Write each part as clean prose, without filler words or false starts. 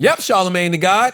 Yep, Charlamagne the God.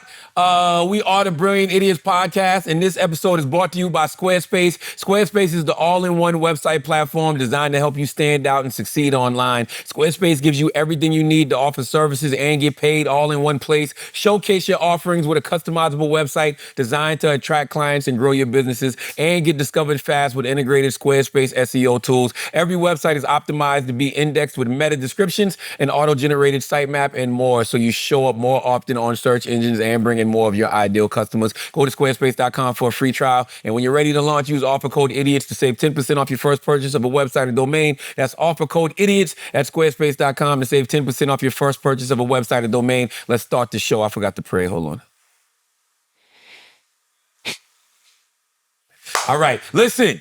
We are the Brilliant Idiots podcast, and this episode is brought to you by Squarespace. Squarespace is the all-in-one website platform designed to help you stand out and succeed online. Squarespace gives you everything you need to offer services and get paid all in one place. Showcase your offerings with a customizable website designed to attract clients and grow your businesses, and get discovered fast with integrated Squarespace SEO tools. Every website is optimized to be indexed with meta descriptions, an auto-generated sitemap, and more, so you show up more often on search engines and bring in more of your ideal customers. Go to squarespace.com for a free trial, and when you're ready to launch, use offer code IDIOTS to save 10% off your first purchase of a website or domain. That's offer code IDIOTS at squarespace.com to save 10% off your first purchase of a website or domain. Let's start the show. I forgot to pray. Hold on. All right, listen.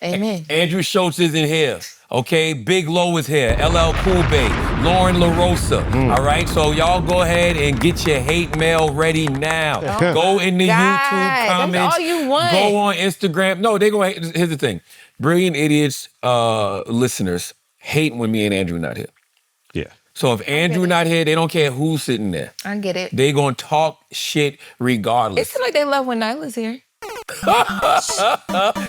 Amen. Andrew Schultz is in here. Okay, Big Low is here. LL Cool Bay, Loren LoRosa. All right, so y'all go ahead and get your hate mail ready now. Go in the YouTube comments. That's all you want. Go on Instagram. No, they go. Here's the thing: Brilliant Idiots listeners hate when me and Andrew not here. Yeah. So if Andrew not here, they don't care who's sitting there. I get it. They gonna talk shit regardless. It's like they love when Nyla's here.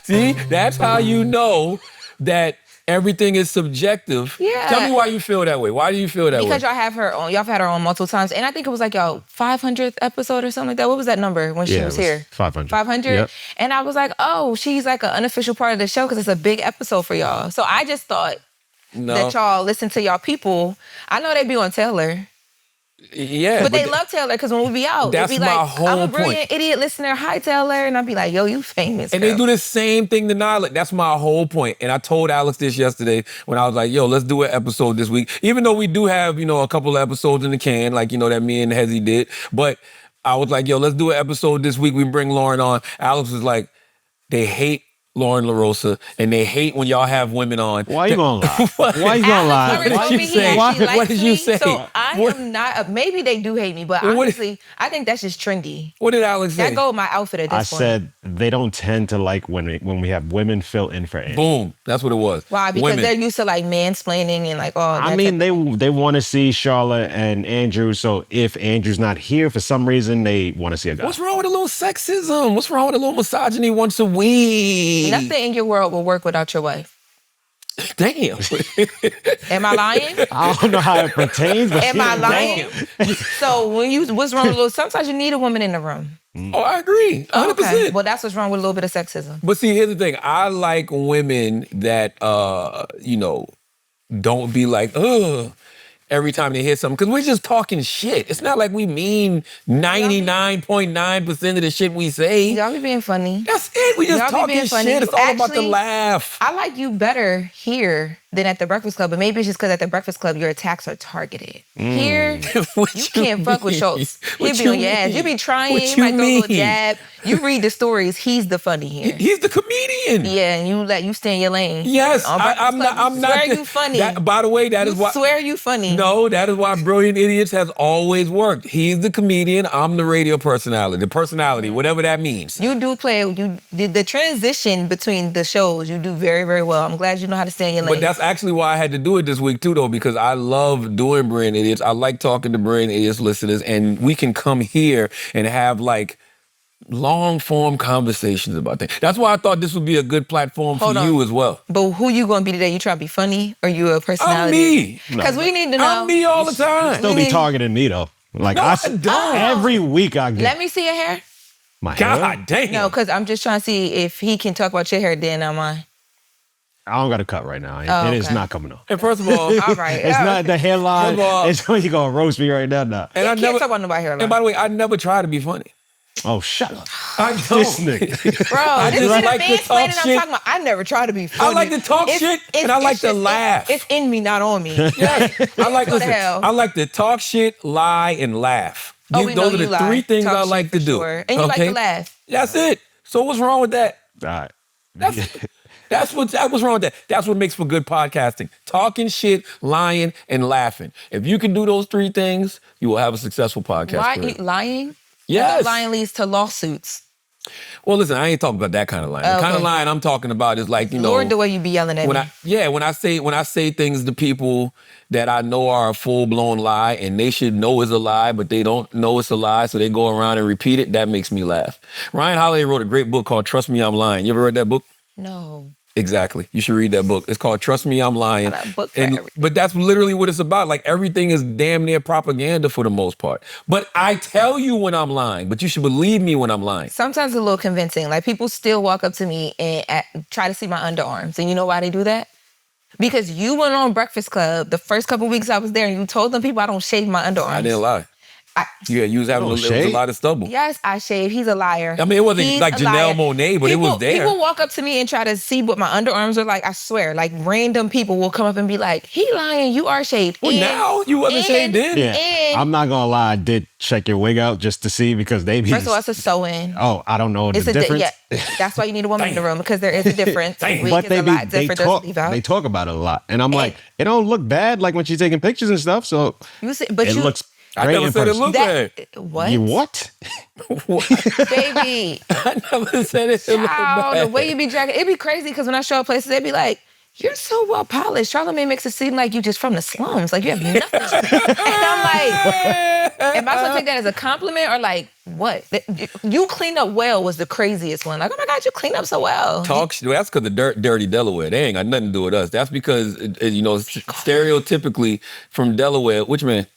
See, that's how you know that everything is subjective. Yeah. Tell me why you feel that way. Why do you feel that way? Because y'all have her on. Y'all have had her on multiple times. And I think it was like y'all 500th episode or something like that. What was that number when she was here? 500. 500? Yep. And I was like, oh, she's like an unofficial part of the show because it's a big episode for y'all. So I just thought that y'all listen to y'all people. I know they be on Taylor. Yeah. But they love Taylor because when we be out, that's they be my like, whole I'm a brilliant point. idiot listener. Hi, Taylor. And I'll be like, yo, you famous. And girl. they do the same thing to Nyla. That's my whole point. And I told Alex this yesterday when I was like, yo, let's do an episode this week. Even though we do have, a couple of episodes in the can, like, that me and Hezzy did. But I was like, yo, let's do an episode this week. We bring Loren on. Alex was like, they hate Loren LoRosa, and they hate when y'all have women on. Why you gonna lie? Why you gonna lie? What did you say? What did you say? So I am not, maybe they do hate me, but honestly, I think that's just trendy. What did Alex say? That go with my outfit at this point. I said they don't tend to like when we have women fill in for Andy. Boom. That's what it was. Why? Because they're used to like mansplaining and like all that. I mean, they want to see Charla and Andrew, so if Andrew's not here for some reason, they want to see a guy. What's wrong with a little sexism? What's wrong with a little misogyny once a week? Nothing in your world will work without your wife. Damn. Am I lying? I don't know how it pertains, but am I lying? So what's wrong with a little? Sometimes you need a woman in the room. Oh, I agree. 100%. Okay. Well, that's what's wrong with a little bit of sexism. But see, here's the thing. I like women that, don't be like, ugh, every time they hear something. Because we're just talking shit. It's not like we mean 99.9% of the shit we say. Y'all be being funny. That's it. We just talking shit. It's all about the laugh. I like you better here than at the Breakfast Club, but maybe it's just because at the Breakfast Club, your attacks are targeted. Here, you can't fuck with Schultz. He be on your ass. You be trying, you might throw a little jab. You read the stories, he's the funny here. He's the comedian. Yeah, and you stay in your lane. Yes, I'm not. Swear you funny. By the way, that is why. Swear you funny. No, that is why Brilliant Idiots has always worked. He's the comedian. I'm the radio personality, whatever that means. You do play. You did the transition between the shows. You do very, very well. I'm glad you know how to stay in your lane. But that's actually why I had to do it this week too, though, because I love doing Brilliant Idiots. I like talking to Brilliant Idiots listeners, and we can come here and have like long form conversations about things. That's why I thought this would be a good platform for you as well. But who you gonna be today? You trying to be funny or you a personality? I'm me. Because we need to know. I'm me all the time. Still be targeting me though. Like no, I don't. Every week I get. Let me see your hair. My hair? God damn. No, because I'm just trying to see if he can talk about your hair, then am I? I don't got a cut right now. Okay. It's not coming off. And first of all, all right. It's not the hairline. It's when you gonna roast me right now. Nah. And I can't never talk about nobody hairline. And by the way, I never try to be funny. Oh, shut up. I don't. This nigga. Bro, I this just is like the to talk mansplaining I'm shit. talking about. I never try to be funny. I like to talk shit and I like to laugh. It's in me, not on me. Yes. I like Go to hell. I like to talk shit, lie, and laugh. Oh, we know Those are you the lie. three things Talk I shit like to for do. sure. And you like to laugh. That's it. So what's wrong with that? All right. That's what's wrong with that. That's what makes for good podcasting. Talking shit, lying, and laughing. If you can do those three things, you will have a successful podcast. Lying? Yes. Lying leads to lawsuits. Well, listen, I ain't talking about that kind of line. The kind of line I'm talking about is like, Lord, the way you be yelling at me. When I say things to people that I know are a full-blown lie and they should know it's a lie, but they don't know it's a lie, so they go around and repeat it, that makes me laugh. Ryan Holiday wrote a great book called Trust Me, I'm Lying. You ever read that book? No. Exactly. You should read that book. It's called Trust Me, I'm Lying. But that's literally what it's about. Like, everything is damn near propaganda for the most part. But I tell you when I'm lying, but you should believe me when I'm lying. Sometimes a little convincing. Like, people still walk up to me and try to see my underarms. And you know why they do that? Because you went on Breakfast Club the first couple weeks I was there and you told them people I don't shave my underarms. I didn't lie. You was having a lot of stubble. Yes, I shave. He's a liar. I mean, it wasn't like Janelle Monáe, but it was there. People walk up to me and try to see what my underarms are like. I swear, like random people will come up and be like, "He lying. You are shaved." Well, now you wasn't shaved then. Yeah, I'm not gonna lie. I did check your wig out just to see because they be. First of all, it's a sew-in. Oh, I don't know the difference. That's why you need a woman in the room because there is a difference. But they talk about it a lot, and I'm like, it don't look bad like when she's taking pictures and stuff. So it looks. I never said it looked bad. What? You what? Baby. I never said it looked bad. The way you be dragging, it'd be crazy because when I show up places, they'd be like, "You're so well polished." Charlamagne makes it seem like you just from the slums. Like you have nothing. And I'm like, am I supposed to take that as a compliment or like, what? You clean up well was the craziest one. Like, oh my God, you clean up so well. That's because of dirty Delaware. They ain't got nothing to do with us. That's because, stereotypically from Delaware, which man?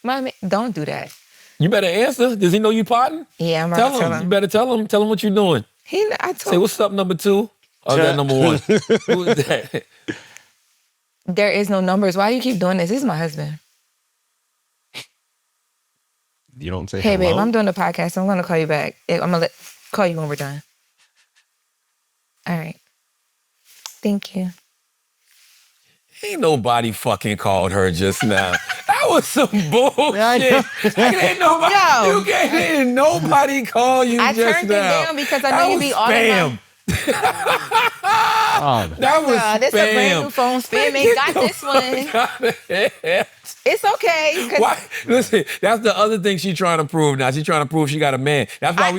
Don't do that. You better answer. Does he know you potting? Yeah, I'm about to tell him. You better tell him. Tell him what you're doing. Say, what's up, number 2? Or is that number 1? Who is that? There is no numbers. Why do you keep doing this? This is my husband. You don't say hey, hello? babe, I'm doing the podcast. So I'm going to call you back. I'm going to call you when we're done. All right. Thank you. Ain't nobody fucking called her just now. That was some bullshit. Ain't nobody call you just now. I turned it down because I know you be all spam. That was spam. This is a brand new phone. Spam ain't got this one. It's okay. Why? Listen, that's the other thing she's trying to prove now. She's trying to prove she got a man. That's why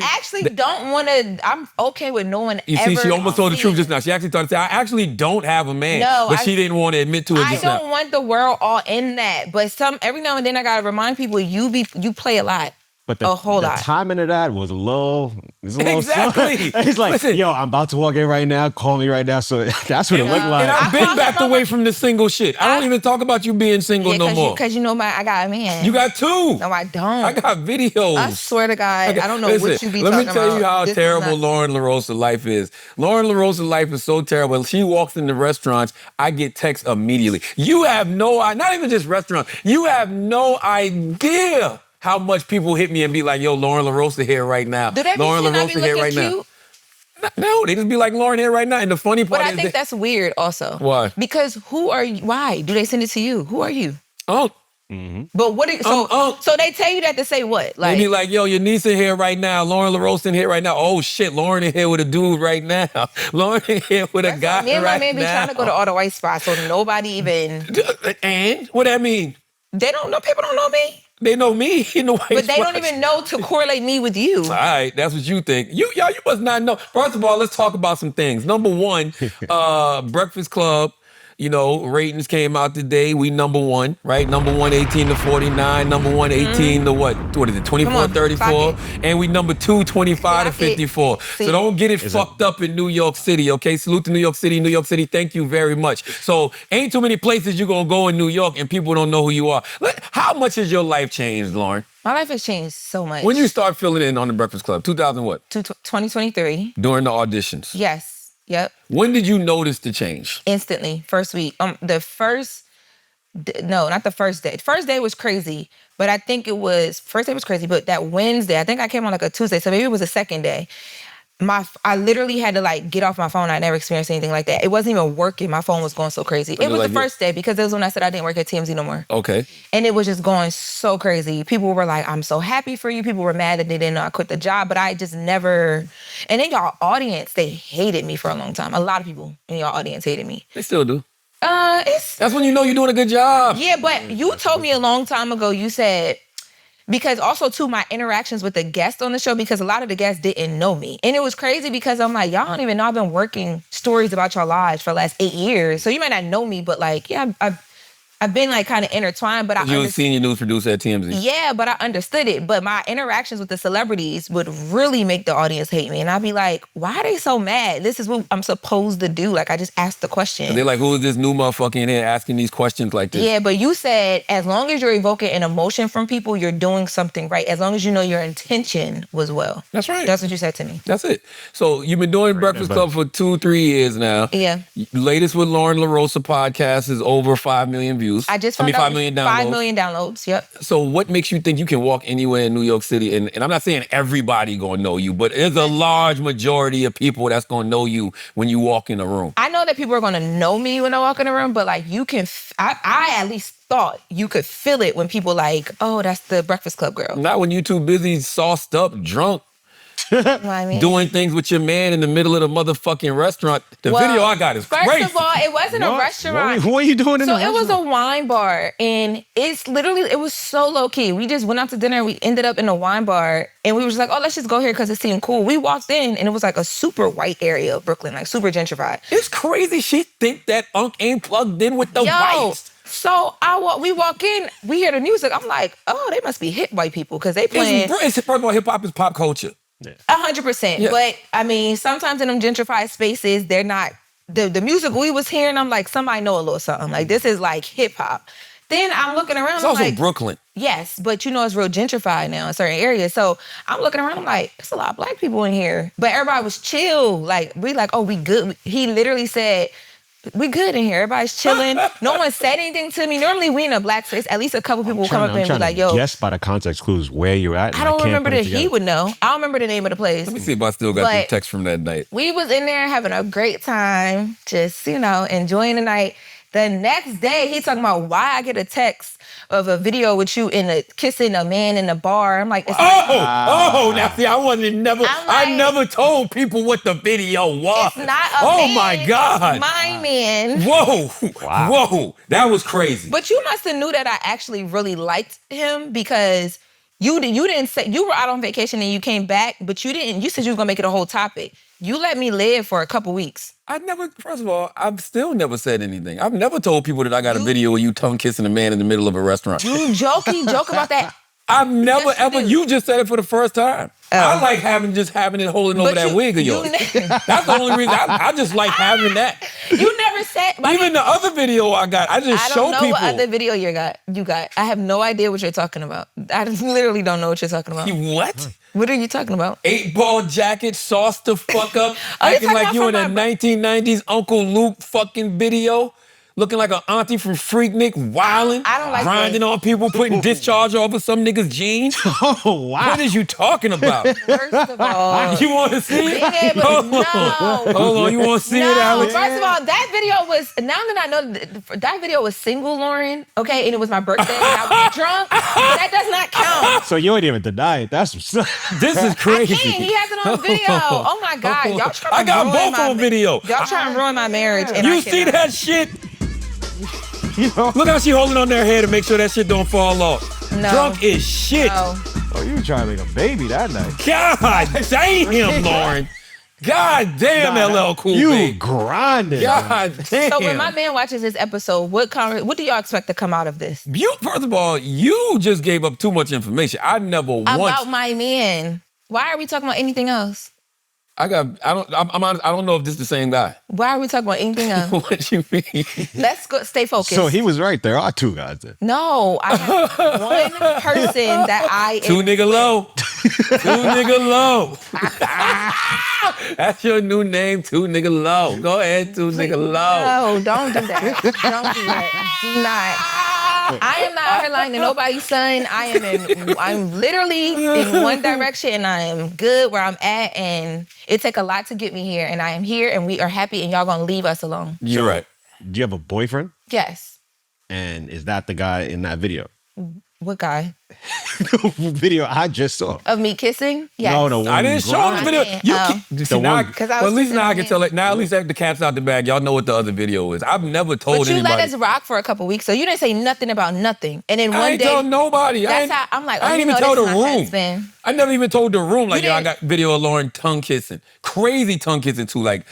don't want to. I'm okay with no one you see, she almost told the truth just now. She actually started to say, I actually don't have a man. But she didn't want to admit to it just now. I don't want the world all in that. But every now and then I got to remind people you play a lot. But the timing of that was a little exactly. It's like, yo, I'm about to walk in right now. Call me right now. So that's what it looked like. And I've been backed away from the single shit. I don't even talk about you being single no more. Because you know I got a man. You got 2. No, I don't. I got videos. I swear to God, I don't know what you be talking about. Let me tell you how terrible Loren LoRosa life is. Loren LoRosa life is so terrible. She walks into restaurants, I get texts immediately. You have not even just restaurants, you have no idea how much people hit me and be like, yo, Loren LoRosa here right now. Do they Loren LoRosa here right cute? now. No, they just be like, Loren here right now. And the funny part is I think that's weird also. Why? Because who are you? Why do they send it to you? Who are you? Oh. Mm-hmm. But what? So they tell you that to say what? Like, they be like, yo, your niece in here right now. Loren LoRosa in here right now. Oh shit, Loren in here with a dude right now. Loren in here with a guy right now. Me and my man be trying to go to all the white spots, so nobody even. And what that mean? They don't know. People don't know me. They know me in the white But they don't even know to correlate me with you. All right, that's what you think. You must not know. First of all, let's talk about some things. Number 1, Breakfast Club. Ratings came out today. We number 1, right? Number 1, 18 to 49. Number 1, 18 to what? What is it? 24, 34. And we number 2, 25 to 54. So don't get it fucked up in New York City, okay? Salute to New York City. New York City, thank you very much. So ain't too many places you're going to go in New York and people don't know who you are. How much has your life changed, Loren? My life has changed so much. When you start filling in on the Breakfast Club? 2000 what? 2023. During the auditions? Yes. Yep. When did you notice the change? Instantly. First week. Not the first day. First day was crazy, but I think first day was crazy, but that Wednesday, I think I came on like a Tuesday, so maybe it was the second day. I literally had to like get off my phone. I never experienced anything like that. It wasn't even working. My phone was going so crazy. It was the first day because it was when I said I didn't work at TMZ no more. Okay. And it was just going so crazy. People were like, I'm so happy for you. People were mad that they didn't know I quit the job, but I just never. And then y'all audience, they hated me for a long time. A lot of people in y'all audience hated me. They still do. That's when you know you're doing a good job. Yeah, but you told me a long time ago, you said, Because also, too, my interactions with the guests on the show, because a lot of the guests didn't know me. And it was crazy because I'm like, y'all don't even know I've been working stories about your lives for the last 8 years. So you might not know me, but like, yeah, I've been like kind of intertwined, but you were senior news producer at TMZ. Yeah, but I understood it. But my interactions with the celebrities would really make the audience hate me. And I'd be like, why are they so mad? This is what I'm supposed to do. Like, I just asked the question. And they're like, who is this new motherfucker in here asking these questions like this? Yeah, but you said as long as you're evoking an emotion from people, you're doing something right. As long as you know your intention was well. That's right. That's what you said to me. That's it. So you've been doing Breakfast Club for 2-3 years now. Yeah. Latest with Loren LoRosa podcast is over 5 million views. I just found out 5 million downloads. 5 million downloads, yep. So what makes you think you can walk anywhere in New York City? And I'm not saying everybody gonna know you, but there's a large majority of people that's gonna know you when you walk in a room. I know that people are gonna know me when I walk in a room, but like you can, I at least thought you could feel it when people like, oh, that's the Breakfast Club girl. Not when you too busy, sauced up, drunk. I mean, doing things with your man in the middle of the motherfucking restaurant. The video I got is crazy. First of all, it wasn't a restaurant. What are you doing in the restaurant? So it was a wine bar, and it was so low key. We just went out to dinner. We ended up in a wine bar, and we were just like, oh, let's just go here because it seemed cool. We walked in, and it was like a super white area of Brooklyn, like super gentrified. It's crazy. She think that Unc ain't plugged in with the whites. So we walk in, we hear the music. I'm like, oh, they must be hip white people because they playing. First of all, hip hop is pop culture. 100%. Yeah. But I mean, sometimes in them gentrified spaces, they're not the music we was hearing. I'm like, somebody know a little something. Like this is like hip hop. Then I'm looking around. It's also like, Brooklyn. Yes, but you know it's real gentrified now in certain areas. So I'm looking around. I'm like, there's a lot of black people in here, but everybody was chill. Like we like, oh, we good. He literally said, we good in here. Everybody's chilling. No one said anything to me. Normally, we in a black space. At least a couple people will come up and be like, yo. Guess by the context clues where you're at. I don't remember that he would know. I don't remember the name of the place. Let me see if I still got the text from that night. We was in there having a great time, just, enjoying the night. The next day, he talking about why I get a text of a video with you kissing a man in a bar. I'm like, now see, I never told people what the video was. It's not a man. My God. It's my man. Whoa. Wow. Whoa. That was crazy. But you must have knew that I actually really liked him because you didn't say, you were out on vacation and you came back, but you said you were going to make it a whole topic. You let me live for a couple weeks. First of all, I've still never said anything. I've never told people that I got a video of you tongue kissing a man in the middle of a restaurant. You joke about that. I've never ever, you just said it for the first time. I like having it holding over that wig of yours. That's the only reason. I just like having that. You never said. Even the other video I got, I just show people. I don't know what other video you got. I have no idea what you're talking about. I literally don't know what you're talking about. What? What are you talking about? 8-ball jacket, sauced the fuck up, acting like you in a 1990s Uncle Luke fucking video. Looking like an auntie from Freaknik, wildin', I don't like grinding on people, putting discharge over some niggas' jeans. Oh, wow. What is you talking about? First of all. You want to see it? No. Hold on, you want to see it, Alex? First of all, that video was, now that I know, that video was single, Loren, okay? And it was my birthday, and I was drunk. That does not count. So you ain't even deny it. That's This is crazy. I can't. He has it on video. Oh, my God. Y'all trying to I got both on video. Y'all trying to ruin my marriage. And you see that shit? Look how she holding on to her hair to make sure that shit don't fall off. No. Drunk as shit. No. Oh, you were trying to make a baby that night. God damn, Loren. God damn, LL Cool You B. grinding. God damn. So when my man watches this episode, what do y'all expect to come out of this? First of all, you just gave up too much information. I never once. About my man. Why are we talking about anything else? I don't know if this is the same guy. Why are we talking about anything else? What you mean? Let's go. Stay focused. So he was right. There are two guys there. No, I have one person that I. Two nigga low. That's your new name, Two Nigga Low. Go ahead, Two Nigga Low. No, don't do that. Don't do that. Do not. I am not out here lying to nobody's son. I'm literally in one direction and I am good where I'm at, and it take a lot to get me here, and I am here and we are happy, and y'all gonna leave us alone. You're right. Do you have a boyfriend? Yes. And is that the guy in that video? What guy? The video I just saw. Of me kissing? Yes. No, the one I didn't show the video. At least now I can tell it. Now at least the cat's out the bag. Y'all know what the other video is. I've never told anybody. But you let us rock for a couple weeks, so you didn't say nothing about nothing. And then one day, I ain't tell nobody. That's how I'm like, oh, I ain't you even know, told this the is my room. husband. I never even told the room, like, yo, I got video of Loren tongue kissing. Crazy tongue kissing too, like.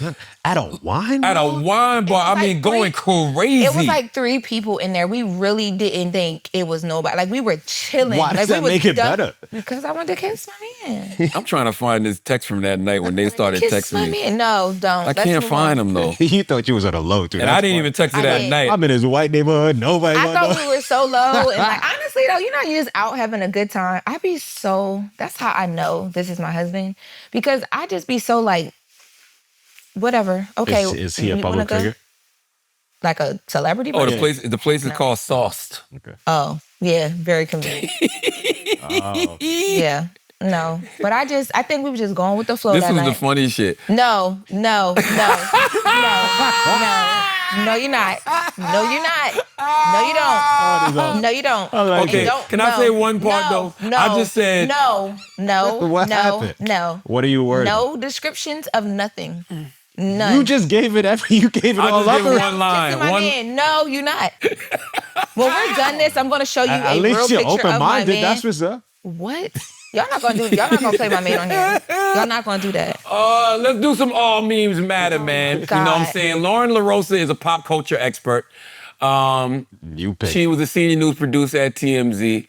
At a wine bar? At a wine bar. I mean, going crazy. It was like 3 people in there. We really didn't think it was nobody. Like, we were chilling. Why does that make it better? Because I wanted to kiss my man. I'm trying to find this text from that night when they started texting me. Man. No, don't. I can't find them, though. You thought you was at a low, too. And I didn't even text her that night. I'm in his white neighborhood. Nobody I thought we were so low. And like, honestly, though, you know, you're just out having a good time. I be so, that's how I know this is my husband. Because I just be so like, whatever. Okay. Is he a public figure? Like a celebrity? Oh, the place is called Sauced. Okay. Oh, yeah. Very convenient. Oh. Yeah. No. But I think we were just going with the flow This that was night. the funny shit. No, you're not. No, you're not. No, you don't. No, you don't. Okay, can I say one part, though? No, I just said... What happened? No. What are you worried No descriptions of nothing. None. You just gave it you gave it all up. One line. Man. No, you're not. When we're done this, I'm going to show you At a least real you're picture of my open-minded. man. That's what's up. What? Y'all not gonna play my man on here. Y'all not gonna do that. Let's do some all memes matter, man. God. You know what I'm saying? Loren LoRosa is a pop culture expert. She was a senior news producer at TMZ.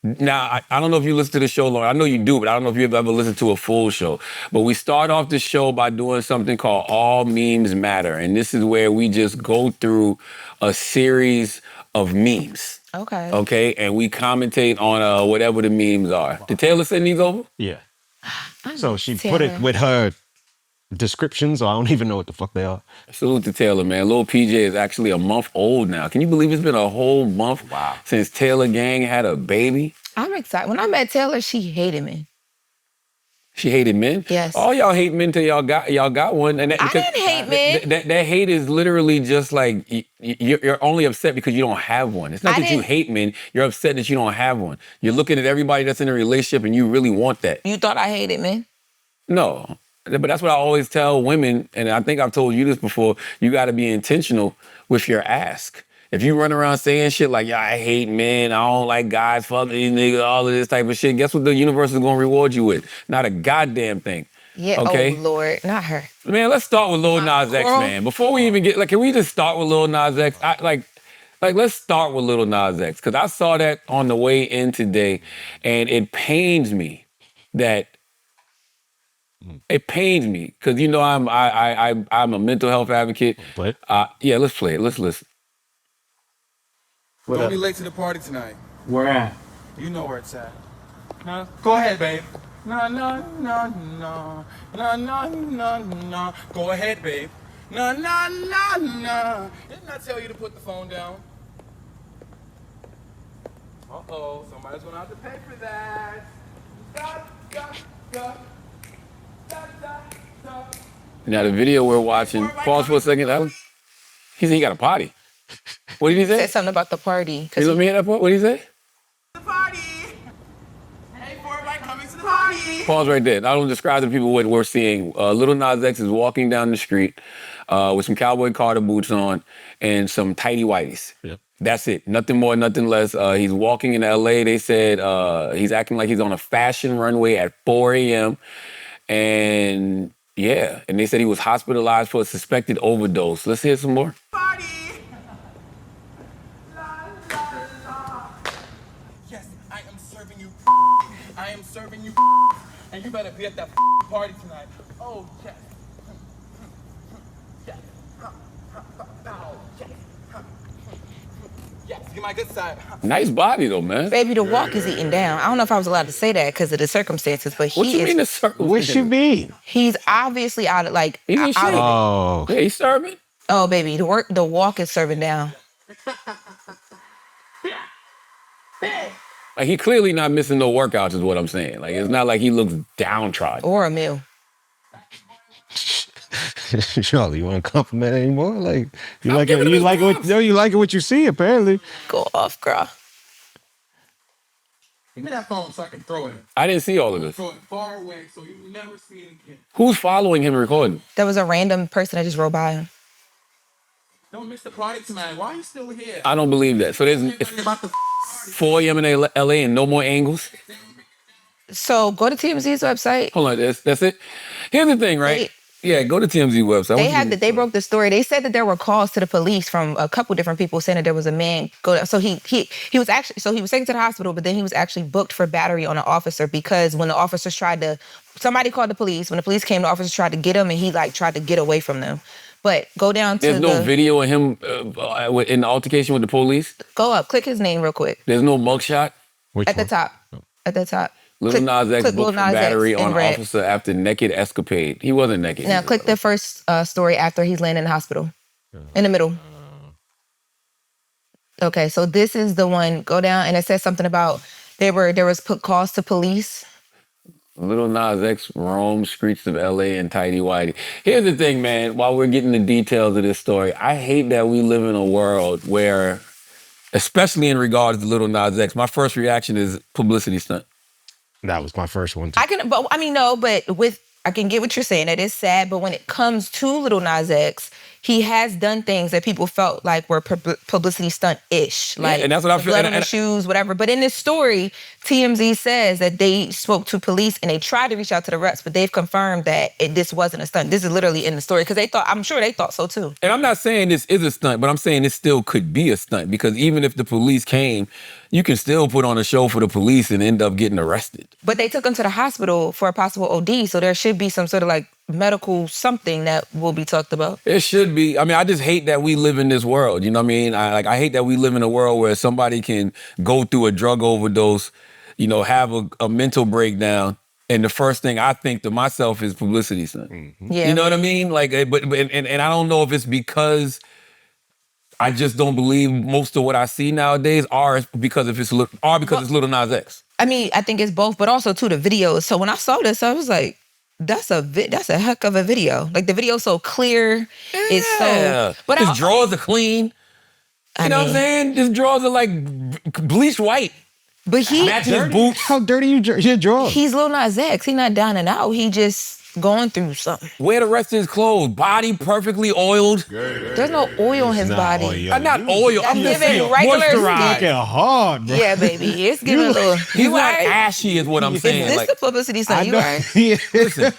Now, I don't know if you listen to the show, Loren. I know you do, but I don't know if you've ever listened to a full show. But we start off the show by doing something called All Memes Matter. And this is where we just go through a series of memes. Okay. Okay? And we commentate on whatever the memes are. Did Taylor send these over? Yeah. So she put it with her descriptions, or I don't even know what the fuck they are. Salute to Taylor, man. Lil PJ is actually a month old now. Can you believe it's been a whole month since Taylor Gang had a baby? I'm excited. When I met Taylor, she hated me. She hated men? Yes. All y'all hate men till y'all got one. And I didn't hate men. That hate is literally just like, you're only upset because you don't have one. It's not that you hate men. You're upset that you don't have one. You're looking at everybody that's in a relationship and you really want that. You thought I hated men? No. But that's what I always tell women, and I think I've told you this before, you got to be intentional with your ask. If you run around saying shit like, yeah, I hate men, I don't like guys, fuck these niggas, all of this type of shit, guess what the universe is going to reward you with? Not a goddamn thing. Yeah, okay? Oh, Lord, not her. Man, let's start with Lil Nas X, man. Before we even get, can we just start with Lil Nas X? Let's start with Lil Nas X, because I saw that on the way in today, and it pains me that because you know I'm a mental health advocate. Play it? Yeah, let's play it. Let's listen. Don't be late to the party tonight. Where at? You know where it's at. No, go ahead, babe. No. Go ahead, babe. No. Didn't I tell you to put the phone down? Uh-oh, somebody's gonna have to pay for that. Now the video we're watching. Pause for a second, Alan. He said he got a potty. What did he say? Said something about the party. Hey, let me hear that part. What did he say? The party. Hey, for everybody coming to the party. Pause right there. I don't describe to people what we're seeing. Lil Nas X is walking down the street with some cowboy Carter boots on and some tighty whities. Yep. That's it. Nothing more, nothing less. He's walking in LA. They said he's acting like he's on a fashion runway at 4 a.m. And yeah, and they said he was hospitalized for a suspected overdose. Let's hear some more. Party. Yes, I am serving you. I am serving you. And you better be at that party tonight. Oh, yes. Yes. Yes, get my good side. Nice body though, man. Baby, the walk is eating down. I don't know if I was allowed to say that because of the circumstances, but What you mean the circumstances? What you mean? He's obviously out of like. He ain't out of it. Oh. Yeah, he's serving. Oh, baby, the walk is serving down. Like he clearly not missing no workouts is what I'm saying. Like it's not like he looks downtrodden. Or a meal. Charlie, you want to compliment anymore? Like you like it? You like it? You like it? What you see? Apparently. Go off, girl. Give me that phone so I can throw it. I didn't see all of this. Throw it far away so you never see it again. Who's following him recording? That was a random person that just rode by him. Don't miss the party tonight. Why are you still here? I don't believe that. So there's About the 4 a.m. in LA and no more angles. So go to TMZ's website. Hold on, that's it. Here's the thing, right? Yeah, go to TMZ website. They broke the story. They said that there were calls to the police from a couple different people saying that there was a man so he was taken to the hospital, but then he was actually booked for battery on an officer because when the officers somebody called the police. When the police came, the officers tried to get him and he tried to get away from them. But go down to There's no video of him in the altercation with the police? Go up, click his name real quick. There's no mugshot? At the top. At the top. Lil Nas X booked for battery on officer after naked escapade. He wasn't naked. Now click the first story after he's laying in the hospital. In the middle. Okay, so this is the one. Go down and it says something about there was calls to police. Lil Nas X roamed streets of LA and tidy whitey. Here's the thing, man. While we're getting the details of this story, I hate that we live in a world where, especially in regards to Lil Nas X, my first reaction is publicity stunt. That was my first one too. I can get what you're saying. That is sad, but when it comes to Lil Nas X, he has done things that people felt like were publicity stunt-ish. Like, and that's what I feel. Blood on the shoes, whatever. But in this story, TMZ says that they spoke to police and they tried to reach out to the reps, but they've confirmed that this wasn't a stunt. This is literally in the story because I'm sure they thought so too. And I'm not saying this is a stunt, but I'm saying this still could be a stunt because even if the police came, you can still put on a show for the police and end up getting arrested. But they took him to the hospital for a possible OD, so there should be some sort of medical something that will be talked about. It should be. I mean, I just hate that we live in this world. You know what I mean? I hate that we live in a world where somebody can go through a drug overdose, have a mental breakdown, and the first thing I think to myself is publicity stunt. Mm-hmm. Yeah. You know what I mean? But I don't know if it's because I just don't believe most of what I see nowadays are because it's Lil Nas X. I mean, I think it's both, but also too the videos. So when I saw this, I was like, that's a heck of a video. Like the video's so clear. Yeah. It's so. But his drawers are clean. You know what I'm saying? His drawers are like bleached white. But matching his boots. How dirty your drawers? He's Lil Nas X. He's not down and out. He just going through something. Wear the rest of his clothes. Body perfectly oiled. There's no oil in his body. Not oil. I'm giving regular moisturized. Looking hard, bro. Yeah, baby. It's giving a little. He's not ashy is what I'm saying. Is this the publicity stunt? You right? Listen,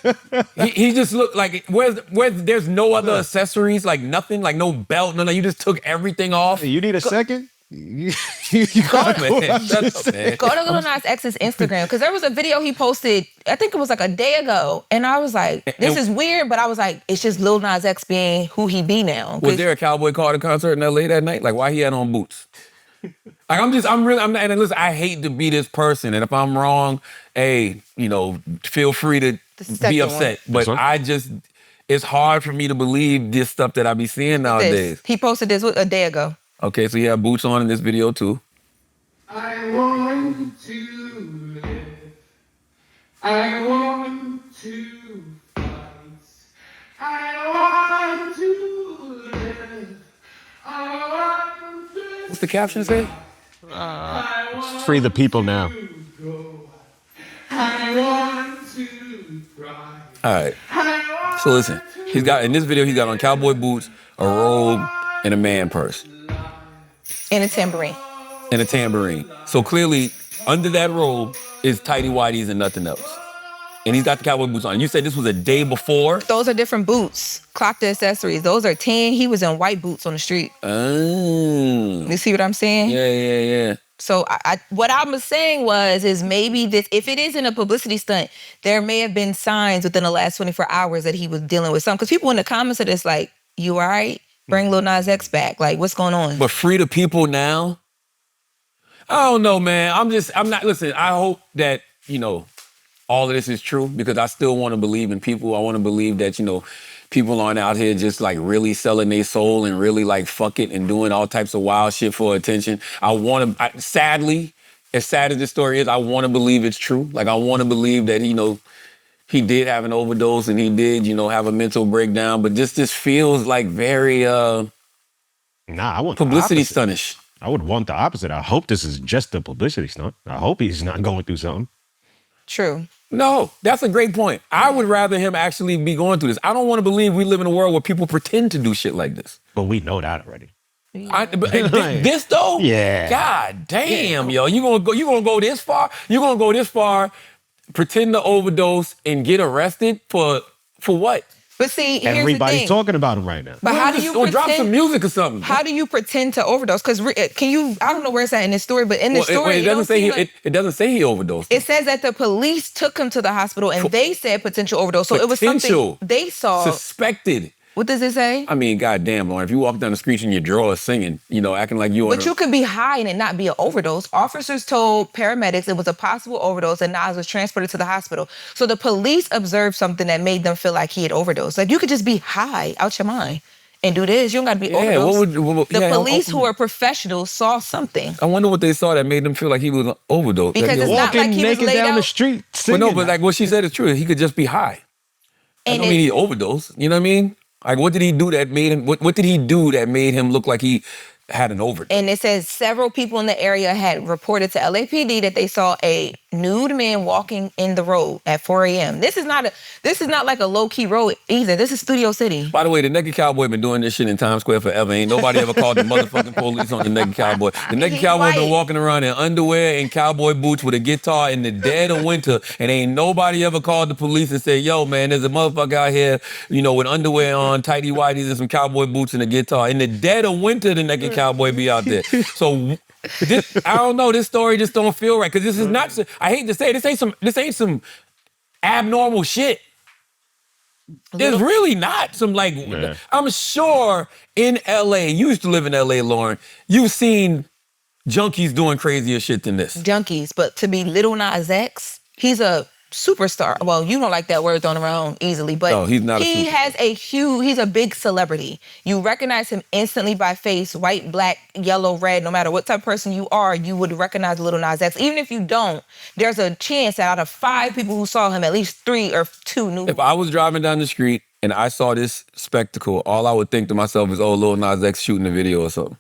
he just looked like, where there's no other accessories, like nothing, like no belt, no, you just took everything off. You need a second? Go to Lil Nas X's Instagram because there was a video he posted, I think it was like a day ago, and I was like, this is weird, but I was like, it's just Lil Nas X being who he be now. Was there a Cowboy Carter concert in LA that night? Like, why he had on boots? And listen, I hate to be this person, and if I'm wrong, hey, feel free to be upset. But it's hard for me to believe this stuff that I be seeing nowadays. He posted this a day ago. Okay, so he had boots on in this video too. I want to live. I want to fight. I want to live. I want to. What's the caption say? Free the people now. I want to cry. All right. So listen, in this video, he's got on cowboy boots, a robe, and a man purse. And a tambourine. So clearly, under that robe is tidy whities and nothing else. And he's got the cowboy boots on. You said this was a day before? Those are different boots. Clock the accessories. Those are tan. He was in white boots on the street. Oh. You see what I'm saying? Yeah. So what I was saying is maybe this, if it isn't a publicity stunt, there may have been signs within the last 24 hours that he was dealing with something. Because people in the comments are just like, you all right? Bring Lil Nas X back. Like, what's going on? But free the people now? I don't know, man. Listen, I hope that, all of this is true because I still want to believe in people. I want to believe that, people aren't out here just like really selling their soul and really like fuck it and doing all types of wild shit for attention. Sadly, as sad as this story is, I want to believe it's true. Like, I want to believe that, he did have an overdose and he did, have a mental breakdown. But this feels like very I want publicity stuntish. I would want the opposite. I hope this is just a publicity stunt. I hope he's not going through something. True. No, that's a great point. I would rather him actually be going through this. I don't want to believe we live in a world where people pretend to do shit like this. But we know that already. This though? Yeah. God damn, yo. You gonna go this far? You gonna go this far, pretend to overdose and get arrested for what? But see, here's everybody's the thing. talking about him right now. But how do you pretend? Drop some music or something. How do you pretend to overdose? Because can you? I don't know where it's at in this story, but in the story, it doesn't say it doesn't say he overdosed. It says that the police took him to the hospital and they said potential overdose. So it was something they saw. Suspected. What does it say? I mean, goddamn, Loren, if you walk down the street in your drawers singing, acting like you. But you could be high and it not be an overdose. Officers told paramedics it was a possible overdose and Nas was transported to the hospital. So the police observed something that made them feel like he had overdosed. Like you could just be high out your mind and do this. You don't got to be overdosed. The police who are professionals saw something. I wonder what they saw that made them feel like he was overdosed. Because it's not like he was laid down out. The street singing. But no, but like what she said is true. He could just be high. I don't mean he overdosed. You know what I mean? Like, what did he do that made him? What did he do that made him look like he had an overdose? And it says several people in the area had reported to LAPD that they saw a nude man walking in the road at 4 a.m. This is not like a low-key road either. This is Studio City. By the way, the Naked Cowboy been doing this shit in Times Square forever. Ain't nobody ever called the motherfucking police on the Naked Cowboy. The Naked Cowboy been walking around in underwear and cowboy boots with a guitar in the dead of winter, and ain't nobody ever called the police and said, yo, man, there's a motherfucker out here, with underwear on, tighty whities and some cowboy boots and a guitar. In the dead of winter, the Naked Cowboy be out there. So I don't know. This story just don't feel right because this is not. I hate to say it, this ain't some abnormal shit. It's really not some like. Yeah. I'm sure in LA, you used to live in LA, Loren. You've seen junkies doing crazier shit than this. Junkies, but to be Lil Nas X, he's a superstar. Well, you don't like that word thrown around easily, but no, he's not. He's a big celebrity. You recognize him instantly by face, white, black, yellow, red, no matter what type of person you are, you would recognize Lil Nas X. Even if you don't, there's a chance that out of 5 people who saw him, at least 3 or 2 knew. If I was driving down the street and I saw this spectacle, all I would think to myself is, oh, Lil Nas X shooting a video or something.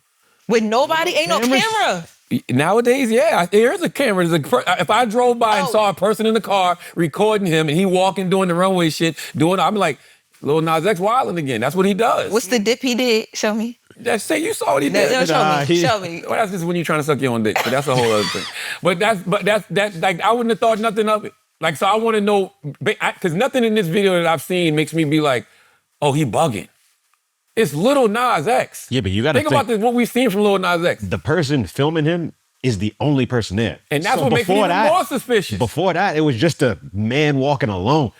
With nobody, ain't no camera. Nowadays, yeah, there is a camera. If I drove by and saw a person in the car recording him and he walking doing the runway shit, I'm like, Lil Nas X wildin' again. That's what he does. What's the dip he did? Show me. Say you saw what he did. No, show me. Well, that's just when you're trying to suck your own dick. But that's a whole other thing. But that's like I wouldn't have thought nothing of it. Like, so I want to know, because nothing in this video that I've seen makes me be like, oh, he bugging. It's Lil Nas X. Yeah, but you got to think about this, what we've seen from Lil Nas X. The person filming him is the only person there. And that's what makes me even more suspicious. Before that, it was just a man walking alone.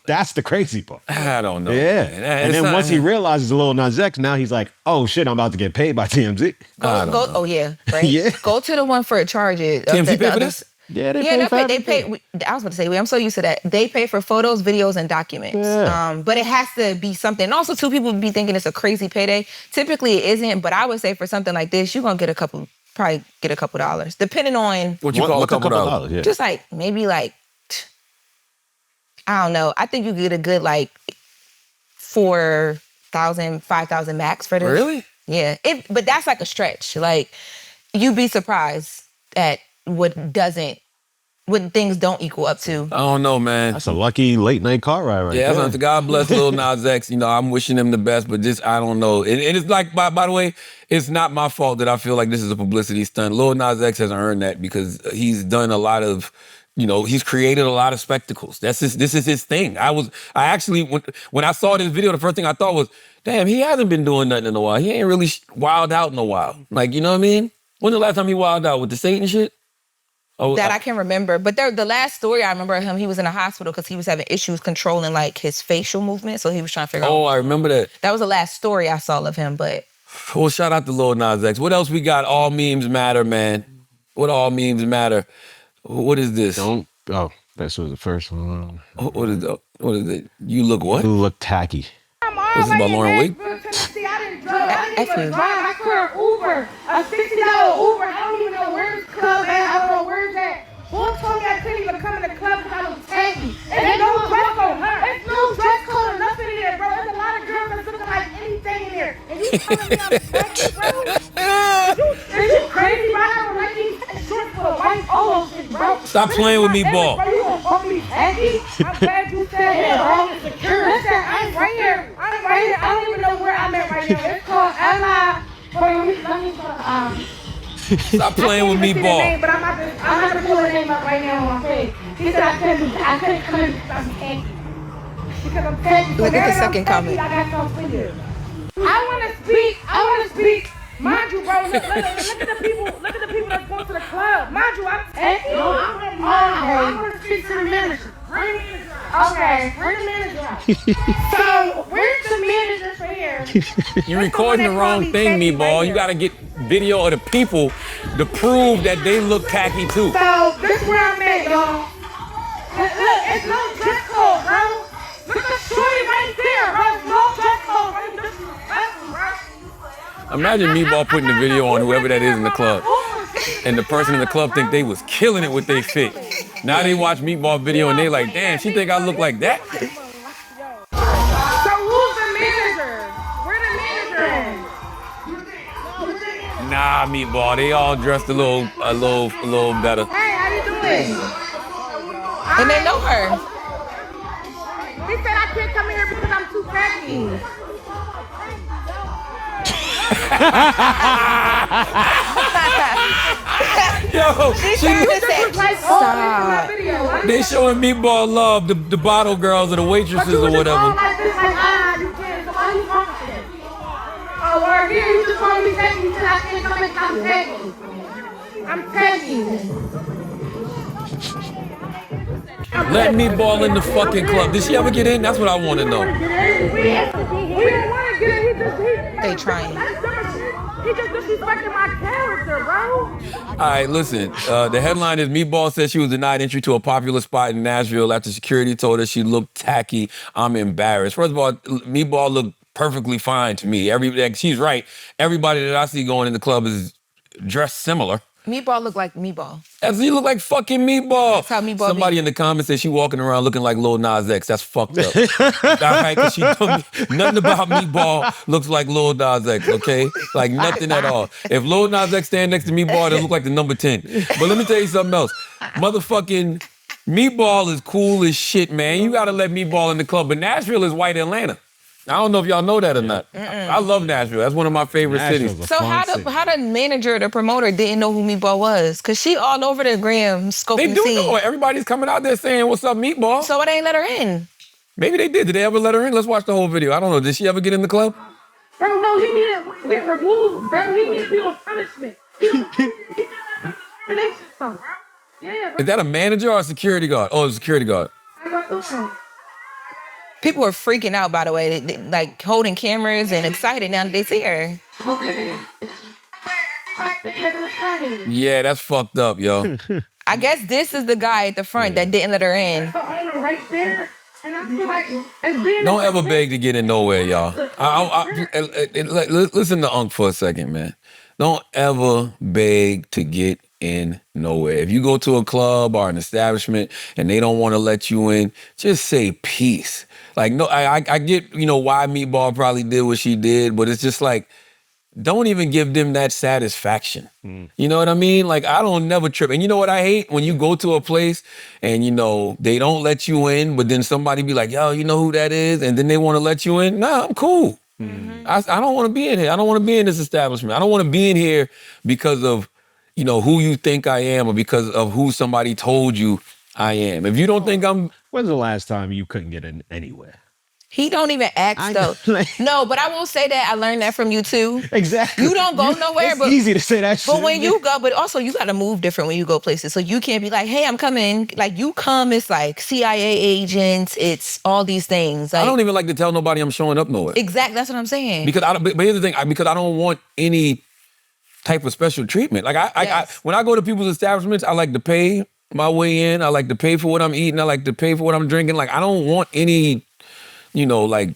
That's the crazy part. I don't know. Yeah. And then once he realizes Lil Nas X, now he's like, oh shit, I'm about to get paid by TMZ. Oh yeah, right? Yeah. Go to the one for charges. TMZ pay for this? Yeah, they pay. I was about to say, I'm so used to that. They pay for photos, videos, and documents. Yeah. But it has to be something. And also, too, people be thinking it's a crazy payday. Typically, it isn't. But I would say for something like this, you're gonna probably get a couple dollars, depending on what you call a couple dollars. Yeah. Just like maybe like I don't know. I think you get a good like 4,000, 5,000 max for this. Really? Yeah. But that's like a stretch. Like you'd be surprised at when things don't equal up to. I don't know, man. That's a lucky late night car ride right there. Yeah, God bless Lil Nas X. I'm wishing him the best, but just, I don't know. And it's like, by the way, it's not my fault that I feel like this is a publicity stunt. Lil Nas X hasn't earned that because he's done a lot of, he's created a lot of spectacles. This is his thing. When I saw this video, the first thing I thought was, damn, he hasn't been doing nothing in a while. He ain't really wild out in a while. Like, you know what I mean? When's the last time he wild out with the Satan shit? That I can remember. But the last story I remember of him, he was in a hospital because he was having issues controlling like his facial movement. So he was trying to figure out. Oh, I remember that. That was the last story I saw of him, but. Well, shout out to Lil Nas X. What else we got? All memes matter, man. What all memes matter? What is this? This was the first one. What is it? You look what? You look tacky. This is about Loren Wig? I cleared Uber, a $60 Uber. I don't even know where's the club at. I don't know where's that. Boy told me I couldn't even come in the club because I was tacky. And there's no dress code. There's no dress code or nothing in there, bro. There's a lot of girls that's looking like anything in there. And you telling me I'm tacky, bro? Is you Stop playing with Meatball. Bro, you gonna call me tacky? I'm glad you said that, bro. Listen, I'm right here. I'm right here. I don't even know where I'm at right now. It's called Ella. Let me Stop playing with Meatball. Name, but I'm about to pull her name up right now on my face. He said I couldn't come in because I'm tacky. Because I'm tacky. Look at the second comment. I got something for you. I want to speak. Mind you, bro, look at the people that's going to the club. Mind you, I'm tacky. I want to speak to the manager. Bring the manager out. Okay, bring the manager out. So, where's the manager for here? You're recording the wrong thing, Meatball. You gotta get video of the people to prove that they look tacky too. So, this is where I'm at, y'all. Look, it's no dress code, bro. Look at the shorty right there, bro. No dress code, bro. This is disrespectful, bro. Imagine Meatball putting the video on whoever that is in the club. And the person in the club think they was killing it with their fit. Now they watch Meatball video and they like, damn, she think I look like that? So who's the manager? Where the manager at? Nah, Meatball, they all dressed a little better. Hey, how you doing? And they know her. He said I can't come in here because I'm too tacky. Yo, Stop. they showing Meatball love, the bottle girls or the waitresses or whatever. Oh, or here you just call me tacky. You said I can't come in because I'm tacky. I'm tacky. Let Meatball in the fucking club. Did she ever get in? That's what I want to know. We don't want to get in. They trying. He just disrespecting my character, bro. All right, listen. The headline is Meatball says she was denied entry to a popular spot in Nashville after security told her she looked tacky. I'm embarrassed. First of all, Meatball looked perfectly fine to me. She's right. Everybody that I see going in the club is dressed similar. Meatball look like Meatball. He look like fucking Meatball. That's how Meatball Somebody in the comments said she walking around looking like Lil Nas X. That's fucked up. All right, because she told me nothing about Meatball looks like Lil Nas X, okay? Like nothing at all. If Lil Nas X stand next to Meatball, it look like the number 10. But let me tell you something else. Motherfucking Meatball is cool as shit, man. You gotta let Meatball in the club. But Nashville is white Atlanta. I don't know if y'all know that or not. I love Nashville. That's one of my favorite cities. So how the manager, the promoter didn't know who Meatball was? Because she all over the gram scoping They the do scene. know it. Everybody's coming out there saying, what's up, Meatball? So it ain't let her in. Maybe they did. Did they ever let her in? Let's watch the whole video. I don't know. Did she ever get in the club? Bro, no, he needed to be removed. Bro, he needed to be on punishment. Yeah, Is that a manager or a security guard? Oh, a security guard. People are freaking out, by the way, they, like holding cameras and excited now that they see her. Yeah, that's fucked up, yo. I guess this is the guy at the front that didn't let her in. Right there. And I feel like Don't ever beg to get in nowhere, y'all. Listen to Unc for a second, man. Don't ever beg to get in nowhere. If you go to a club or an establishment and they don't want to let you in, just say peace. Like, no, I get, why Meatball probably did what she did, but it's just like, don't even give them that satisfaction. You know what I mean? Like, I don't never trip. And you know what I hate? When you go to a place and, they don't let you in, but then somebody be like, yo, you know who that is? And then they want to let you in. Nah, I'm cool. I don't want to be in here. I don't want to be in this establishment. I don't want to be in here because of, who you think I am or because of who somebody told you I am. If you don't think I'm... When's the last time you couldn't get in anywhere? He don't even ask though. No, but I won't say that. I learned that from you too. Exactly. You don't go nowhere. It's easy to say that shit. But when you go, but also you gotta move different when you go places. So you can't be like, hey, I'm coming. Like you come, it's like CIA agents, it's all these things. Like, I don't even like to tell nobody I'm showing up nowhere. Exactly, that's what I'm saying. Because but here's the thing, because I don't want any type of special treatment. Like I when I go to people's establishments, I like to pay my way in. I like to pay for what I'm eating. I like to pay for what I'm drinking. Like I don't want any, like,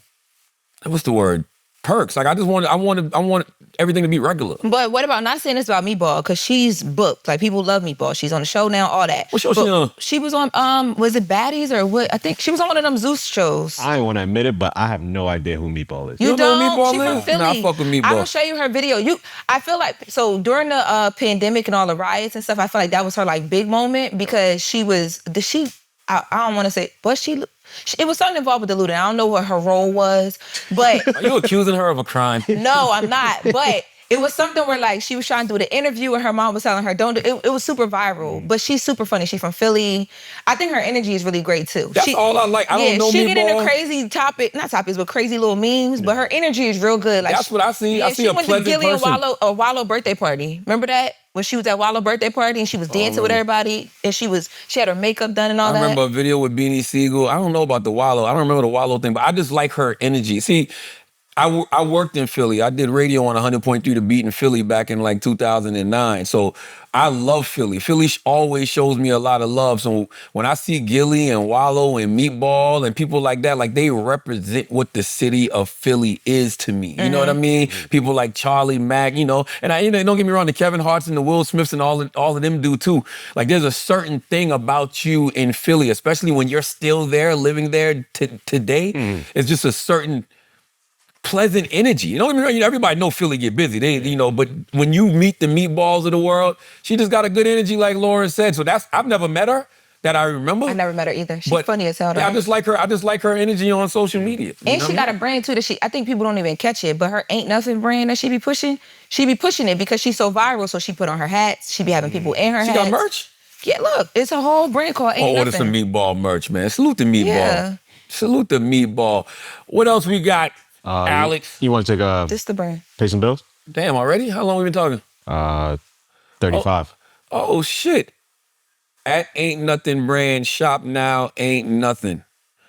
what's the word? perks. Like I want everything to be regular. But what about, not saying this about Meatball, because she's booked. Like people love Meatball. She's on the show now, all that. What show she on? She was on, was it Baddies or what? I think she was on one of them Zeus shows. I ain't want to admit it, but I have no idea who Meatball is. You know who don't? Meatball She from is? Philly. Nah, I fuck with Meatball. I will show you her video. I feel like, so during the pandemic and all the riots and stuff, I feel like that was her like big moment because I don't want to say, but it was something involved with the looting. I don't know what her role was, but Are you accusing her of a crime? no, I'm not. But it was something where like she was trying to do the interview and her mom was telling her, don't do it. It was super viral. But she's super funny. She's from Philly. I think her energy is really great too. That's all I like. I don't know she Meatball. get into crazy not topics, but crazy little memes. But her energy is real good. Like That's what I see. Yeah, I see she a went to pleasant Gilly and person. Wallow birthday party. Remember that? When she was at Wallow birthday party and she was dancing with everybody and she had her makeup done and all I that. remember a video with Beanie Siegel. I don't know about the Wallow. I don't remember the Wallow thing, but I just like her energy. See, I worked in Philly. I did radio on 100.3 The Beat in Philly back in like 2009. So I love Philly. Philly always shows me a lot of love. So when I see Gilly and Wallow and Meatball and people like that, like they represent what the city of Philly is to me. You know what I mean? People like Charlamagne, you know, and don't get me wrong, the Kevin Harts and the Will Smiths and all of them do too. Like there's a certain thing about you in Philly, especially when you're still there, living there today. It's just a certain pleasant energy. You know, everybody know Philly get busy. But when you meet the Meatballs of the world, she just got a good energy, like Loren said. So I've never met her that I remember. I never met her either. She's funny as hell. Yeah, I just like her energy on social media. And she got a brand too that I think people don't even catch it, but her Ain't Nothing brand that she be pushing it because she's so viral. So she put on her hats. She be having people in her hats. She got merch? Yeah, look, it's a whole brand called Ain't Order Nothing. some Meatball merch, man. Salute the Meatball. Yeah. Salute the Meatball. What else we got? Alex. You want to take This the brand. pay some bills? Damn, already? How long we been talking? 35. Oh shit. At Ain't Nothing brand, shop now, Ain't Nothing.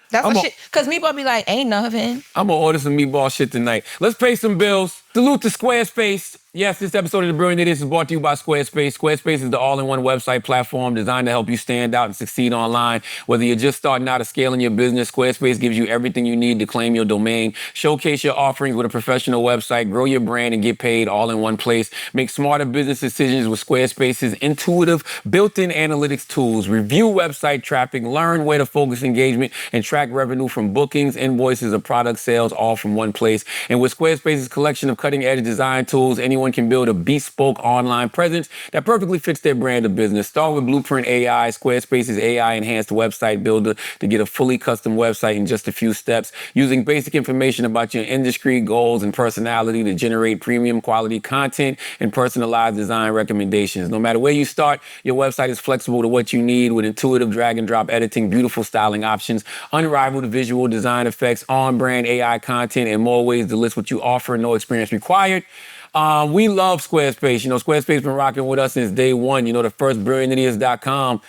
That's what shit, because Meatball be like, ain't nothing. I'm gonna order some Meatball shit tonight. Let's pay some bills. Salute to Squarespace. Yes, this episode of The Brilliant Idiots is brought to you by Squarespace. Squarespace is the all-in-one website platform designed to help you stand out and succeed online. Whether you're just starting out or scaling your business, Squarespace gives you everything you need to claim your domain, showcase your offerings with a professional website, grow your brand, and get paid all in one place. Make smarter business decisions with Squarespace's intuitive, built-in analytics tools. Review website traffic, learn where to focus engagement, and track revenue from bookings, invoices, or product sales, all from one place. And with Squarespace's collection of cutting-edge design tools, anyone can build a bespoke online presence that perfectly fits their brand of business. Start with Blueprint AI, Squarespace's AI-enhanced website builder, to get a fully custom website in just a few steps, using basic information about your industry, goals, and personality to generate premium quality content and personalized design recommendations. No matter where you start, your website is flexible to what you need with intuitive drag-and-drop editing, beautiful styling options, unrivaled visual design effects, on-brand AI content, and more ways to list what you offer, no experience required. We love Squarespace. You know, Squarespace been rocking with us since day one. You know, the first brilliantidiots.com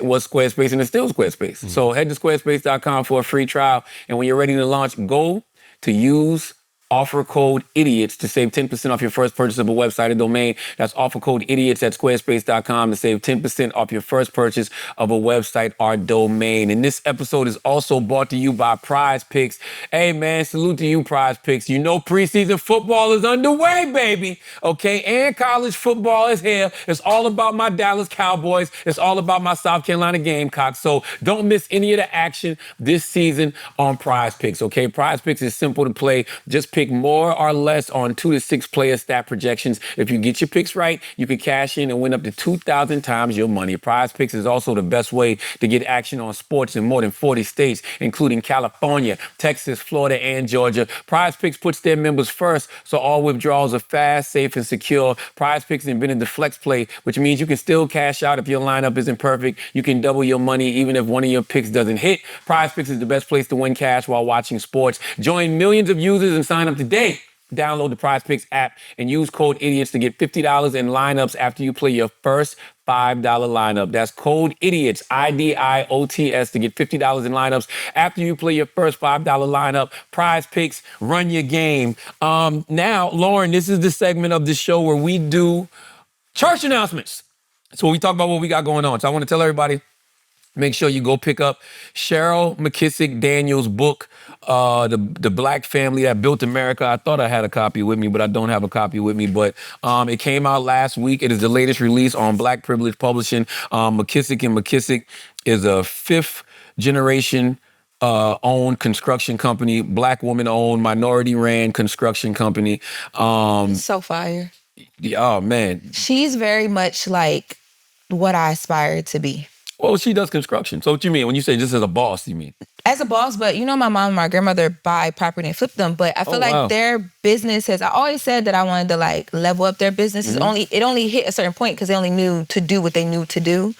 was Squarespace and it's still Squarespace. So head to squarespace.com for a free trial. And when you're ready to launch, go to use offer code IDIOTS to save 10% off your first purchase of a website or domain. That's offer code IDIOTS at squarespace.com to save 10% off your first purchase of a website or domain. And this episode is also brought to you by Prize Picks. Hey man, salute to you, Prize Picks. You know preseason football is underway, baby. Okay, and college football is here. It's all about my Dallas Cowboys. It's all about my South Carolina Gamecocks. So don't miss any of the action this season on Prize Picks, okay? Prize Picks is simple to play. Just pick more or less on 2 to 6 player stat projections. If you get your picks right, you can cash in and win up to 2,000 times your money. Prize Picks is also the best way to get action on sports in more than 40 states, including California, Texas, Florida, and Georgia. Prize Picks puts their members first, so all withdrawals are fast, safe, and secure. Prize Picks invented the flex play, which means you can still cash out if your lineup isn't perfect. You can double your money even if one of your picks doesn't hit. Prize Picks is the best place to win cash while watching sports. Join millions of users and sign up today. Download the Prize Picks app and use code IDIOTS to get $50 in lineups after you play your first $5 lineup. That's code IDIOTS, IDIOTS, to get $50 in lineups after you play your first $5 lineup. Prize Picks, run your game. Now, Loren, this is the segment of the show where we do church announcements. So we talk about what we got going on. So I want to tell everybody, make sure you go pick up Cheryl McKissick Daniels' book, the Black Family That Built America. I thought I had a copy with me, but I don't have a copy with me. But it came out last week. It is the latest release on Black Privilege Publishing. McKissick & McKissick is a 5th generation owned construction company, Black woman owned, minority ran construction company. So fire. Oh man. She's very much like what I aspire to be. Well, she does construction. So what you mean? When you say just as a boss, you mean? As a boss, but you know my mom and my grandmother buy property and flip them. But I feel like their business I always said that I wanted to like level up their business. Mm-hmm. It only hit a certain point because they only knew to do what they knew to do.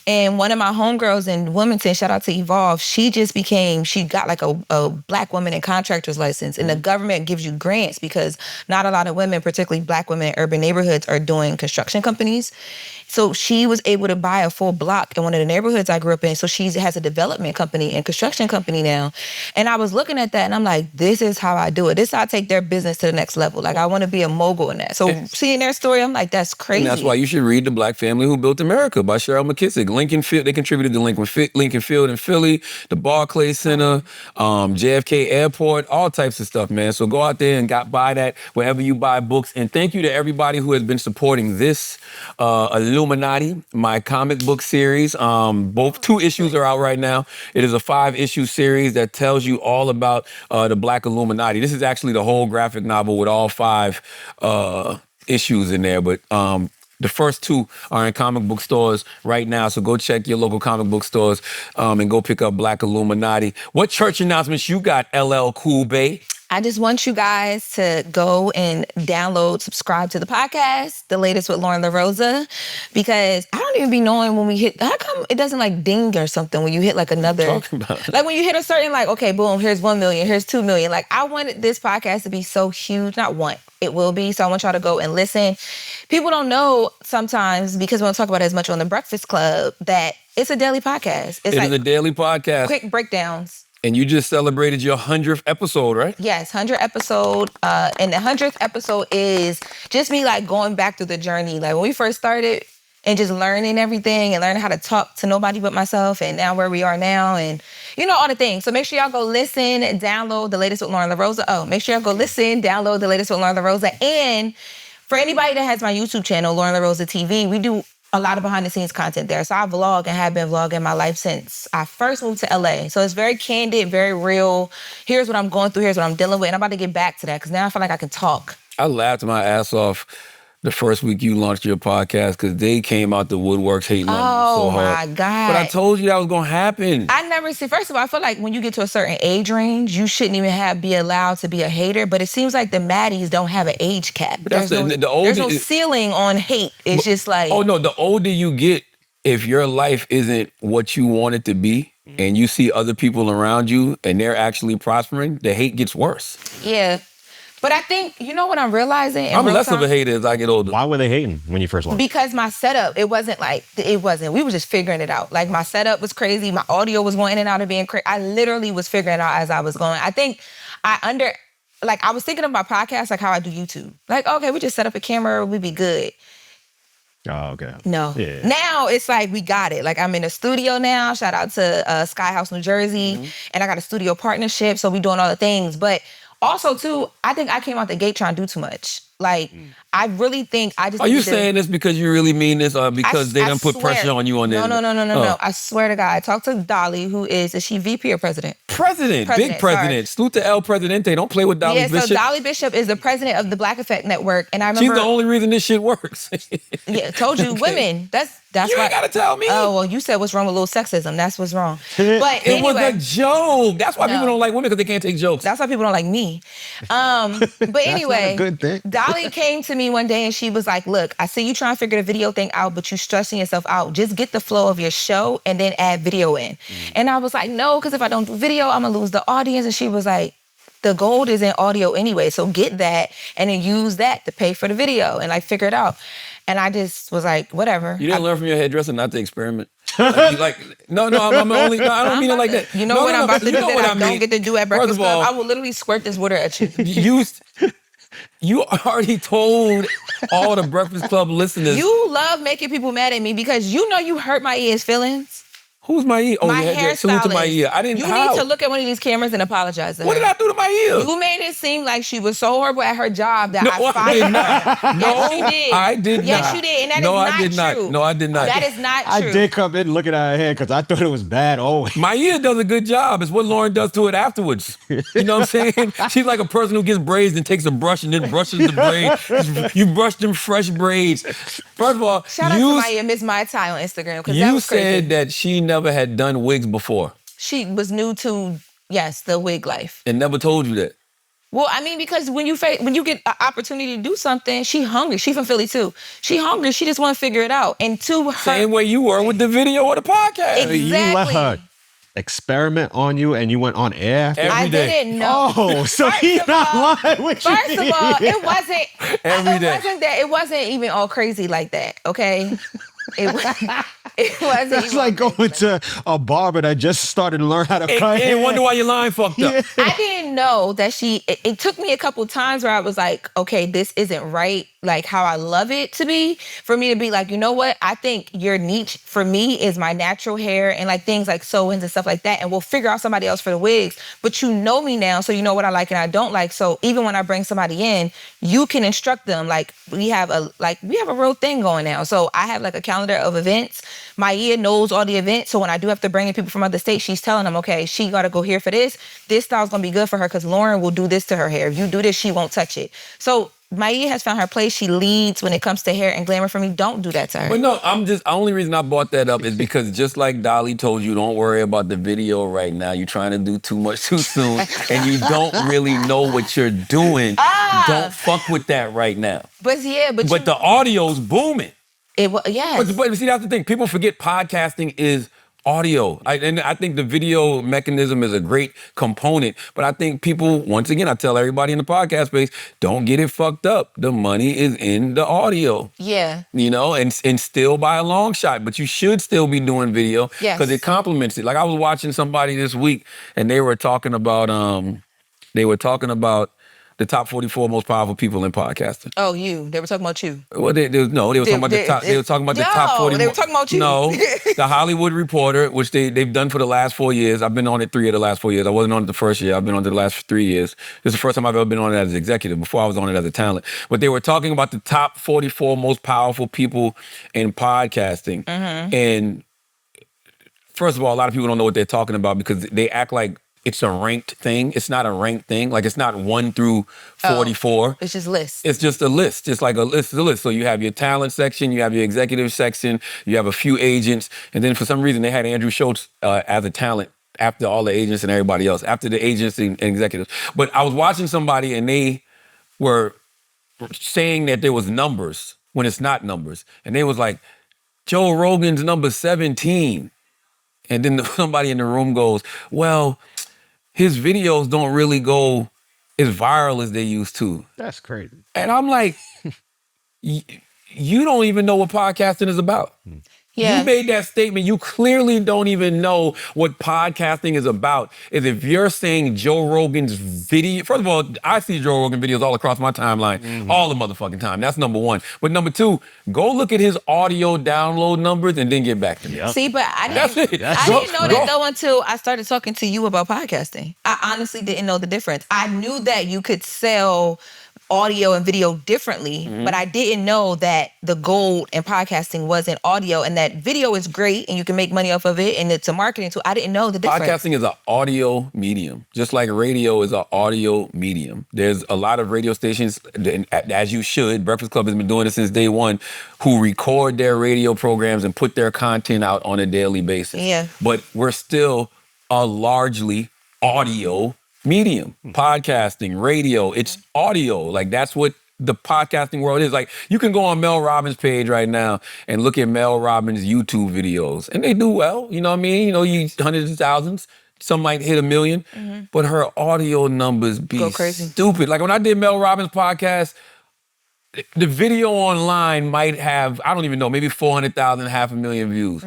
And one of my homegirls in Wilmington, shout out to Evolve, she got like a Black woman in contractor's license. And the government gives you grants because not a lot of women, particularly Black women in urban neighborhoods, are doing construction companies. So she was able to buy a full block in one of the neighborhoods I grew up in. So she has a development company and construction company now. And I was looking at that and I'm like, this is how I do it. This is how I take their business to the next level. Like I want to be a mogul in that. So seeing their story, I'm like, that's crazy. And that's why you should read The Black Family Who Built America by Cheryl McKissick. Lincoln Field, they contributed to Lincoln Field in Philly, the Barclays Center, JFK Airport, all types of stuff, man. So go out there and buy that wherever you buy books. And thank you to everybody who has been supporting this Illuminati, my comic book series. Both 2 issues are out right now. It is a 5-issue series that tells you all about the Black Illuminati. This is actually the whole graphic novel with all 5 issues in there. But the first 2 are in comic book stores right now. So go check your local comic book stores and go pick up Black Illuminati. What church announcements you got, LL Cool Bay? I just want you guys to go and download, subscribe to the podcast, The Latest with Loren LoRosa, because I don't even be knowing when we hit, how come it doesn't like ding or something when you hit like another, talking about? Like when you hit a certain like, okay, boom, here's 1 million, here's 2 million. Like I wanted this podcast to be so huge, not one, it will be. So I want y'all to go and listen. People don't know sometimes, because we don't talk about it as much on The Breakfast Club, that it's a daily podcast. It is a daily podcast. Quick breakdowns. And you just celebrated your 100th episode, right? Yes, 100th episode. And the 100th episode is just me like going back through the journey. Like when we first started and just learning everything and learning how to talk to nobody but myself, and now where we are now, and you know, all the things. So make sure y'all go listen, download The Latest with Loren LoRosa. Oh, make sure y'all go listen, download The Latest with Loren LoRosa. And for anybody that has my YouTube channel, Loren LoRosa TV, we do a lot of behind the scenes content there. So I vlog and have been vlogging my life since I first moved to LA. So it's very candid, very real. Here's what I'm going through. Here's what I'm dealing with. And I'm about to get back to that because now I feel like I can talk. I laughed my ass off the first week you launched your podcast because they came out the woodworks hating on you so hard. Oh my God. But I told you that was going to happen. I never see, first of all, I feel like when you get to a certain age range, you shouldn't even be allowed to be a hater. But it seems like the Maddies don't have an age cap. There's no ceiling on hate. It's just like. Oh no, the older you get, if your life isn't what you want it to be, and you see other people around you and they're actually prospering, the hate gets worse. Yeah. But I think, you know what I'm realizing? I'm less of a hater as I get older. Why were they hating when you first launched? Because my setup, we were just figuring it out. Like my setup was crazy. My audio was going in and out of being crazy. I literally was figuring it out as I was going. I think I was thinking of my podcast like how I do YouTube. Like, okay, we just set up a camera, we'd be good. Oh, okay. No. Yeah. Now it's like we got it. Like I'm in a studio now. Shout out to Sky House, New Jersey. Mm-hmm. And I got a studio partnership. So we doing all the things. But also, too, I think I came out the gate trying to do too much. Like, I really think I just... Are you saying this because you really mean this or because they done put pressure on you on this? No. I swear to God. I talked to Dolly, who is she VP or president? President. Big president. Salute to El Presidente. Don't play with Dolly Bishop. Yeah, so Dolly Bishop is the president of the Black Effect Network. And I remember... She's the only reason this shit works. Yeah, told you. Okay. Women. That's you ain't gotta tell me. Oh, well, you said what's wrong with little sexism. That's what's wrong. But it was a joke. That's why people don't like women, because they can't take jokes. That's why people don't like me. But anyway, that's not a good thing. Dolly came to me one day and she was like, look, I see you trying to figure the video thing out, but you stressing yourself out. Just get the flow of your show and then add video in. And I was like, no, because if I don't do video, I'm gonna lose the audience. And she was like, the gold is in audio anyway, so get that and then use that to pay for the video and like figure it out. And I just was like, whatever. You didn't learn from your hairdresser not to experiment. No, I don't mean it like that. You know what I'm about to do that I don't get to do at Breakfast Club? I will literally squirt this water at you. You already told all the Breakfast Club listeners. You love making people mad at me because you know you hurt my ears' feelings. Who's my ear? Oh, my yeah, salute to my hairstylist. ear. I didn't. You how? need to look at one of these cameras and apologize to her. What did I do to my ear? You made it seem like she was so horrible at her job that I I fired did her. not. No, Yes, you did. I did not. Yes, you did, and that No, is I did not not. true. No, I did not. That is not true. I did come in looking at her hair because I thought it was bad always. My ear does a good job. It's what Loren does to it afterwards. You know what I'm saying? She's like a person who gets braids and takes a brush and then brushes the braid. You brush them fresh braids. First of all, Shout out to my Miss Mai Tai on Instagram because that you was crazy. said that she never had done wigs before She was new to, yes, the wig life. and never told you that. Well, I mean, because when you get an opportunity to do something, she hungry. She from Philly too. She hungry. She just want to figure it out. And to her, Same way you were with the video or the podcast. Exactly. You let her experiment on you and you went on air? I Every day. didn't know. Oh, so he's not lying with you. First of all, it wasn't. Every day. Wasn't that. It wasn't even all crazy like that. Okay. It wasn't. That's even like all going crazy like to a barber that just started to learn how to cut hair. And wonder why your line fucked up. I didn't know that it took me a couple times where I was like, okay, this isn't right, like how I love it to be, for me to be like, you know what? I think your niche for me is my natural hair and like things like sew-ins and stuff like that. And we'll figure out somebody else for the wigs. But you know me now, so you know what I like and I don't like. So even when I bring somebody in, you can instruct them. Like we have a real thing going now. So I have like a calendar of events. My ear knows all the events. So when I do have to bring in people from other states, she's telling them, okay, she got to go here for this. This style's going to be good for her because Loren will do this to her hair. If you do this, she won't touch it. So my ear has found her place. She leads when it comes to hair and glamour for me. Don't do that to her. But no, the only reason I brought that up is because just like Dolly told you, don't worry about the video right now. You're trying to do too much too soon and you don't really know what you're doing. Don't fuck with that right now. But the audio's booming. Yes. But see, that's the thing. People forget podcasting is audio. And I think the video mechanism is a great component. But I think people, once again, I tell everybody in the podcast space, don't get it fucked up. The money is in the audio. Yeah. You know, and still by a long shot. But you should still be doing video. Yes. Because it complements it. Like I was watching somebody this week and they were talking about the top 44 most powerful people in podcasting. Oh, you. They were talking about you. Well, they were talking about the top. They were talking about the top 40. They were talking about you. No, the Hollywood Reporter, which they've done for the last 4 years. I've been on it 3 of the last 4 years. I wasn't on it the first year. I've been on it the last 3 years. This is the first time I've ever been on it as an executive. Before I was on it as a talent. But they were talking about the top 44 most powerful people in podcasting. Mm-hmm. And first of all, a lot of people don't know what they're talking about because they act like it's a ranked thing. It's not a ranked thing. Like it's not 1 through 44. It's just lists. It's just a list. It's like a list. It's a list. So you have your talent section, you have your executive section, you have a few agents, and then for some reason they had Andrew Schultz as a talent after all the agents and everybody else, after the agents and executives. But I was watching somebody and they were saying that there was numbers when it's not numbers. And they was like, Joe Rogan's number 17. And then somebody in the room goes, well, his videos don't really go as viral as they used to. That's crazy. And I'm like, you don't even know what podcasting is about. Yeah. You made that statement. You clearly don't even know what podcasting is about. Is if you're saying Joe Rogan's video, first of all, I see Joe Rogan videos all across my timeline, all the motherfucking time. That's number one. But number two, go look at his audio download numbers and then get back to me. Yep. See, but I That's didn't, it. I didn't know that though until I started talking to you about podcasting. I honestly didn't know the difference. I knew that you could sell audio and video differently, but I didn't know that the gold in podcasting wasn't audio and that video is great and you can make money off of it and it's a marketing tool. I didn't know the difference. Podcasting is an audio medium, just like radio is an audio medium. There's a lot of radio stations, as you should, Breakfast Club has been doing it since day one, who record their radio programs and put their content out on a daily basis. Yeah. But we're still a largely audio medium. Podcasting, radio, it's audio. Like that's what the podcasting world is. Like you can go on Mel Robbins' page right now and look at Mel Robbins' YouTube videos and they do well. You know what I mean? You know, you hundreds of thousands. Some might hit 1 million, but her audio numbers be Go crazy. stupid. Like when I did Mel Robbins' podcast, the video online might have, I don't even know, maybe 400,000, 500,000 views.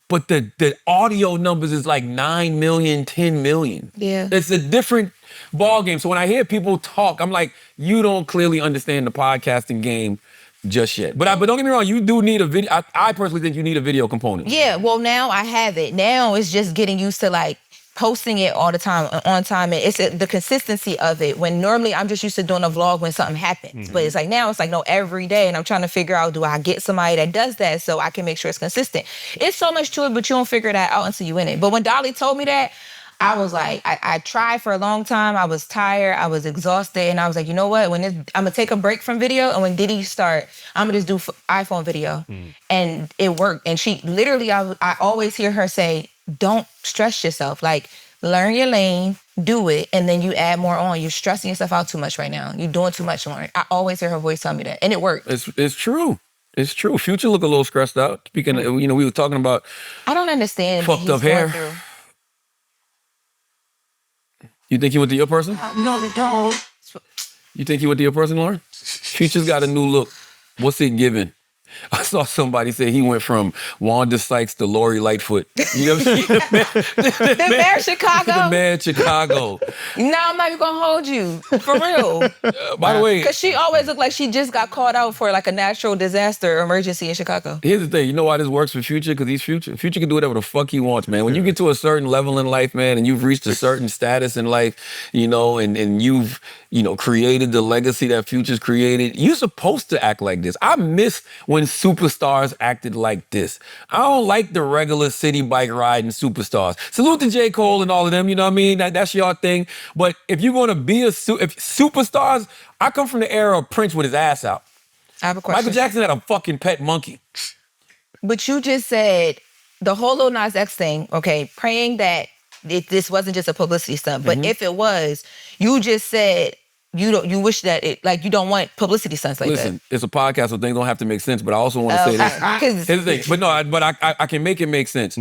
But the audio numbers is like 9 million, 10 million. Yeah. It's a different ball game. So when I hear people talk, I'm like, you don't clearly understand the podcasting game just yet. But don't get me wrong, you do need a video. I personally think you need a video component. Yeah, well, now I have it. Now it's just getting used to like posting it all the time, on time. And it's the consistency of it. When normally I'm just used to doing a vlog when something happens. But it's like now it's like, no, every day. And I'm trying to figure out, do I get somebody that does that so I can make sure it's consistent? It's so much to it, but you don't figure that out until you in it. But when Dolly told me that, I was like, I tried for a long time. I was tired. I was exhausted. And I was like, you know what? I'm going to take a break from video. And when Diddy start, I'm going to just do iPhone video. And it worked. And she literally, I always hear her say, don't stress yourself. Like, learn your lane, do it, and then you add more on. You're stressing yourself out too much right now. You're doing too much on it. I always hear her voice tell me that. And it worked. It's true. It's true. Future look a little stressed out. Speaking of, we were talking about I don't understand fucked up hair. You think he went to your person? No, they don't. You think he went to your person, Loren? Future's got a new look. What's it giving? I saw somebody say he went from Wanda Sykes to Lori Lightfoot. You know what I'm saying? The mayor of Chicago. The mayor of Chicago. No, I'm not even gonna hold you. For real. By the way, because she always looked like she just got called out for like a natural disaster emergency in Chicago. Here's the thing. You know why this works for Future? Because he's Future. Future can do whatever the fuck he wants, man. When you get to a certain level in life, man, and you've reached a certain status in life, and you've, created the legacy that Future's created, you're supposed to act like this. I miss when superstars acted like this. I don't like the regular city bike riding superstars. Salute to J. Cole and all of them, you know what I mean? That's your thing. But if you're going to be if superstars, I come from the era of Prince with his ass out. I have a question. Michael Jackson had a fucking pet monkey. But you just said the whole Lil Nas X thing, okay, praying that this wasn't just a publicity stunt. But if it was, you just said you wish that you don't want publicity stunts like that. Listen, it's a podcast, so things don't have to make sense. But I also want to say this. Here's the thing. But no, I can make it make sense.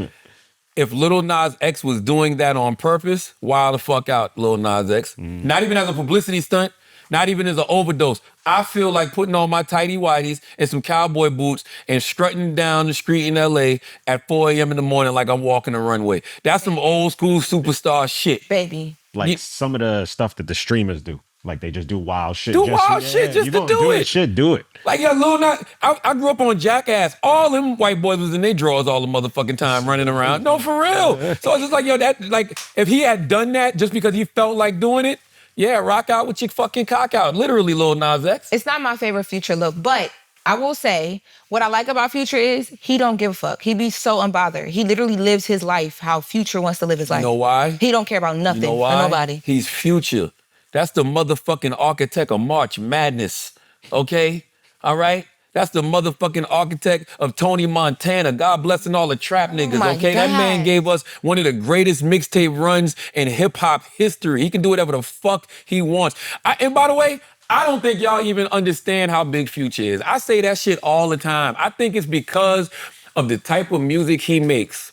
If Lil Nas X was doing that on purpose, wild the fuck out, Lil Nas X. Not even as a publicity stunt, not even as an overdose. I feel like putting on my tighty whities and some cowboy boots and strutting down the street in LA at 4 a.m. in the morning like I'm walking the runway. That's some old school superstar shit. Baby. Like some of the stuff that the streamers do. Like they just do wild shit. Do it. Do it. Like Lil Nas, I grew up on Jackass. All them white boys was in their drawers all the motherfucking time running around. No, for real. So it's just like, if he had done that just because he felt like doing it, yeah, rock out with your fucking cock out. Literally, Lil Nas X. It's not my favorite Future look, but I will say what I like about Future is he don't give a fuck. He be so unbothered. He literally lives his life how Future wants to live his life. You know why? He don't care about nothing or nobody. He's Future. That's the motherfucking architect of March Madness, okay? All right? That's the motherfucking architect of Tony Montana. God blessing all the trap niggas, okay? God. That man gave us one of the greatest mixtape runs in hip-hop history. He can do whatever the fuck he wants. And by the way, I don't think y'all even understand how big Future is. I say that shit all the time. I think it's because of the type of music he makes.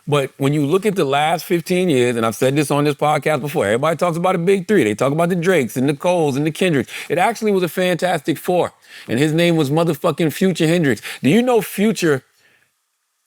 But when you look at the last 15 years, and I've said this on this podcast before, everybody talks about the big three. They talk about the Drakes and the Coles and the Kendricks. It actually was a Fantastic Four. And his name was motherfucking Future Hendrix. Do you know Future,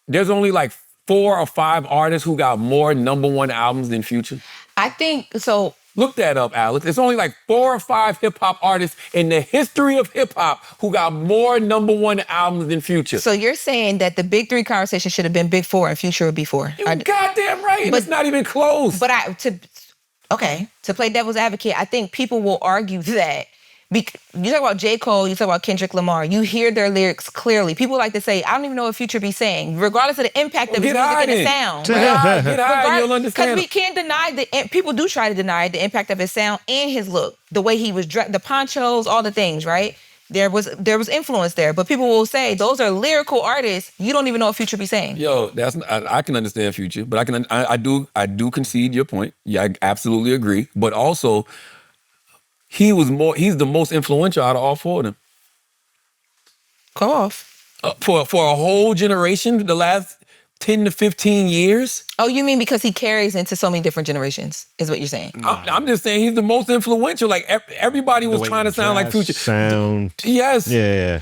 there's only like 4 or 5 artists who got more #1 albums than Future? I think so. Look that up, Alex. It's only like 4 or 5 hip-hop artists in the history of hip-hop who got more #1 albums than Future. So you're saying that the big 3 conversation should have been big 4 and Future would be 4. You goddamn right. But it's not even close. But to play devil's advocate, I think people will argue that. You talk about J. Cole, you talk about Kendrick Lamar, you hear their lyrics clearly. People like to say, I don't even know what Future be saying, regardless of the impact of his music and the sound. Get high, you'll understand. Because we can't deny people do try to deny the impact of his sound and his look, the way he was dressed, the ponchos, all the things, right? There was influence there, but people will say those are lyrical artists. You don't even know what Future be saying. Yo, I can understand Future, but I do concede your point. Yeah, I absolutely agree. But also, he's the most influential out of all 4 of them. Go off. For a whole generation, the last 10 to 15 years. Oh, you mean because he carries into so many different generations, is what you're saying? I'm just saying he's the most influential. Like, everybody was trying to sound like Future. Sound. Yes. Yeah.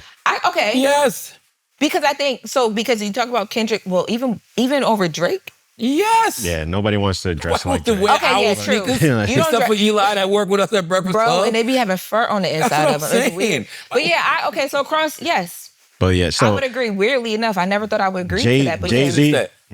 Okay. Yes. Because I think, because you talk about Kendrick, well, even over Drake, Yes. Yeah, nobody wants to dress like to Drake. wear Okay, our yeah, true. sneakers. You don't Except for Eli that work with us at Breakfast Bro, Club. and they be having fur on the inside of what them. I'm It's weird. saying. But yeah, so Cross, yes. But yeah, I so would agree. Weirdly enough, I never thought I would agree to that. But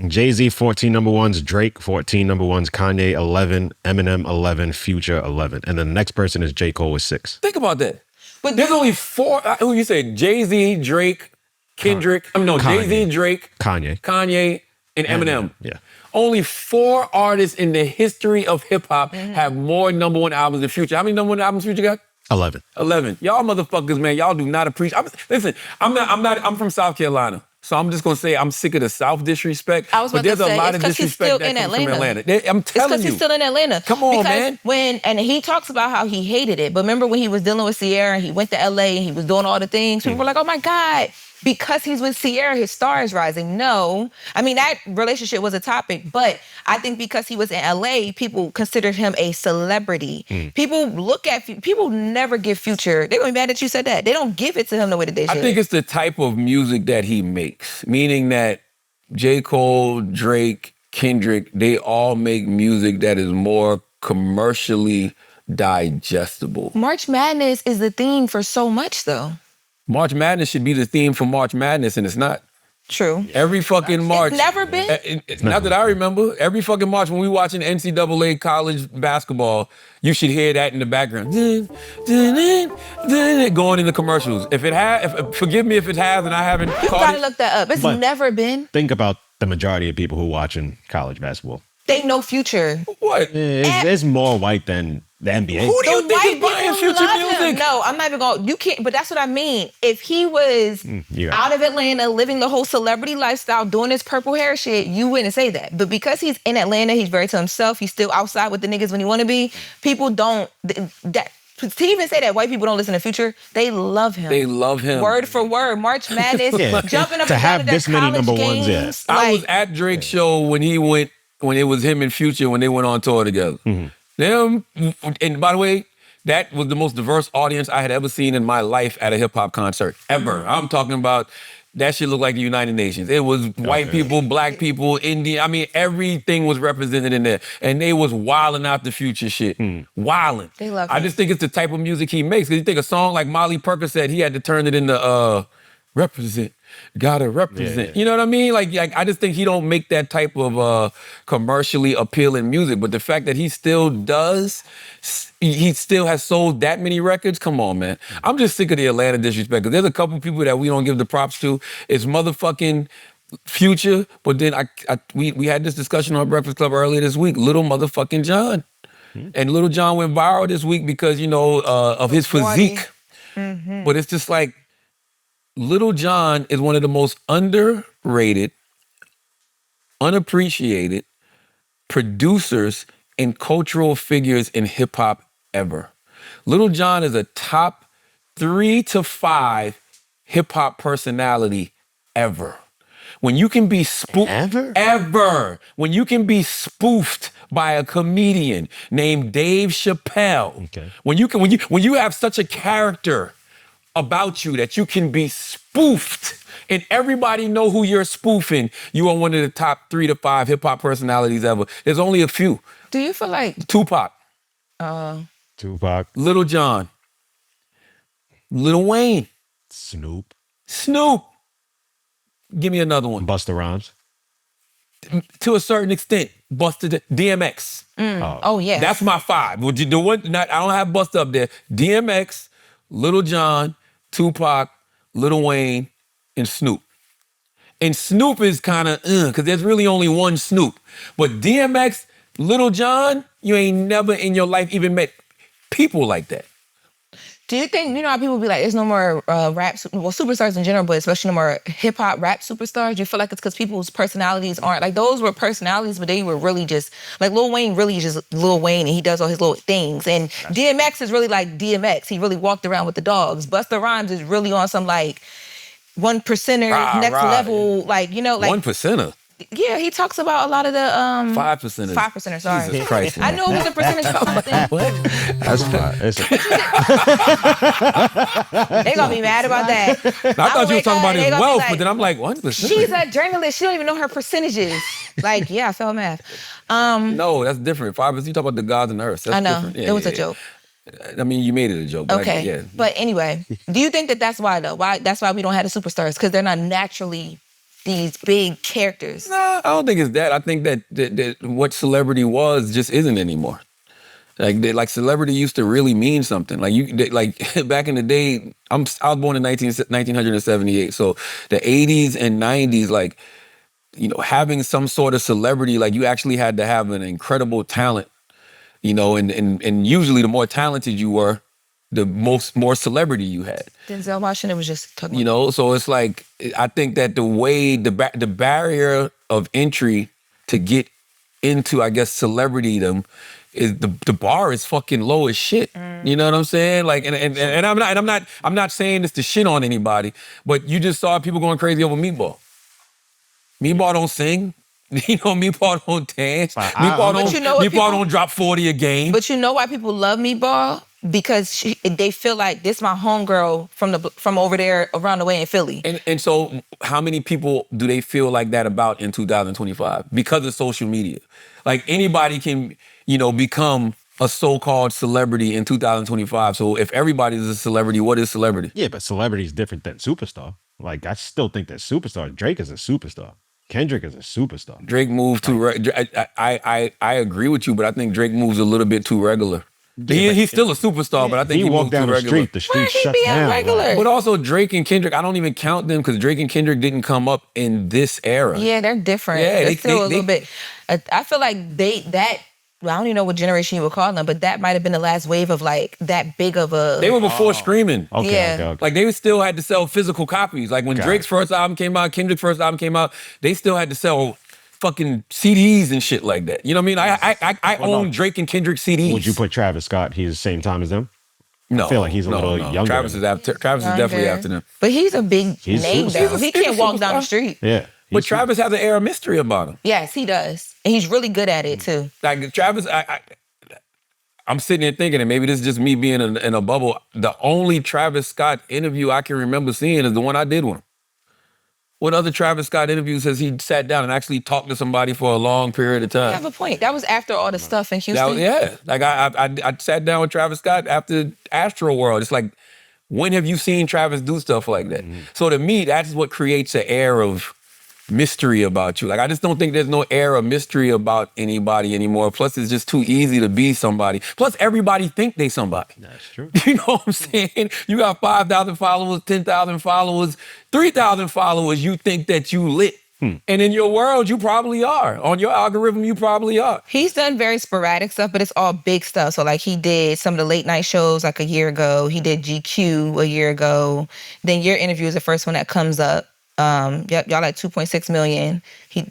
Jay-Z 14 number ones, Drake 14 number ones, Kanye 11, Eminem 11, Future 11. And then the next person is J. Cole with 6. Think about that. But There's only 4. Who you say? Jay-Z, Drake, Kendrick. Jay-Z, Drake, Kanye, and Eminem. Yeah. Only 4 artists in the history of hip hop have more number 1 albums than Future. How many number 1 albums Future got? 11. 11. Y'all motherfuckers, man, y'all do not appreciate. I'm from South Carolina. So I'm just gonna say I'm sick of the South disrespect. I was about but there's to say, a lot it's of 'cause he's disrespect still that in comes from Atlanta. Atlanta. I'm It's telling because you. he's still in Atlanta. Come on, because man. And he talks about how he hated it. But remember when he was dealing with Sierra and he went to LA and he was doing all the things, people were like, oh my God, because he's with Sierra, his star is rising. No. I mean, that relationship was a topic, but I think because he was in LA, people considered him a celebrity. People never give Future. They're gonna be mad that you said that. They don't give it to him the way that they should. I think it's the type of music that he makes, meaning that J. Cole, Drake, Kendrick, they all make music that is more commercially digestible. March Madness is the theme for so much, though. March Madness should be the theme for March Madness, and it's not. True. Every fucking March. It's never been? Not that I remember. Every fucking March when we watching NCAA college basketball, you should hear that in the background. Going in the commercials. Forgive me if it has and I haven't You caught gotta it. look that up. It's never been. Think about the majority of people who watching college basketball. They know Future. What? It's more white than the NBA. Who do you think is buying Future music? No, I'm not even going. You can't. But that's what I mean. If he was out of Atlanta, living the whole celebrity lifestyle, doing his purple hair shit, you wouldn't say that. But because he's in Atlanta, he's very to himself. He's still outside with the niggas when he want to be. People don't. To even say that white people don't listen to Future, they love him. They love him. Word for word. March Madness, jumping up to and have down to this their many college number ones, games. yeah. I was at Drake's show when it was him and Future when they went on tour together. Them, and by the way, that was the most diverse audience I had ever seen in my life at a hip hop concert, ever. I'm talking about, that shit looked like the United Nations. It was white people, black people, Indian. I mean, everything was represented in there. And they was wilding out the Future shit. Wilding. They love I him. just think it's the type of music he makes. Because you think a song like Molly Percocet, he had to turn it into represent. Gotta represent. Yeah. You know what I mean? Like I just think he don't make that type of commercially appealing music. But the fact that he still does, he still has sold that many records. Come on, man. I'm just sick of the Atlanta disrespect. Because there's a couple people that we don't give the props to. It's motherfucking Future. But then we had this discussion on Breakfast Club earlier this week. Little motherfucking Jon. And Lil Jon went viral this week because, of his physique. But it's just like, Lil Jon is one of the most underrated, unappreciated producers and cultural figures in hip hop ever. Lil Jon is a top 3 to 5 hip hop personality ever. When you can be when you can be spoofed by a comedian named Dave Chappelle. Okay. When you have such a character about you that you can be spoofed and everybody know who you're spoofing, you are one of the top 3 to 5 hip hop personalities ever. There's only a few. Do you feel like Tupac, Lil Jon, Lil Wayne, Snoop, give me another one. Busta Rhymes. To a certain extent, Busta, DMX. Oh yeah. That's my 5. Would you do it? I don't have Busta up there. DMX, Lil Jon, Tupac, Lil Wayne, and Snoop. And Snoop is kind of, because there's really only one Snoop. But DMX, Lil Jon, you ain't never in your life even met people like that. Do you think, how people be like, there's no more superstars in general, but especially no more hip hop rap superstars? Do you feel like it's because people's personalities aren't, like those were personalities, but they were really just, like Lil Wayne really is just Lil Wayne and he does all his little things. And DMX is really like DMX. He really walked around with the dogs. Busta Rhymes is really on some like 1%er, next level, like, like. 1%er? Yeah, he talks about a lot of the 5%. 5%. Sorry, Jesus Christ. I knew it was a percentage of something. That's fine. They gonna be mad about that. I thought you were talking about his wealth, but then I'm like, what? She's a journalist. She don't even know her percentages. Like, yeah, I failed math. No, that's different. 5%. You talk about the gods and earth. That's I know. different. It was a joke. I mean, you made it a joke. But Okay. But anyway, do you think that that's why though? That's why we don't have the superstars? Because they're not naturally these big characters. No, I don't think it's that. I think that what celebrity was just isn't anymore. Like celebrity used to really mean something. Like back in the day, I was born in 1978. So the 80s and 90s, like, you know, having some sort of celebrity, like you actually had to have an incredible talent. You know, and usually the more talented you were, the more celebrity you had. Denzel Washington was just talking. You know, so it's like, I think that the way, the barrier of entry to get into, I guess, celebritydom is the bar is fucking low as shit. You know what I'm saying? Like, and I'm not saying this to shit on anybody, but you just saw people going crazy over Meatball. Meatball don't sing. You know, Meatball don't dance. Meatball don't drop 40 a game. But you know why people love Meatball? Because they feel like this my homegirl from over there around the way in Philly. And so how many people do they feel like that about in 2025? Because of social media. Like anybody can, you know, become a so-called celebrity in 2025. So if everybody is a celebrity, what is celebrity? Yeah, but celebrity is different than superstar. Like I still think that superstar. Drake is a superstar. Kendrick is a superstar. Drake moved too. I agree with you, but I think Drake moves a little bit too regular. He's still a superstar, but I think he walked down the street. The street shuts down. Regular? But also Drake and Kendrick, I don't even count them because Drake and Kendrick didn't come up in this era. Yeah, they're different. Yeah, they're still a little bit. I feel like I don't even know what generation you would call them, but that might have been the last wave of like that big of a. They were before streaming. Okay. Like they still had to sell physical copies. Like when Drake's first album came out, Kendrick's first album came out, they still had to sell fucking CDs and shit like that. You know what I mean? I own Drake and Kendrick CDs. Would you put Travis Scott? He's the same time as them? No, I feel like he's a little younger. Travis is definitely after them. But he's a big name though. He can't walk down the street. Yeah. But Travis has an air of mystery about him. Yes, he does. And he's really good at it too. Like Travis, I'm sitting here thinking, and maybe this is just me being in a bubble, the only Travis Scott interview I can remember seeing is the one I did with him. What other Travis Scott interviews has he sat down and actually talked to somebody for a long period of time? You have a point. That was after all the stuff in Houston. Like I sat down with Travis Scott after Astro World. It's like, when have you seen Travis do stuff like that? So to me, that's what creates an air of mystery about you. Like, I just don't think there's no air of mystery about anybody anymore. Plus, it's just too easy to be somebody. Plus, everybody think they somebody. That's true. You know what I'm saying? You got 5,000 followers, 10,000 followers, 3,000 followers, you think that you lit. And in your world, you probably are. On your algorithm, you probably are. He's done very sporadic stuff, but it's all big stuff. So like he did some of the late night shows like a year ago. He did GQ a year ago. Then your interview is the first one that comes up. Y'all like 2.6 million.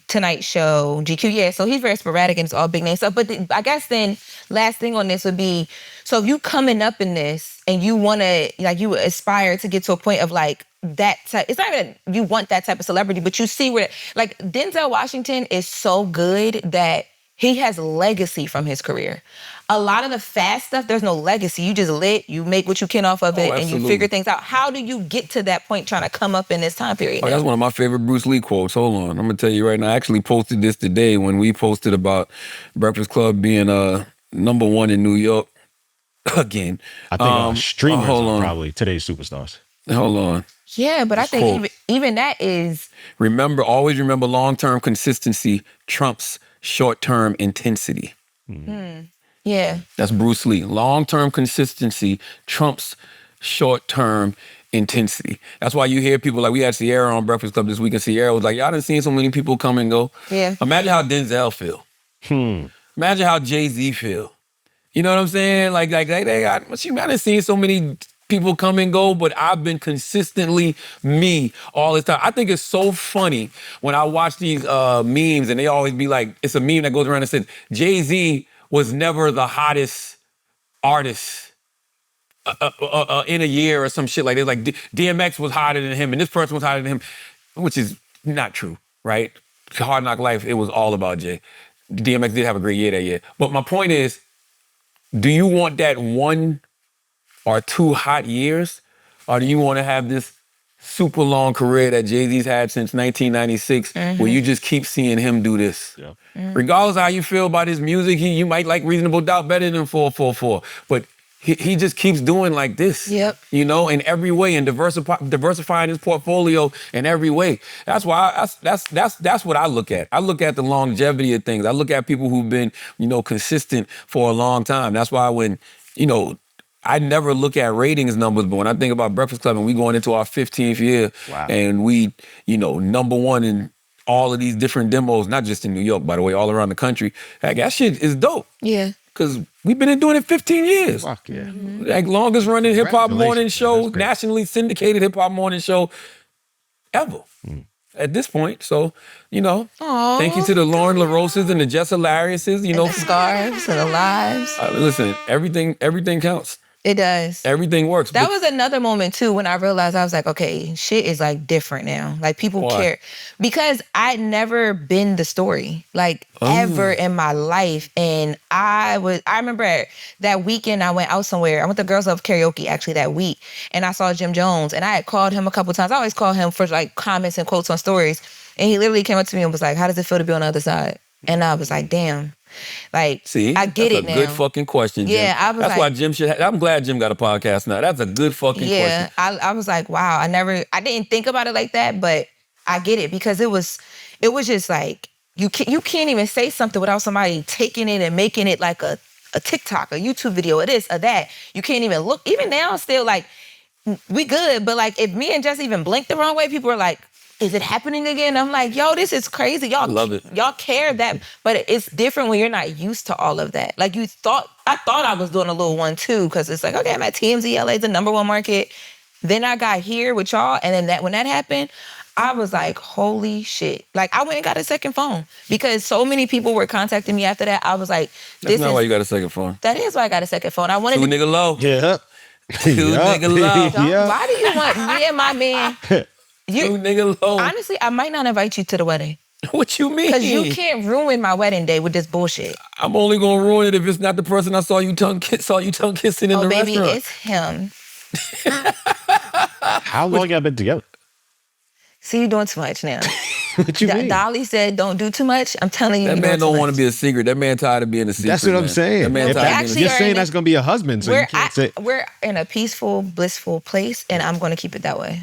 Tonight Show, GQ, yeah. So he's very sporadic and it's all big name stuff. But I guess then last thing on this would be, so if you coming up in this and you want to, like you aspire to get to a point of like that type, it's not even you want that type of celebrity, but you see where, like Denzel Washington is so good that he has legacy from his career. A lot of the fast stuff, there's no legacy. You just lit, you make what you can off of it, and you figure things out. How do you get to that point trying to come up in this time period? Oh, that's one of my favorite Bruce Lee quotes. Hold on. I'm going to tell you right now. I actually posted this today when we posted about Breakfast Club being number one in New York again. I think streamers are probably today's superstars. Hold on. Yeah, but I think even that is... Always remember long-term consistency trumps short-term intensity. Yeah. That's Bruce Lee. Long-term consistency trumps short-term intensity. That's why you hear people like, we had Sierra on Breakfast Club this week, and Sierra was like, y'all done seen so many people come and go. Yeah. Imagine how Denzel feel. Imagine how Jay-Z feel. You know what I'm saying? Like they got, you might have seen so many people come and go, but I've been consistently me all this time. I think it's so funny when I watch these memes and they always be like, it's a meme that goes around and says, Jay-Z was never the hottest artist in a year or some shit like that. Like DMX was hotter than him and this person was hotter than him, which is not true, right? Hard Knock Life, it was all about Jay. DMX did have a great year that year. But my point is, do you want that 1 or 2 hot years? Or do you want to have this super long career that Jay-Z's had since 1996 where you just keep seeing him do this? Yeah. Regardless of how you feel about his music, you might like Reasonable Doubt better than 444. But he just keeps doing like this, you know, in every way, and diversifying his portfolio in every way. That's why that's what I look at. I look at the longevity of things. I look at people who've been, you know, consistent for a long time. That's why when, you know, I never look at ratings numbers, but when I think about Breakfast Club and we going into our 15th year, and we, you know, #1 in all of these different demos, not just in New York, by the way, all around the country. Like, that shit is dope. Yeah. Because we've been doing it 15 years. Fuck yeah. Like, longest running hip hop morning show, nationally syndicated hip hop morning show ever at this point. So, you know, thank you to the Loren, LoRosas, and the Just Hilariouses, you know. The Scarves and the Lives. Listen, everything counts. It does. Everything works. That was another moment too when I realized, I was like, okay, shit is like different now. Like, people care. Because I'd never been the story, like, ever in my life. And I remember that weekend I went out somewhere. I went to Girls Love Karaoke actually that week. And I saw Jim Jones, and I had called him a couple times. I always call him for like comments and quotes on stories. And he literally came up to me and was like, how does it feel to be on the other side? And I was like, damn. Like, see, I get it now. Good fucking question, Jim. Yeah, I was that's why Jim should. I'm glad Jim got a podcast now. That's a good fucking question. Yeah, I was like, wow. I didn't think about it like that, but I get it, because it was just like, you can't even say something without somebody taking it and making it like a TikTok, a YouTube video, a this, or that. You can't even look. Even now, still, like, we good, but like, if me and Jess even blink the wrong way, people are like, is it happening again? I'm like, yo, this is crazy. Y'all love it. Y'all care that, but it's different when you're not used to all of that. Like, I thought I was doing a little one too, because it's like, okay, I'm at TMZ, LA, the #1 market. Then I got here with y'all, and then when that happened, I was like, holy shit. Like, I went and got a second phone because so many people were contacting me after that. I was like, that's not why you got a second phone. That is why I got a second phone. I wanted Two nigga low. Yeah. Two nigga low. Why do you want me and my man? Two nigga low. Honestly, I might not invite you to the wedding. What you mean? Because you can't ruin my wedding day with this bullshit. I'm only gonna ruin it if it's not the person I saw you tongue kissing in the baby, restaurant. it's him. How long y'all been together? See, you doing too much now. What you mean? Dolly said, don't do too much. I'm telling you, that man don't want to be a secret. That man tired of being a secret. That's what I'm saying. That man You're saying that's gonna be a husband, so you can't say. We're in a peaceful, blissful place, and I'm gonna keep it that way.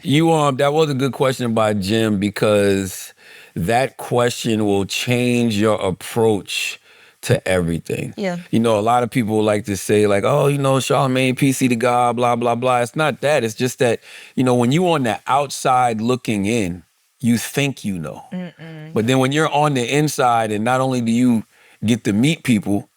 That was a good question by Jim, because that question will change your approach to everything. Yeah. You know, a lot of people like to say like, oh, you know, Charlamagne, PC to God, blah, blah, blah. It's not that. It's just that, you know, when you on the outside looking in, you think you know. But then when you're on the inside, and not only do you get to meet people,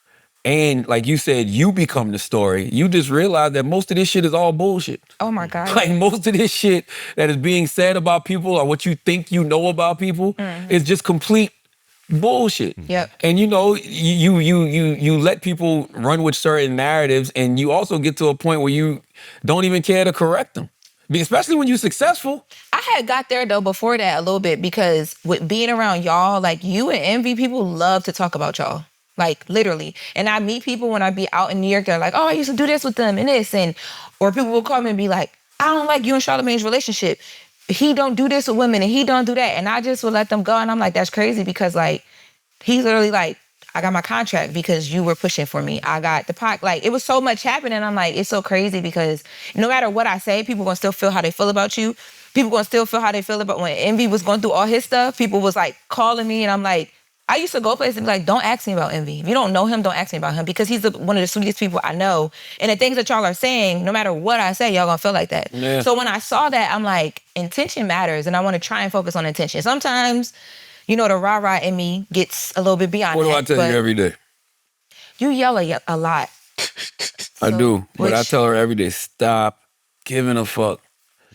and like you said, you become the story, you just realize that most of this shit is all bullshit. Oh my God. Like, most of this shit that is being said about people, or what you think you know about people, is just complete bullshit. Yep. And you know, you let people run with certain narratives, and you also get to a point where you don't even care to correct them. Especially when you're successful. I had got there though before that a little bit, because with being around y'all, like, you and Envy, people love to talk about y'all. Like, literally. And I meet people when I be out in New York, they're like, oh, I used to do this with them and this. Or people will call me and be like, I don't like you and Charlamagne's relationship. He don't do this with women and he don't do that. And I just would let them go. And I'm like, that's crazy, because like, he's literally like, I got my contract because you were pushing for me. I got the pot. Like, it was so much happening. I'm like, it's so crazy, because no matter what I say, people gonna still feel how they feel about you. People gonna still feel how they feel about when Envy was going through all his stuff. People was like calling me, and I'm like, I used to go places and be like, don't ask me about Envy. If you don't know him, don't ask me about him, because he's one of the sweetest people I know. And the things that y'all are saying, no matter what I say, y'all gonna feel like that. Yeah. So when I saw that, I'm like, intention matters, and I want to try and focus on intention. Sometimes, you know, the rah-rah in me gets a little bit beyond What do that, I tell you every day? You yell a lot. I do. But I tell her every day, stop giving a fuck.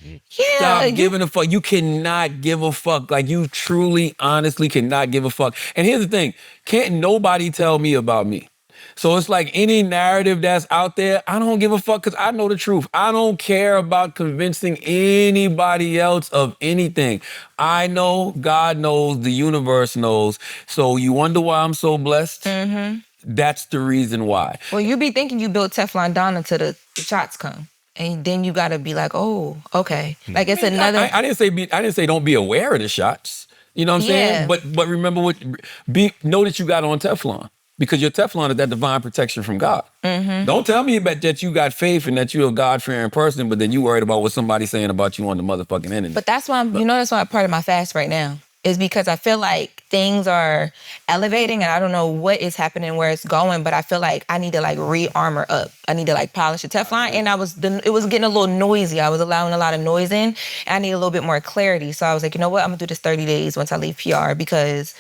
Yeah. Stop giving a fuck. You cannot give a fuck. Like, you truly, honestly cannot give a fuck. And here's the thing. Can't nobody tell me about me. So it's like any narrative that's out there, I don't give a fuck because I know the truth. I don't care about convincing anybody else of anything. I know, God knows, the universe knows. So you wonder why I'm so blessed? Mm-hmm. That's the reason why. Well, you be thinking you built Teflon Don until the shots come. And then you gotta be like, oh, okay. Like it's another. I didn't say don't be aware of the shots. You know what I'm saying? But remember know that you got on Teflon. Because your Teflon is that divine protection from God. Mm-hmm. Don't tell me that you got faith and that you're a God-fearing person, but then you worried about what somebody's saying about you on the motherfucking internet. But that's why that's why part of my fast right now is because I feel like things are elevating and I don't know what is happening, where it's going, but I feel like I need to like re-armor up. I need to like polish the Teflon, and it was getting a little noisy. I was allowing a lot of noise in, and I need a little bit more clarity. So I was like, you know what? I'm gonna do this 30 days once I leave PR because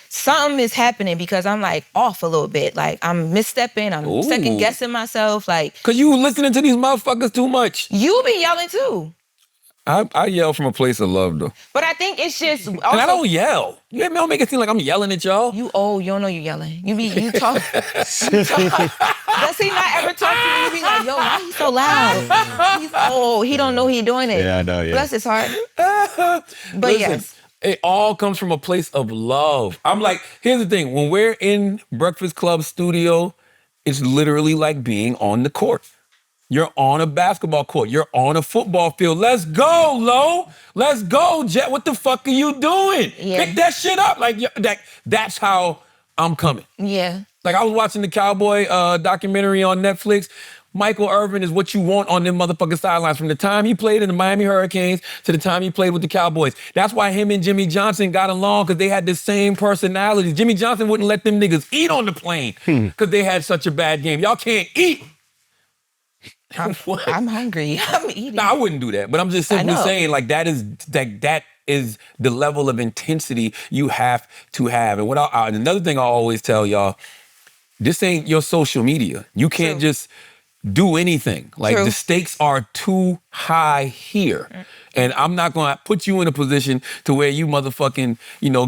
something is happening, because I'm like off a little bit. Like I'm misstepping, I'm second guessing myself. Like, cause you listening to these motherfuckers too much. You be yelling too. I yell from a place of love though. But I think it's just also, and I don't yell. You don't make it seem like I'm yelling at y'all. You don't know you yelling. You talk. Does he not ever talk to you? You be like, yo, why he so loud? He don't know he doing it. Yeah, I know, yeah. Bless his heart. But Listen, yes. It all comes from a place of love. I'm like, here's the thing. When we're in Breakfast Club studio, it's literally like being on the court. You're on a basketball court. You're on a football field. Let's go, Lo. Let's go, Jet. What the fuck are you doing? Yeah. Pick that shit up. Like that's how I'm coming. Yeah. Like I was watching the Cowboy documentary on Netflix. Michael Irvin is what you want on them motherfucking sidelines. From the time he played in the Miami Hurricanes to the time he played with the Cowboys. That's why him and Jimmy Johnson got along, because they had the same personality. Jimmy Johnson wouldn't let them niggas eat on the plane because they had such a bad game. Y'all can't eat. I'm hungry. I'm eating. No, I wouldn't do that. But I'm just simply saying, like, that is the level of intensity you have to have. And another thing I always tell y'all, this ain't your social media. You can't just do anything. Like, the stakes are too high here. And I'm not going to put you in a position to where you motherfucking,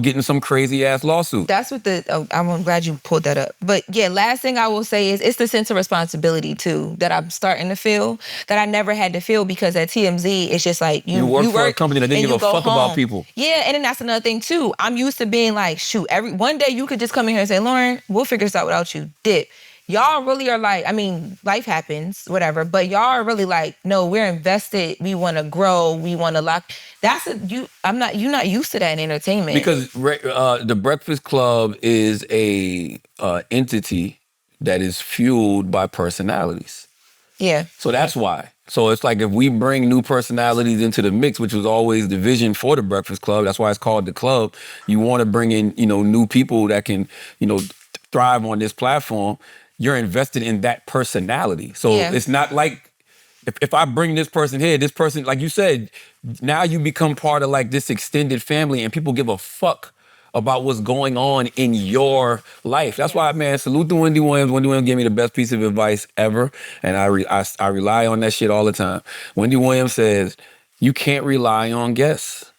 getting some crazy ass lawsuit. That's what I'm glad you pulled that up. But yeah, last thing I will say is it's the sense of responsibility too that I'm starting to feel that I never had to feel, because at TMZ, it's just like you work for a company that didn't give a fuck about people. Yeah, and then that's another thing too. I'm used to being like, shoot, one day you could just come in here and say, Loren, we'll figure this out without you. Dip. Y'all really are like, I mean, life happens, whatever, but y'all are really like, no, we're invested. We want to grow. We want to lock. You're not used to that in entertainment. Because the Breakfast Club is a entity that is fueled by personalities. Yeah. So that's why. So it's like if we bring new personalities into the mix, which was always the vision for the Breakfast Club, that's why it's called the club. You want to bring in, new people that can, thrive on this platform. You're invested in that personality. So it's not like if I bring this person here, this person, like you said, now you become part of like this extended family and people give a fuck about what's going on in your life. That's why, man, salute to Wendy Williams. Wendy Williams gave me the best piece of advice ever. And I rely on that shit all the time. Wendy Williams says, you can't rely on guests.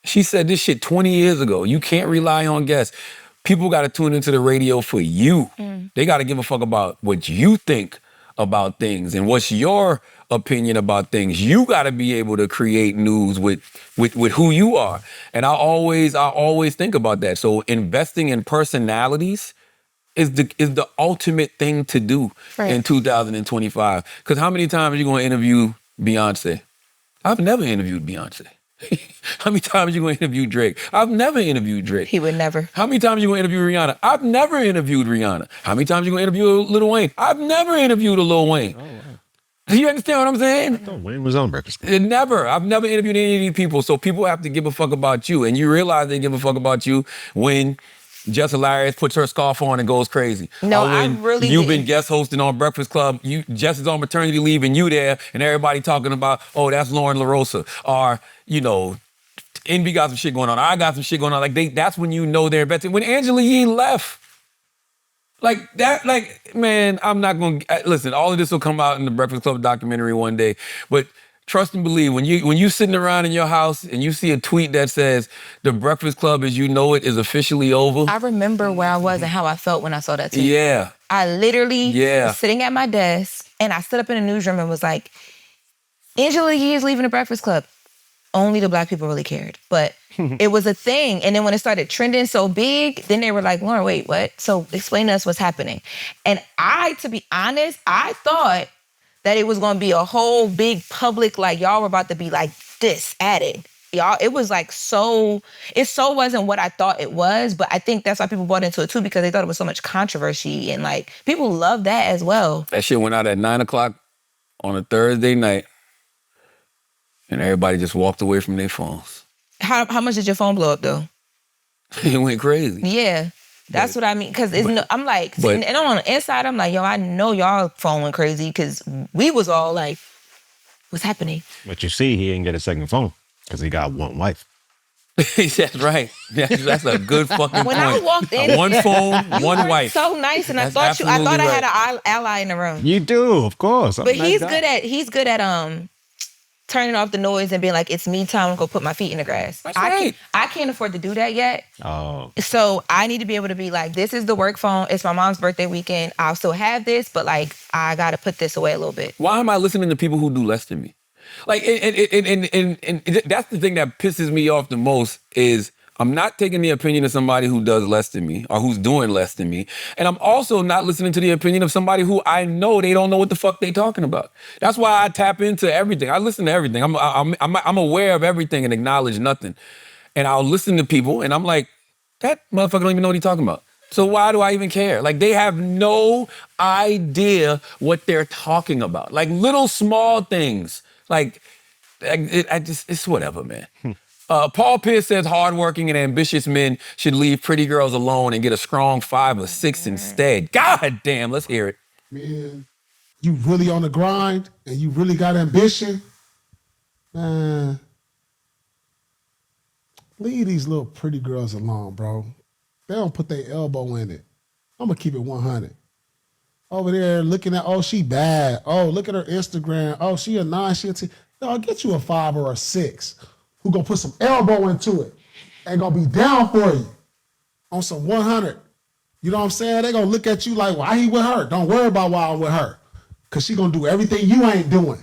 She said this shit 20 years ago. You can't rely on guests. People got to tune into the radio for you. They got to give a fuck about what you think about things and what's your opinion about things. You got to be able to create news with who you are. And I always think about that. So investing in personalities is the ultimate thing to do in 2025. Because how many times are you going to interview Beyonce? I've never interviewed Beyonce. How many times are you going to interview Drake? I've never interviewed Drake. He would never. How many times are you going to interview Rihanna? I've never interviewed Rihanna. How many times are you going to interview Lil Wayne? I've never interviewed a Lil Wayne. Oh, wow. Do you understand what I'm saying? I thought Wayne was on Breakfast Club. I've never interviewed any of these people. So people have to give a fuck about you. And you realize they give a fuck about you when Jess Hilarious puts her scarf on and goes crazy. No, I really You've been guest hosting on Breakfast Club. Jess is on maternity leave and you there, and everybody talking about, oh, that's Loren LoRosa. Or, Envy got some shit going on. I got some shit going on. Like that's when you know they're invested. When Angela Yee left, man, I'm not going to listen. All of this will come out in the Breakfast Club documentary one day. But trust and believe, when you sitting around in your house and you see a tweet that says the Breakfast Club as you know it is officially over. I remember where I was and how I felt when I saw that tweet. Yeah. I literally was sitting at my desk and I stood up in the newsroom and was like, Angela Yee is leaving the Breakfast Club. Only the Black people really cared. But it was a thing. And then when it started trending so big, then they were like, Loren, wait, what? So explain to us what's happening. And to be honest, I thought that it was going to be a whole big public, like y'all were about to be like this at it. Y'all, it was like it wasn't what I thought it was, but I think that's why people bought into it too, because they thought it was so much controversy and like people love that as well. That shit went out at 9:00 on a Thursday night and everybody just walked away from their phones. How much did your phone blow up though? It went crazy. Yeah. That's what I mean, because I'm like, and on the inside, I'm like, yo, I know y'all phone went crazy because we was all like, what's happening? But you see, he didn't get a second phone because he got one wife. That's right. That's a good fucking when point. I walked in, one phone, one wife. So nice, and That's I thought I absolutely had an ally in the room. You do, of course. But he's good at turning off the noise and being like, it's me time to go put my feet in the grass. That's right. I can't afford to do that yet. Oh. So I need to be able to be like, this is the work phone. It's my mom's birthday weekend. I'll still have this, but like, I got to put this away a little bit. Why am I listening to people who do less than me? Like, and that's the thing that pisses me off the most is I'm not taking the opinion of somebody who does less than me or who's doing less than me. And I'm also not listening to the opinion of somebody who I know they don't know what the fuck they talking about. That's why I tap into everything. I listen to everything. I'm aware of everything and acknowledge nothing. And I'll listen to people and I'm like, that motherfucker don't even know what he's talking about. So why do I even care? Like, they have no idea what they're talking about. Like, little small things. Like, it's whatever, man. Paul Pierce says hardworking and ambitious men should leave pretty girls alone and get a strong 5 or 6 instead. God damn, let's hear it. Man, you really on the grind and you really got ambition, man, leave these little pretty girls alone, bro. They don't put their elbow in it. I'm going to keep it 100. Over there looking at, oh, she bad. Oh, look at her Instagram. Oh, she a 9, she a 10. No, I'll get you a 5 or a 6 who gonna put some elbow into it and gonna be down for you on some 100. You know what I'm saying? They gonna look at you like, why he with her? Don't worry about why I'm with her. Because she gonna do everything you ain't doing.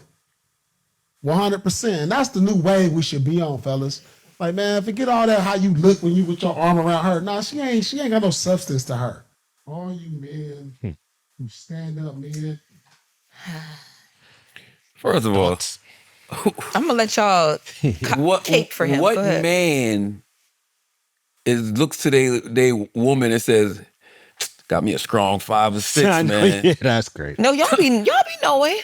100%. And that's the new wave we should be on, fellas. Like, man, forget all that how you look when you with your arm around her. Nah, she ain't got no substance to her. All you men who stand up, man. First of all, I'm gonna let y'all cake for him. What man looks to they woman and says, got me a strong 5 or 6, man. Yeah, that's great. No, y'all be knowing.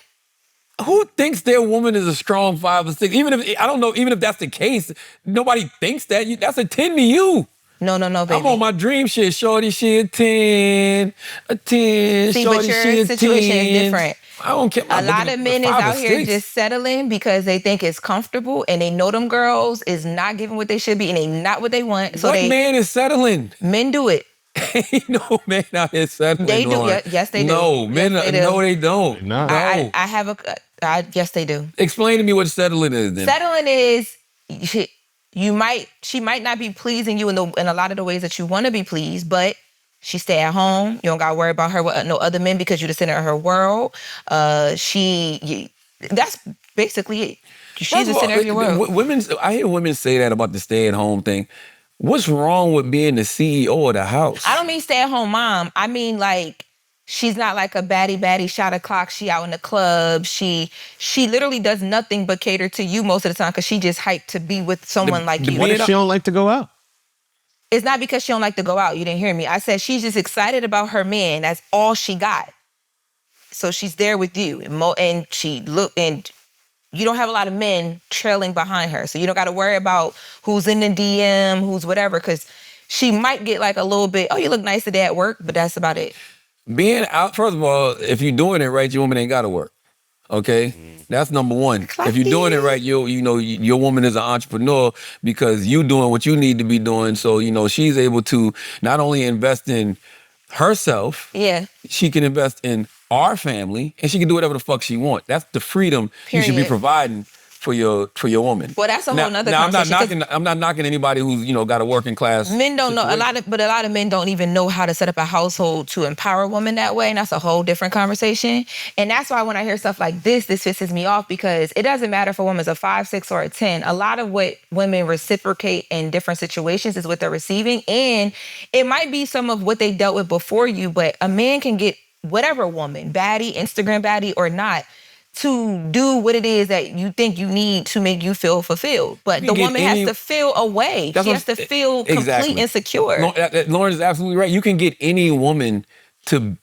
Who thinks their woman is a strong 5 or 6? Even if that's the case, nobody thinks that. That's a 10 to you. No, baby. I'm on my dream shit. Shorty, she a 10. A 10. See, Shorty, but your she a situation 10. is different. I don't care. A lot of men is out here 6. just settling because they think it's comfortable and they know them girls is not giving what they should be and they not what they want. So what man is settling? Men do it. Ain't no man out here settling. They do. Yes, they do. No, men. Yes, they do. No, they don't. No. Yes, they do. Explain to me what settling is then. Settling is she might not be pleasing you in a lot of the ways that you want to be pleased, but she stay at home. You don't got to worry about her with no other men because you're the center of her world. That's basically it. She's the center of your world. I hear women say that about the stay-at-home thing. What's wrong with being the CEO of the house? I don't mean stay-at-home mom. I mean like she's not like a baddie shot o'clock. She out in the club. She literally does nothing but cater to you most of the time because she just hyped to be with someone like you. What if she don't like to go out? It's not because she don't like to go out. You didn't hear me. I said she's just excited about her man. That's all she got. So she's there with you. And you don't have a lot of men trailing behind her. So you don't got to worry about who's in the DM, who's whatever, because she might get like a little bit, oh, you look nice today at work, but that's about it. Being out, first of all, if you're doing it right, your woman ain't got to work. Okay? That's number one. If you're doing it right, you know your woman is an entrepreneur because you doing what you need to be doing. So, she's able to not only invest in herself, she can invest in our family, and she can do whatever the fuck she wants. That's the freedom you should be providing for your woman. Well, that's a whole nother now conversation. I'm not knocking anybody who's got a working class. Men don't know a lot of men don't even know how to set up a household to empower a woman that way, and that's a whole different conversation. And that's why when I hear stuff like this pisses me off, because it doesn't matter if a woman's a 5, 6, or a 10. A lot of what women reciprocate in different situations is what they're receiving, and it might be some of what they dealt with before you. But a man can get whatever woman, baddie, Instagram baddie or not, to do what it is that you think you need to make you feel fulfilled. But the woman has to feel away. She has to feel complete insecure. Loren is absolutely right. You can get any woman to,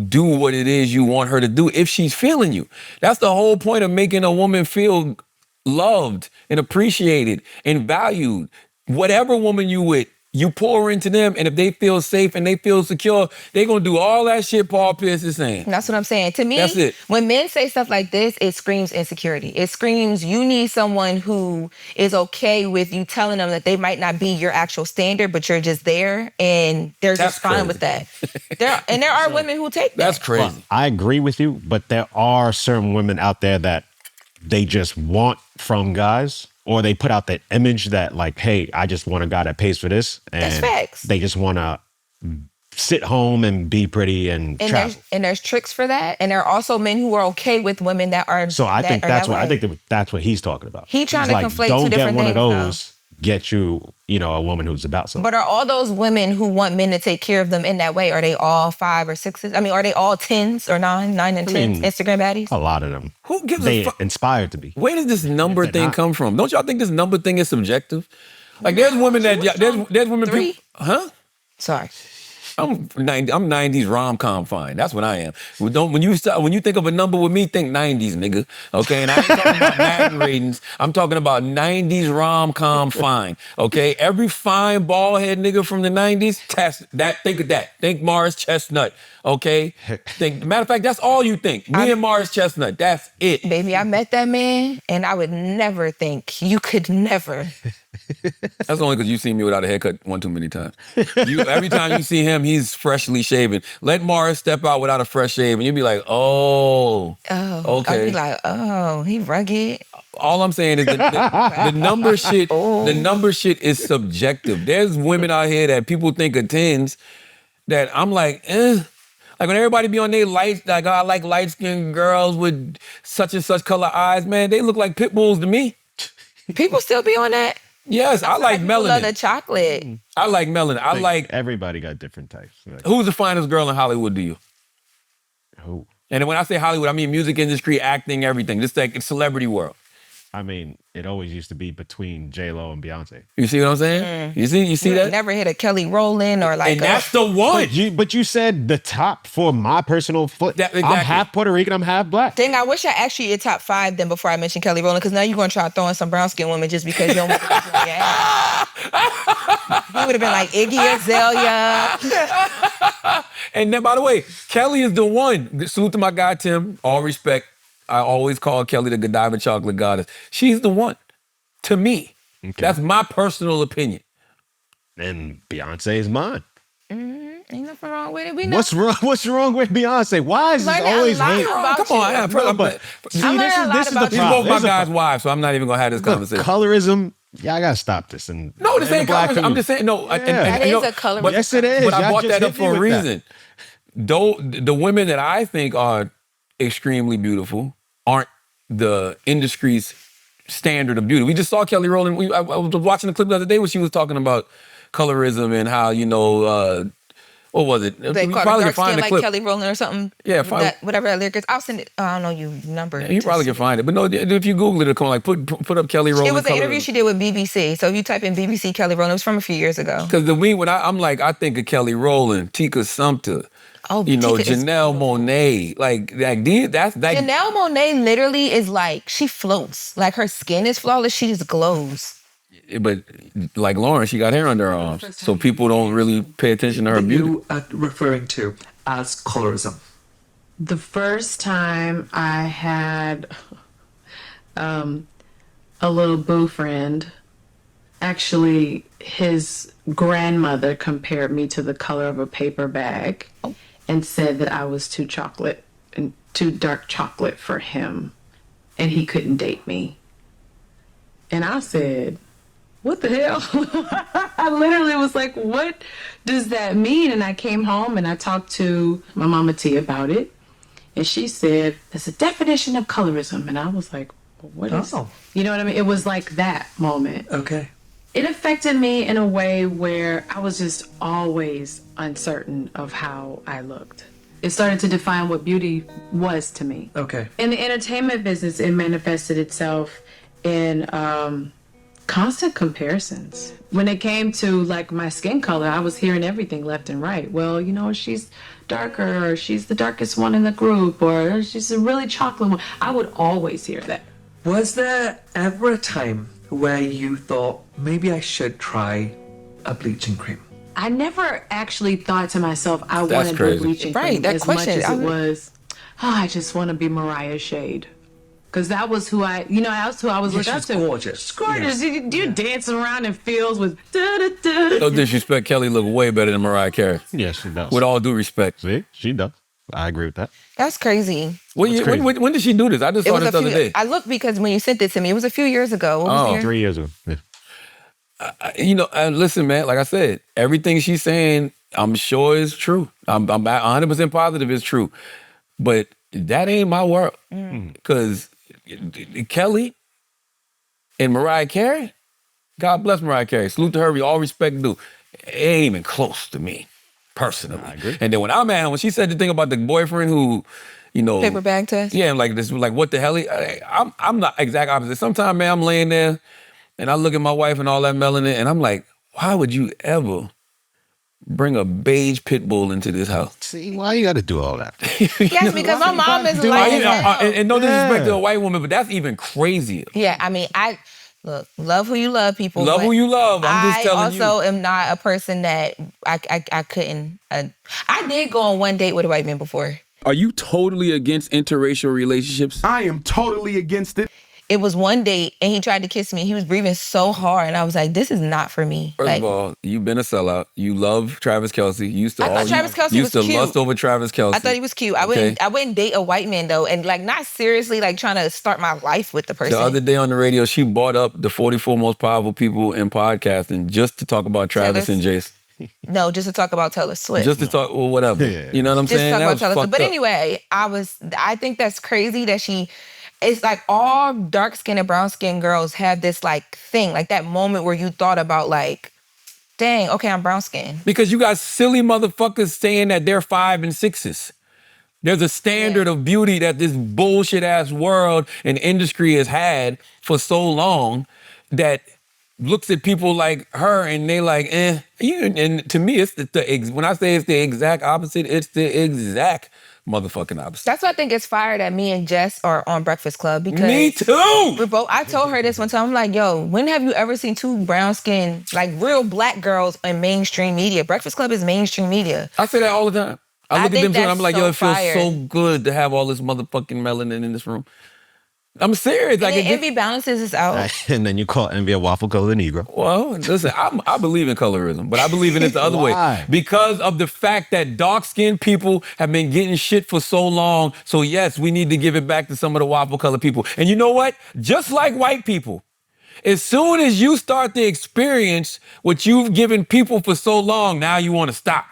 do what it is you want her to do if she's feeling you. That's the whole point of making a woman feel loved and appreciated and valued. Whatever woman you with, you pour into them, and if they feel safe and they feel secure, they're going to do all that shit Paul Pierce is saying. That's what I'm saying. To me, that's it. When men say stuff like this, it screams insecurity. It screams you need someone who is okay with you telling them that they might not be your actual standard, but you're just there, and they're just fine with that. There are women who take that. That's crazy. Well, I agree with you, but there are certain women out there that they just want from guys. Or they put out that image that like, hey, I just want a guy that pays for this. And that's facts. They just want to sit home and be pretty and travel. There's tricks for that. And there are also men who are okay with women that are. So I think that's what he's talking about. He's trying to conflate two different things. Don't get one of those. Get you, a woman who's about something. But are all those women who want men to take care of them in that way, are they all 5 or 6s? I mean, are they all 10s or 9 and 10s Instagram baddies? A lot of them. Who gives they a fuck? Inspired to be. Where does this number thing come from? Don't y'all think this number thing is subjective? Like there's women there's women. 3? Huh? Sorry. I'm 90s rom-com fine. That's what I am. When you think of a number with me, think 90s, nigga. Okay, and I ain't talking about Madden ratings. I'm talking about 90s rom-com fine. Okay, every fine bald head nigga from the 90s, think of that. Think Morris Chestnut. Okay, matter of fact, that's all you think. Me and Morris Chestnut. That's it. Baby, I met that man, and I would never think you could never. That's only because you've seen me without a haircut one too many times. Every time you see him, he's freshly shaven. Let Morris step out without a fresh shave, and you'll be like, oh, okay. I'll be like, oh, he rugged. All I'm saying is the number shit. The number shit is subjective. There's women out here that people think are 10s that I'm like, eh. Like when everybody be on their lights, like, oh, I like light-skinned girls with such and such color eyes, man, they look like pit bulls to me. People still be on that? Yes, I like melanin. Love the chocolate. I like melanin. I like everybody got different types. Who's the finest girl in Hollywood to you? Who? And when I say Hollywood, I mean music industry, acting, everything. Just like celebrity world. I mean, it always used to be between J-Lo and Beyonce. You see what I'm saying? You see that? Never hit a Kelly Rowland or like. And that's the one. But you said the top for my personal foot. Exactly. I'm half Puerto Rican. I'm half black. Dang, I wish I asked you your top 5 then before I mentioned Kelly Rowland, because now you're gonna try throwing some brown skin women just because you don't want to be on your ass. He would have been like Iggy Azalea. And then, by the way, Kelly is the one. Salute to my guy Tim. All respect. I always call Kelly the Godiva chocolate goddess. She's the one. To me. Okay. That's my personal opinion. And Beyonce is mine. Ain't nothing wrong with it. We know. What's wrong with Beyonce? Why is this always hate? Come on. I'm this is the These both my guys' wives, so I'm not even going to have this conversation. Colorism. Yeah, I got to stop this. No, this ain't colorism. I'm just saying, no. That is a colorism. But, yes, it is. But I brought that up for a reason. Though the women that I think are extremely beautiful aren't the industry's standard of beauty. We just saw Kelly Rowland. I was watching the clip the other day where she was talking about colorism and how, what was it? They call it dark skin like clip. Kelly Rowland or something. Yeah, whatever that lyric is. I'll send it. I don't know you number. Yeah, you probably can find it. But no, if you Google it, it'll come like put up Kelly Rowland. It was an interview she did with BBC. So if you type in BBC Kelly Rowland, it was from a few years ago. Because I think of Kelly Rowland, Tika Sumpter. Oh, Janelle Monáe, that's Janelle Monáe literally is like, she floats. Like her skin is flawless, she just glows. But like Loren, she got hair under her arms, so people don't really pay attention to her beauty. You are referring to as colorism. The first time I had a little boo friend, actually his grandmother compared me to the color of a paper bag. And said that I was too dark chocolate for him, and he couldn't date me. And I said, what the hell? I literally was like, what does that mean? And I came home and I talked to my mama T about it. And she said, there's a definition of colorism. And I was like, well, what is it? You know what I mean? It was like that moment. Okay. It affected me in a way where I was just always uncertain of how I looked. It started to define what beauty was to me. Okay. In the entertainment business, it manifested itself in constant comparisons. When it came to like my skin color, I was hearing everything left and right. Well, you know, she's darker, or she's the darkest one in the group, or she's a really chocolate one. I would always hear that. Was there ever a time where you thought, maybe I should try a bleaching cream? I never actually thought to myself, I That's want to do crazy. bleaching Right, cream that as question, much as it was, I just want to be Mariah Shade. Because that was who I was looking up she's to. gorgeous. She's gorgeous. You're dancing around in fields with da-da-da. No disrespect, Kelly look way better than Mariah Carey. Yeah, she does. With all due respect. See, she does. I agree with that. That's crazy. When did she do this? I just saw this the other day. I looked because when you sent it to me, it was a few years ago. What was the year? 3 years ago. Yeah. Listen, man, like I said, everything she's saying, I'm sure is true. I'm 100% positive it's true. But that ain't my world. Because Kelly and Mariah Carey, God bless Mariah Carey. Salute to her, with all respect due. It ain't even close to me, personally. I agree. And then when she said the thing about the boyfriend who, Paper bag test? yeah, like this, like what the hell? I'm not exact opposite. Sometimes, man, I'm laying there and I look at my wife and all that melanin, and I'm like, why would you ever bring a beige pit bull into this house? See, why you got to do all that? Yes, because my mom is like, and no disrespect to a white woman, but that's even crazier. yeah, I mean, love who you love, people. Love but who you love. I'm just telling you. I also am not a person that I couldn't. I did go on one date with a white man before. Are you totally against interracial relationships? I am totally against it. It was one date and he tried to kiss me. He was breathing so hard, and I was like, "This is not for me." First of all, you've been a sellout. You love Travis Kelce. You used to. I thought Travis Kelce used was to cute. lust over Travis Kelce. I thought he was cute. I wouldn't date a white man though, and like not seriously like trying to start my life with the person. The other day on the radio, she brought up the 44 most powerful people in podcasting just to talk about Travis and Jason. No, just to talk about Taylor Swift. Just to talk, well, whatever. Yeah. You know what I'm Just saying? talk That about was Taylor Swift. fucked But up. anyway, I think that's crazy that it's like all dark-skinned and brown-skinned girls have this like thing, like that moment where you thought about like, dang, okay, I'm brown-skinned. Because you got silly motherfuckers saying that they're 5 and 6s. There's a standard of beauty that this bullshit ass world and industry has had for so long that looks at people like her and they like, eh. And to me, it's when I say it's the exact opposite, it's the exact motherfucking opposite. That's why I think it's fire that me and Jess are on Breakfast Club, because Me too. we're both. I told her this one time. I'm like, yo, when have you ever seen two brown-skinned, like real black girls in mainstream media? Breakfast Club is mainstream media. I say that all the time. I look at think them too and I'm that's like, so yo, it feels fire. so good to have all this motherfucking melanin in this room. I'm serious. Like, And Envy Balances is out. And then you call Envy a waffle colored Negro. well, listen, I believe in colorism, but I believe in it the other way. Why? Because of the fact that dark-skinned people have been getting shit for so long. So yes, we need to give it back to some of the waffle-colored people. And you know what? Just like white people, as soon as you start to experience what you've given people for so long, now you want to stop.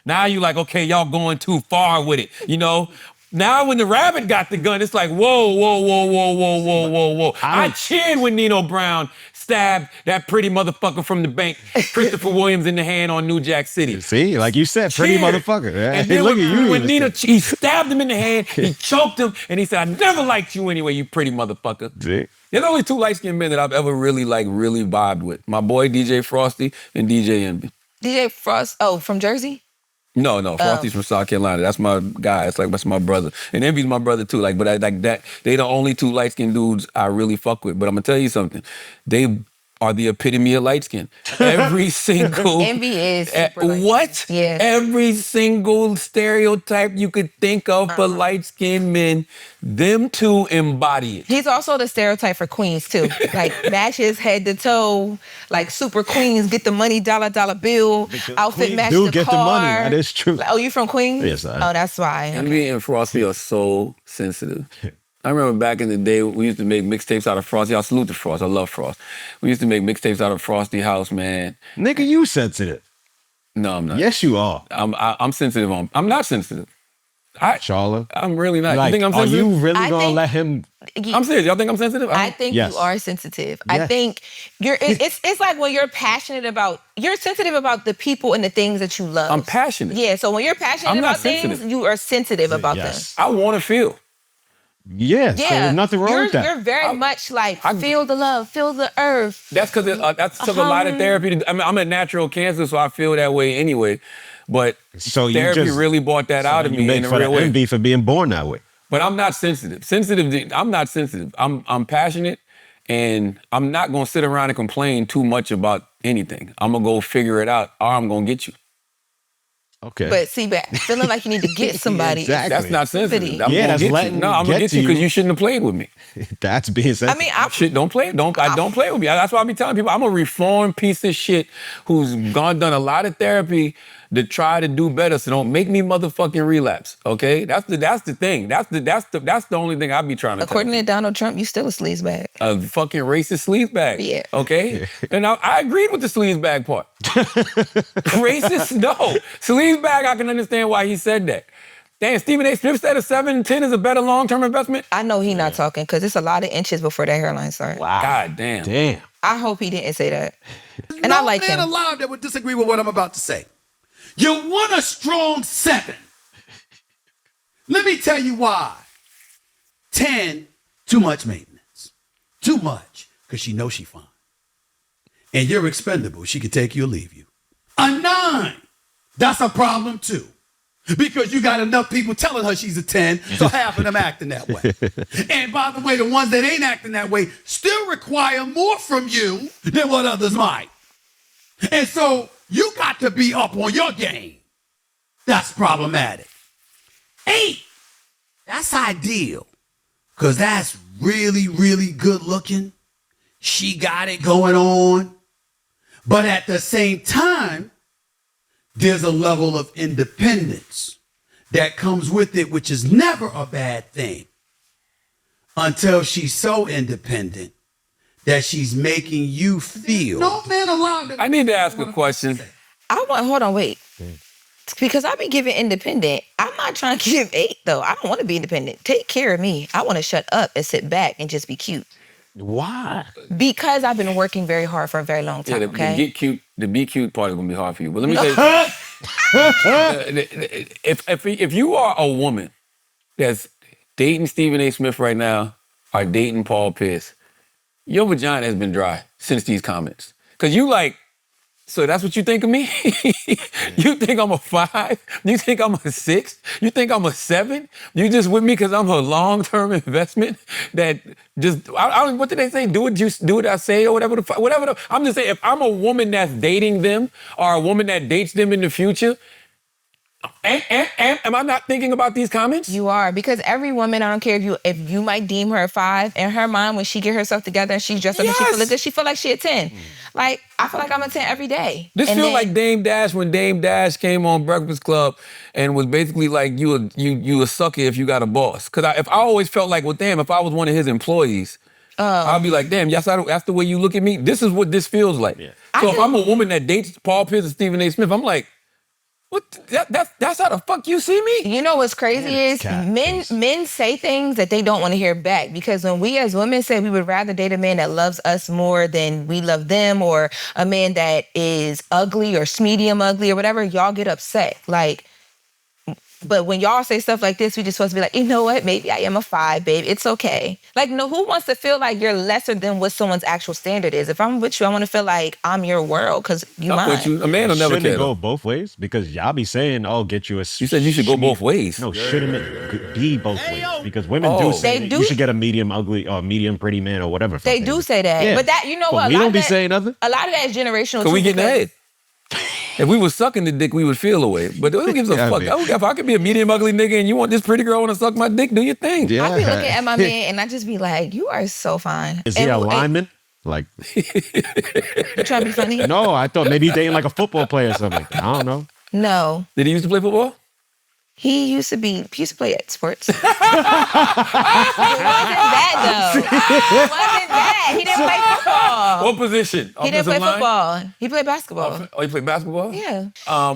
Now you like, okay, y'all going too far with it, you know? Now when the rabbit got the gun, it's like, whoa, whoa, whoa, whoa, whoa, whoa, whoa, whoa. I cheered when Nino Brown stabbed that pretty motherfucker from the bank, Christopher Williams, in the hand on New Jack City. See, like you said, pretty Cheered. motherfucker. Yeah. And Hey, then look at you. when Nino, he stabbed him in the hand, he choked him, and he said, I never liked you anyway, you pretty motherfucker. See? There's only 2 light-skinned men that I've ever really vibed with. My boy, DJ Frosty, and DJ Envy. DJ Frost, from Jersey? No, Frosty's from South Carolina. That's my guy. That's my brother. And Envy's my brother too. Like, but like that, they the only 2 light-skinned dudes I really fuck with. But I'm gonna tell you something. They are the epitome of light skin. Every single Envy is super light-skinned. what? Yes. Every single stereotype you could think of for light-skinned men, them 2 embody it. He's also the stereotype for queens too. Like matches head to toe, like super queens, get the money, dollar bill, outfit Queens match do the get car. the money. That is true. Like, oh, you from Queens? Yes, I am. Oh, that's why. Envy and Frosty are so sensitive. I remember back in the day, we used to make mixtapes out of Frosty. I salute the Frost. I love Frost. We used to make mixtapes out of Frosty House, man. Nigga, you sensitive. No, I'm not. Yes, you are. I'm sensitive I'm not sensitive. Charla. I'm really not. Like, you think I'm are sensitive? you really I gonna think- let him? I'm serious. Y'all think I'm sensitive? I think Yes. you are sensitive. Yes. I think it's like when you're passionate about, you're sensitive about the people and the things that you love. I'm passionate. Yeah, so when you're passionate I'm not about things, sensitive. you are sensitive about Yes. I want to feel. Yeah. So them. Yeah, there's nothing wrong with that. You're very much like, feel the love, feel the earth. That's because that's took a lot of therapy. I mean, I'm a natural cancer, so I feel that way anyway. But So you therapy just really brought that out of you me make in a fun real of way. envy for being born that way. But I'm not sensitive. I'm not sensitive. I'm passionate, and I'm not gonna sit around and complain too much about anything. I'm gonna go figure it out, or I'm gonna get you. Okay. But see, feeling like you need to get somebody. Exactly. That's not sensitive. I'm Yeah, gonna that's get you. letting No, I'm get gonna get to you because you. you shouldn't have played with me. That's being sensitive. I mean, Shit, don't play. Don't play with me. That's why I be telling people I'm a reformed piece of shit who's done a lot of therapy to try to do better. So don't make me motherfucking relapse. Okay, that's the thing. That's the only thing I be trying to. according to Donald Trump, you still a sleazebag. A fucking racist sleazebag. Yeah. Okay? And I agreed with the sleazebag part. Racist? No. Sleazebag, I can understand why he said that. Damn, Stephen A. Smith said a 7-10 is a better long-term investment? I know he not talking because it's a lot of inches before that hairline starts. wow. God damn. Damn. I hope he didn't say that. And I like man him. alive that would disagree with what I'm about to say. You want a strong 7. Let me tell you why. 10, too much maintenance. Too much, because she knows she fine. And you're expendable. She could take you or leave you. A 9, that's a problem too. Because you got enough people telling her she's a 10, so half of them acting that way. And by the way, the ones that ain't acting that way still require more from you than what others might. And so you got to be up on your game. That's problematic. 8, that's ideal. Because that's really, really good looking. She got it going on. But at the same time, there's a level of independence that comes with it, which is never a bad thing until she's so independent that she's making you feel. No man alive. I need to ask a question. Hold on, wait. Because I've been giving independent. I'm not trying to give 8 though. I don't want to be independent. Take care of me. I want to shut up and sit back and just be cute. Why? Because I've been working very hard for a very long time, okay? The be cute part is gonna be hard for you. But let me tell you, if you are a woman that's dating Stephen A. Smith right now or dating Paul Pierce, your vagina has been dry since these comments. Cause you like, so that's what you think of me? You think I'm a 5? You think I'm a 6? You think I'm a 7? You just with me because I'm a long-term investment that just, I don't, what did they say? Do what I say or whatever. I'm just saying, if I'm a woman that's dating them or a woman that dates them in the future, am I not thinking about these comments? You are, because every woman, I don't care if you might deem her a 5, in her mind, when she get herself together and she's dressed up and she feel good, she feel like she a 10. Like, I feel like I'm a 10 every day. This and feel then, like Dame Dash when Dame Dash came on Breakfast Club and was basically like, you a sucker if you got a boss. Because I always felt like, well, damn, if I was one of his employees, I'd be like, damn, yes, that's the way you look at me. This is what this feels like. Yeah. So if I'm a woman that dates Paul Pierce and Stephen A. Smith, I'm like, what? That's how the fuck you see me? You know what's crazy is men say things that they don't want to hear back, because when we as women say we would rather date a man that loves us more than we love them, or a man that is ugly or medium ugly or whatever, y'all get upset. Like, but when y'all say stuff like this, we just supposed to be like, you know what? Maybe I am a 5, babe. It's okay. Like, no, who wants to feel like you're lesser than what someone's actual standard is? If I'm with you, I want to feel like I'm your world because you mine. With you. A man will never Shouldn't care. it go both ways? Because y'all be saying, "Oh, get you a." You said you should go both ways. No, shouldn't it be both ways? Because women do say you should get a medium ugly or medium pretty man or whatever. They do say that, Yeah. but that, you know But what? we don't be saying nothing. A lot of that is generational. Cause we too, getting ahead. If we was sucking the dick, we would feel away. But who gives a fuck? I don't care if I could be a medium ugly nigga and you want this pretty girl want to suck my dick, do your thing. Yeah. I be looking at my man and I just be like, you are so fine. Is he a lineman? Like, you trying to be funny? No, I thought maybe he's dating like a football player or something. I don't know. No. Did he used to play football? He used to play at sports. It wasn't that though. It wasn't that. He didn't play football. What position? He didn't play Offensive line? football. He played basketball. Oh, you play basketball? Yeah.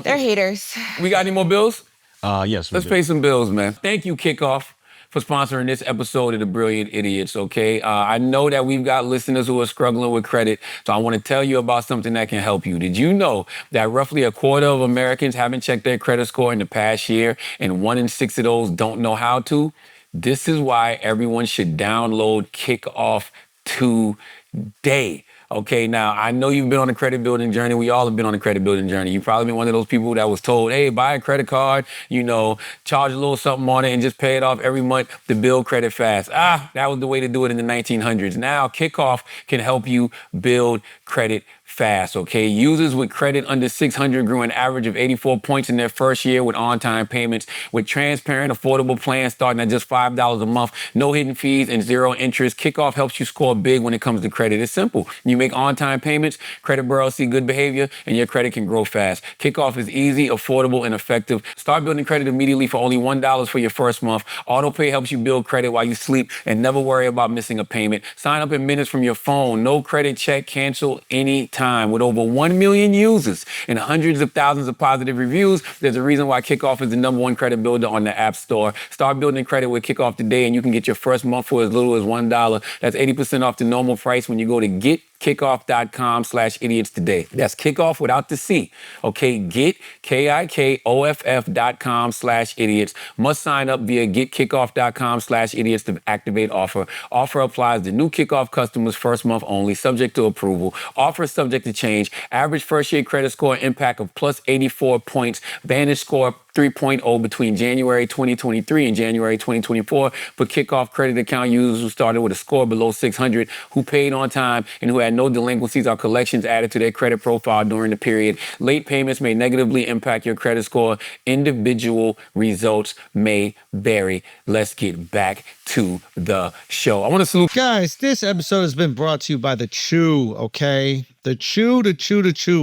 They're haters. We got any more bills? Yes. Let's pay some bills, man. Thank you, Kickoff, for sponsoring this episode of The Brilliant Idiots, okay? I know that we've got listeners who are struggling with credit, so I want to tell you about something that can help you. Did you know that roughly a quarter of Americans haven't checked their credit score in the past year, and 1 in 6 of those don't know how to? This is why everyone should download Kickoff today. Okay, now, I know you've been on a credit building journey. We all have been on a credit building journey. You've probably been one of those people that was told, hey, buy a credit card, charge a little something on it and just pay it off every month to build credit fast. That was the way to do it in the 1900s. Now, Kickoff can help you build credit fast, okay? Users with credit under 600 grew an average of 84 points in their first year with on-time payments, with transparent, affordable plans starting at just $5 a month, no hidden fees and zero interest. Kickoff helps you score big when it comes to credit. It's simple. You make on-time payments, credit bureaus see good behavior, and your credit can grow fast. Kickoff is easy, affordable, and effective. Start building credit immediately for only $1 for your first month. AutoPay helps you build credit while you sleep and never worry about missing a payment. Sign up in minutes from your phone. No credit check, cancel anytime. With over 1 million users and hundreds of thousands of positive reviews, there's a reason why Kickoff is the #1 credit builder on the App Store. Start building credit with Kickoff today, and you can get your first month for as little as $1. That's 80% off the normal price when you go to getkickoff.com/idiots today. That's Kickoff without the C. Okay, getkickoff.com/idiots. Must sign up via getkickoff.com/idiots to activate offer. Offer applies to new Kickoff customers first month only, subject to approval. Offer subject to change. Average first year credit score impact of plus 84 points. Vantage score 3.0 between January 2023 and January 2024 for Kickoff credit account users who started with a score below 600, who paid on time, and who had no delinquencies or collections added to their credit profile during the period. Late payments may negatively impact your credit score. Individual results may vary. Let's get back to the show. I want to salute. Guys, this episode has been brought to you by The Chew, okay? The Chew,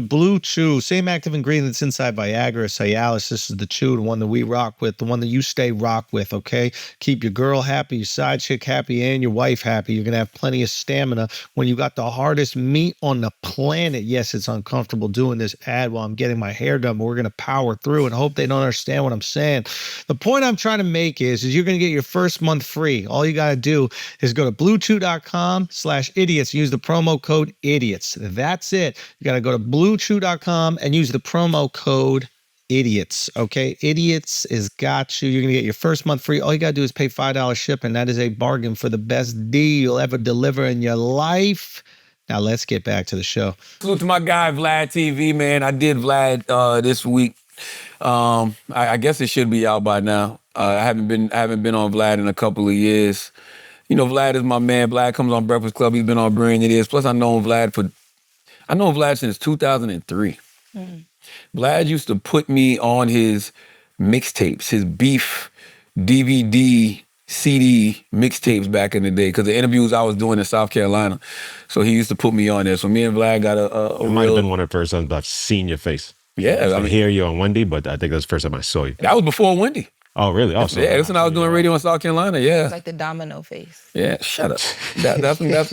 Blue Chew. Same active ingredients inside Viagra, Cialis. This is The Chew, the one that we rock with, the one that you stay rock with, okay? Keep your girl happy, your side chick happy, and your wife happy. You're going to have plenty of stamina when you got the hardest meat on the planet. Yes, it's uncomfortable doing this ad while I'm getting my hair done, but we're going to power through and hope they don't understand what I'm saying. The point I'm trying to make is you're going to get your first month free. All you got to do is go to bluechew.com/idiots. Use the promo code idiots. That's it. You got to go to bluechew.com and use the promo code idiots. Okay. Idiots has got you. You're going to get your first month free. All you got to do is pay $5 shipping. That is a bargain for the best deal you'll ever deliver in your life. Now let's get back to the show. Salute to my guy, Vlad TV, man. I did Vlad this week. I guess it should be out by now. I haven't been on Vlad in a couple of years. Vlad is my man. Vlad comes on Breakfast Club. He's been on Brilliant Idiots. Plus, I've known Vlad since 2003. Mm-hmm. Vlad used to put me on his mixtapes, his beef DVD, CD mixtapes back in the day, because the interviews I was doing in South Carolina. So he used to put me on there. So me and Vlad got a It might have been one of the first times I've seen your face. Yeah. I hear you on Wendy, but I think that's the first time I saw you. That was before Wendy. Oh, really? Oh, yeah, that's when I was doing radio in South Carolina. Yeah, it's like the domino face. Yeah, shut up. That was back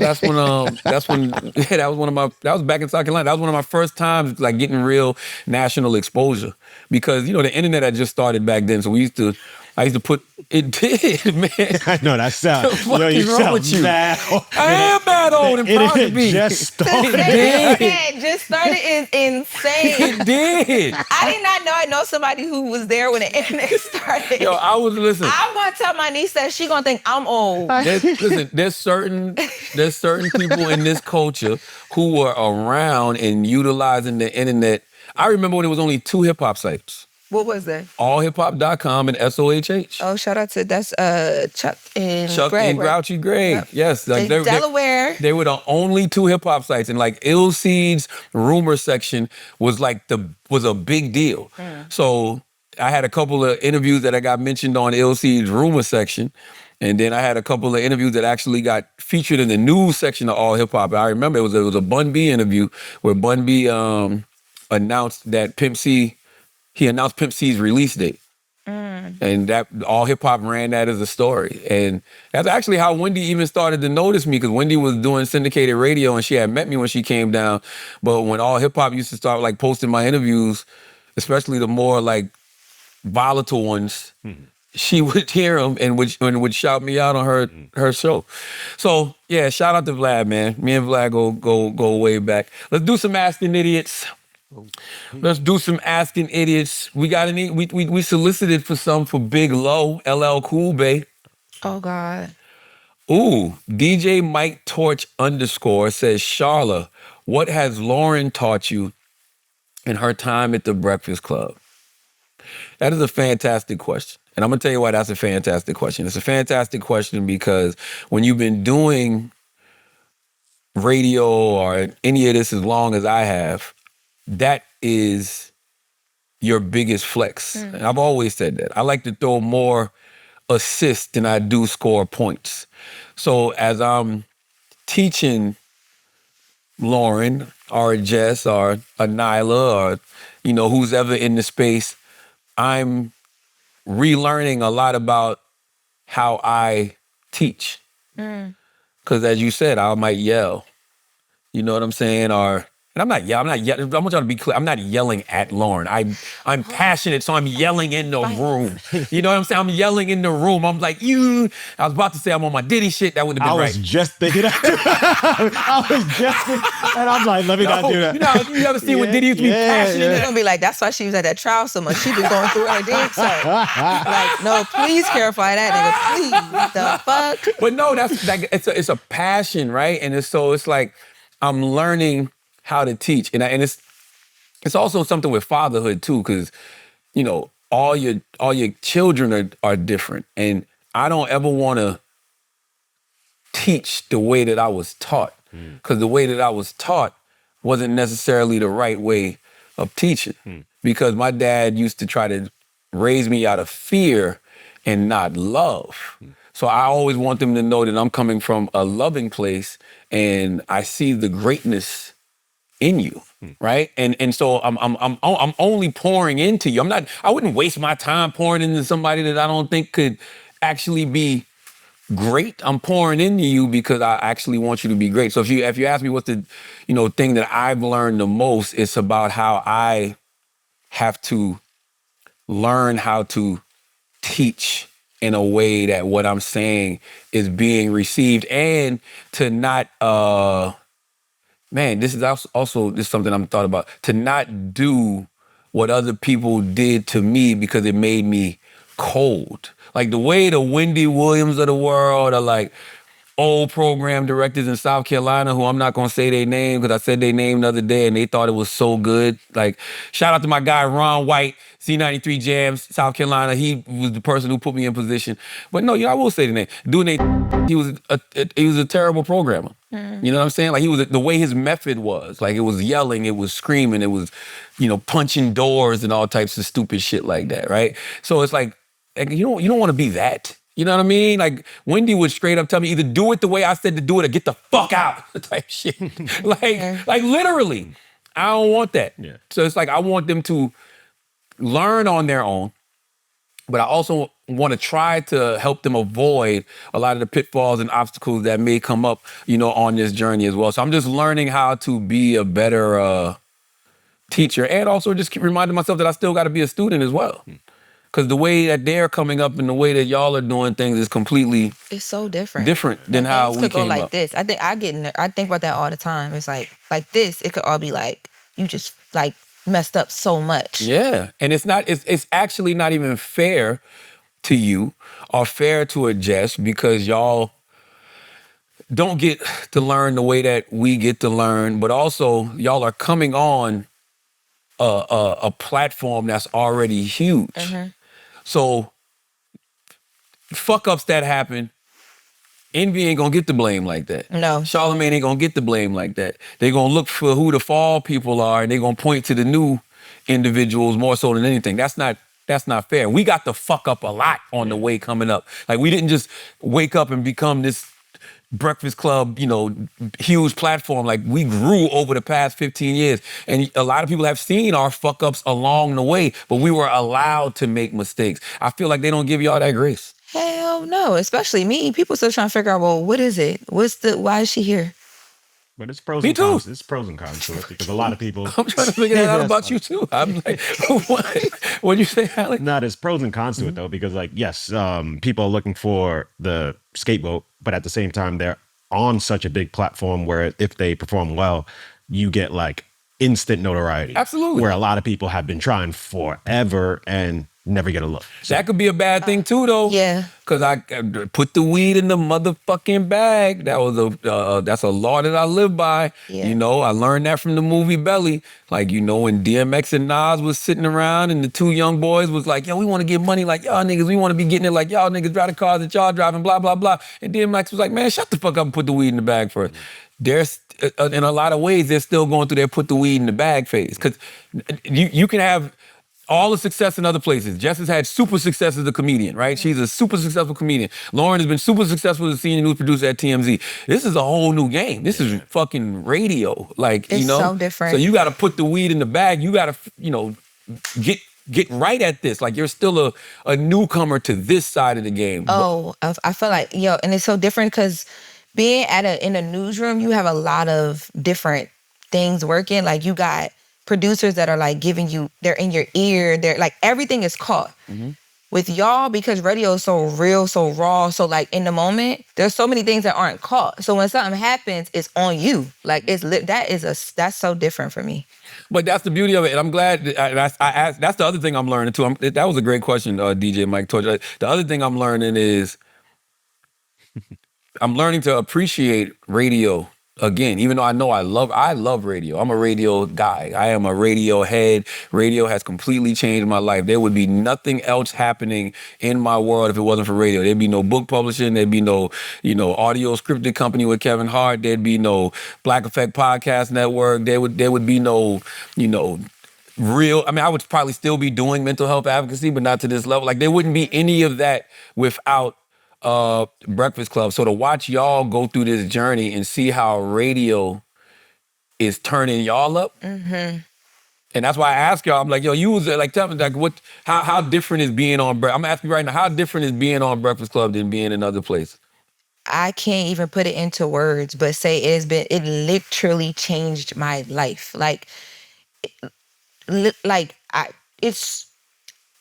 in South Carolina. That was one of my first times like getting real national exposure, because the internet had just started back then. So I used to put, it did, man. I know that sounds. What is wrong with you? Mad old. I am mad old and proud to be. Just started. Just started is insane. It did. I did not know. I know somebody who was there when the internet started. Yo, listen. I'm gonna tell my niece that she gonna think I'm old. There's certain people in this culture who were around and utilizing the internet. I remember when it was only 2 hip hop sites. What was that? Allhiphop.com and SOHH. Oh, shout out to Chuck and Chuck Greg, and Grouchy Greg. Yep. Yes. Like Delaware. They were the only 2 hip hop sites. And like Ill Seed's rumor section was a big deal. Mm. So I had a couple of interviews that I got mentioned on Ill Seed's rumor section. And then I had a couple of interviews that actually got featured in the news section of All Hip Hop. I remember it was a Bun B interview where Bun B announced that Pimp C's release date. And that all hip hop ran that as a story. And that's actually how Wendy even started to notice me, because Wendy was doing syndicated radio and she had met me when she came down. But when all hip hop used to start like posting my interviews, especially the more like volatile ones, she would hear them and would shout me out on her show. So yeah, shout out to Vlad, man. Me and Vlad go way back. Let's do some Asking Idiots. Let's do some Asking Idiots. We got any? We solicited for some for Big Low, LL Cool Bay. Oh God. Ooh, DJ Mike Torch _ says, Charla, what has Loren taught you in her time at the Breakfast Club? That is a fantastic question. And I'm gonna tell you why that's a fantastic question. It's a fantastic question because when you've been doing radio or any of this as long as I have, that is your biggest flex. And I've always said that. I like to throw more assists than I do score points. So as I'm teaching Loren or Jess or a Nyla or, who's ever in the space, I'm relearning a lot about how I teach. Because as you said, I might yell. You know what I'm saying? And I'm not yelling. I want y'all to be clear. I'm not yelling at Loren. I'm passionate, so I'm yelling in the room. You know what I'm saying? I'm yelling in the room. I'm like, I was about to say I'm on my Diddy shit. That would have been right. I was just thinking that. And I'm like, let me not do that. You ever seen when Diddy used to be passionate? They're gonna be like, that's why she was at that trial so much. She been going through her dick. So, like, no, please clarify that, nigga. Please, the fuck. But no, that's like it's a passion, right? And it's like I'm learning how to teach, and it's also something with fatherhood too, because all your children are different, and I don't ever want to teach the way that I was taught, because the way that I was taught wasn't necessarily the right way of teaching, because my dad used to try to raise me out of fear and not love. So I always want them to know that I'm coming from a loving place, and I see the greatness in you, right? And so I'm only pouring into you. I wouldn't waste my time pouring into somebody that I don't think could actually be great. I'm pouring into you because I actually want you to be great. So if you ask me what's the thing that I've learned the most, it's about how I have to learn how to teach in a way that what I'm saying is being received, and to not man, this is also something I'm thought about, to not do what other people did to me because it made me cold. Like the way the Wendy Williams of the world are like old program directors in South Carolina, who I'm not gonna say their name because I said their name the other day and they thought it was so good. Like, shout out to my guy Ron White, C93 Jams, South Carolina. He was the person who put me in position. But no, I will say the name. He was a terrible programmer. You know what I'm saying? Like the way his method was, like it was yelling, it was screaming, it was, punching doors and all types of stupid shit like that, right? So it's like you don't want to be that. You know what I mean? Like Wendy would straight up tell me either do it the way I said to do it or get the fuck out type shit. like literally, I don't want that. Yeah. So it's like I want them to learn on their own, but I also want to try to help them avoid a lot of the pitfalls and obstacles that may come up, on this journey as well. So I'm just learning how to be a better teacher, and also just keep reminding myself that I still got to be a student as well. Because the way that they're coming up and the way that y'all are doing things is completely... It's so different. Different than how we could go came like up. this. I think about that all the time. It's like this, it could all be like, you just like messed up so much. Yeah. And it's actually not even fair to you or fair to a Jess, because y'all don't get to learn the way that we get to learn, but also y'all are coming on a platform that's already huge. So fuck ups that happen, Envy ain't gonna get the blame like that. No. Charlamagne ain't gonna get the blame like that. They're gonna look for who the fall people are, and they're gonna point to the new individuals more so than anything. That's not fair. We got to fuck up a lot on the way coming up. Like, we didn't just wake up and become this Breakfast Club, huge platform. Like, we grew over the past 15 years. And a lot of people have seen our fuck ups along the way, but we were allowed to make mistakes. I feel like they don't give y'all that grace. Hell no, especially me. People still trying to figure out, well, what is it? Why is she here? But it's pros Me and too. cons. It's pros and cons to it because a lot of people. I'm trying to figure that out about you too. I'm like, what'd you say, Alex? No, there's pros and cons to it though, because like, yes, people are looking for the scapegoat, but at the same time, they're on such a big platform where if they perform well, you get like instant notoriety. Absolutely. Where a lot of people have been trying forever and never get a look. So, That could be a bad thing too, though. Yeah. Because I put the weed in the motherfucking bag. That's a law that I live by. Yeah. I learned that from the movie Belly. Like, when DMX and Nas was sitting around and the two young boys was like, yo, we want to get money like y'all niggas. We want to be getting it like y'all niggas drive the cars that y'all driving, blah, blah, blah. And DMX was like, man, shut the fuck up and put the weed in the bag first. There's, in a lot of ways, they're still going through their put the weed in the bag phase. Because you can have all the success in other places. Jess has had super success as a comedian, right? She's a super successful comedian. Loren has been super successful as a senior news producer at TMZ. This is a whole new game. This is fucking radio. Like, It's so different. So you got to put the weed in the bag. You got to, get right at this. Like, you're still a newcomer to this side of the game. Oh, I feel like, and it's so different because being in a newsroom, you have a lot of different things working. Like, you got producers that are like giving you, they're in your ear, they're like, everything is caught. Mm-hmm. With y'all, because radio is so real, so raw, so like in the moment, there's so many things that aren't caught. So when something happens, it's on you. Like, that's so different for me. But that's the beauty of it, and I'm glad I asked. That's the other thing I'm learning too. That was a great question, DJ Mike Torch. The other thing I'm learning is I'm learning to appreciate radio again. Even though I know I love radio. I'm a radio guy. I am a radio head. Radio has completely changed my life. There would be nothing else happening in my world if it wasn't for radio. There'd be no book publishing. There'd be no, audio scripted company with Kevin Hart. There'd be no Black Effect Podcast Network. There would be no, real. I mean, I would probably still be doing mental health advocacy, but not to this level. Like, there wouldn't be any of that without Breakfast Club. So to watch y'all go through this journey and see how radio is turning y'all up, Mm-hmm. and that's why I ask y'all. I'm like, yo, you was like, tell me, like, how different is being on? I'm asking you right now, how different is being on Breakfast Club than being in other places? I can't even put it into words, but it literally changed my life.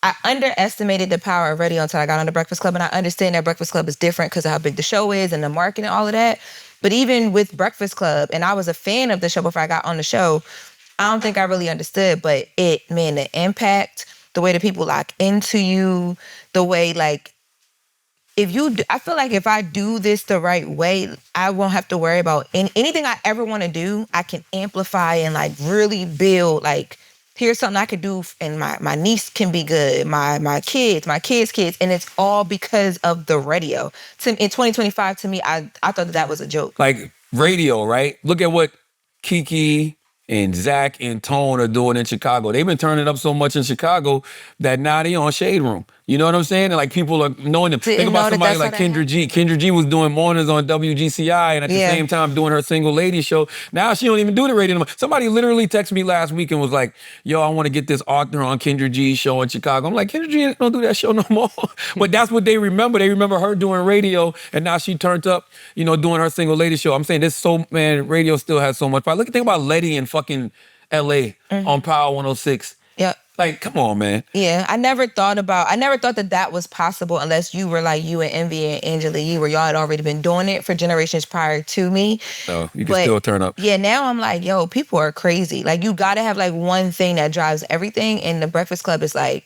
I underestimated the power of radio until I got on the Breakfast Club, and I understand that Breakfast Club is different because of how big the show is and the market and all of that. But even with Breakfast Club, and I was a fan of the show before I got on the show, I don't think I really understood, but the impact, the way that people lock into you, the way, like, I feel like if I do this the right way, I won't have to worry about anything I ever want to do. I can amplify and like really build, like, here's something I could do, and my niece can be good, my kids, and it's all because of the radio. In 2025, to me, I thought that was a joke. Like, radio, right? Look at what Kiki and Zach and Tone are doing in Chicago. They've been turning up so much in Chicago that now they on Shade Room. You know what I'm saying? And like, people are knowing them. Think about somebody like Kendra G. Kendra G was doing mornings on WGCI and at the same time doing her single lady show. Now she don't even do the radio anymore. Somebody literally texted me last week and was like, yo, I want to get this Arthur on Kendra G's show in Chicago. I'm like, Kendra G don't do that show no more. But that's what they remember. They remember her doing radio, and now she turned up, doing her single lady show. I'm saying radio still has so much power. Think about Letty in fucking LA on Power 106. Yep. Like, come on, man. Yeah, I never thought that was possible unless you were like you and Envy and Angela Yee, where y'all had already been doing it for generations prior to me. So you can still turn up. Yeah, now I'm like, yo, people are crazy. Like, you gotta have like one thing that drives everything, and the Breakfast Club is like,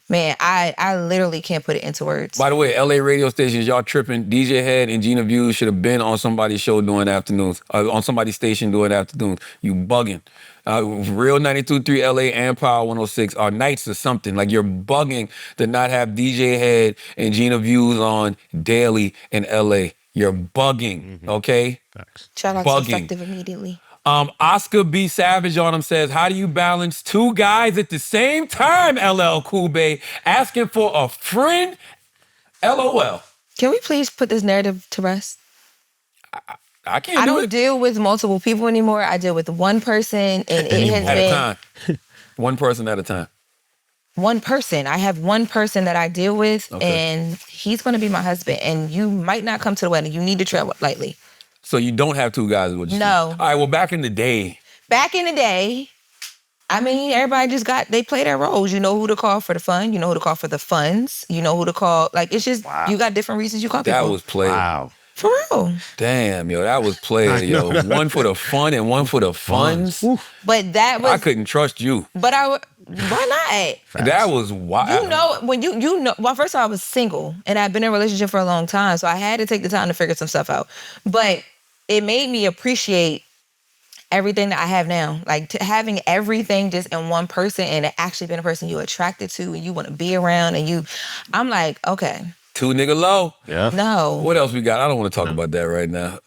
man, I literally can't put it into words. By the way, LA radio stations, y'all tripping. DJ Head and Gina Views should have been on somebody's show during afternoons, on somebody's station during afternoons. You bugging. Real 92.3 LA and Power 106 are nights or something. Like, you're bugging to not have DJ Head and Gina Views on daily in LA. You're bugging, okay? Shout out to Effective immediately. Oscar B. Savage on him says, how do you balance two guys at the same time, LL Cool Bay, asking for a friend? LOL. Can we please put this narrative to rest? I can't I do don't it. deal with multiple people anymore. I deal with one person, and it has At a been time. One person at a time. one person. I have one person that I deal with, Okay. and he's going to be my husband. And you might not come to the wedding. You need to tread lightly. So you don't have two guys, is what you No. saying. All right, well, back in the day. Back in the day, I mean, everybody just they play their roles. You know who to call for the fun. You know who to call for the funds. You know who to call. Like, it's just, you got different reasons you call people. That was play. Wow. For real. Damn, yo, that was play, yo. One for the fun and one for the funds. But that was. I couldn't trust you. But why not? That was wild. You know, when you know, well, first of all, I was single and I'd been in a relationship for a long time. So I had to take the time to figure some stuff out. But it made me appreciate everything that I have now. Like having everything just in one person and it actually being a person you're attracted to and you want to be around and I'm like, okay. Two nigga low. Yeah. No. What else we got? I don't want to talk about that right now.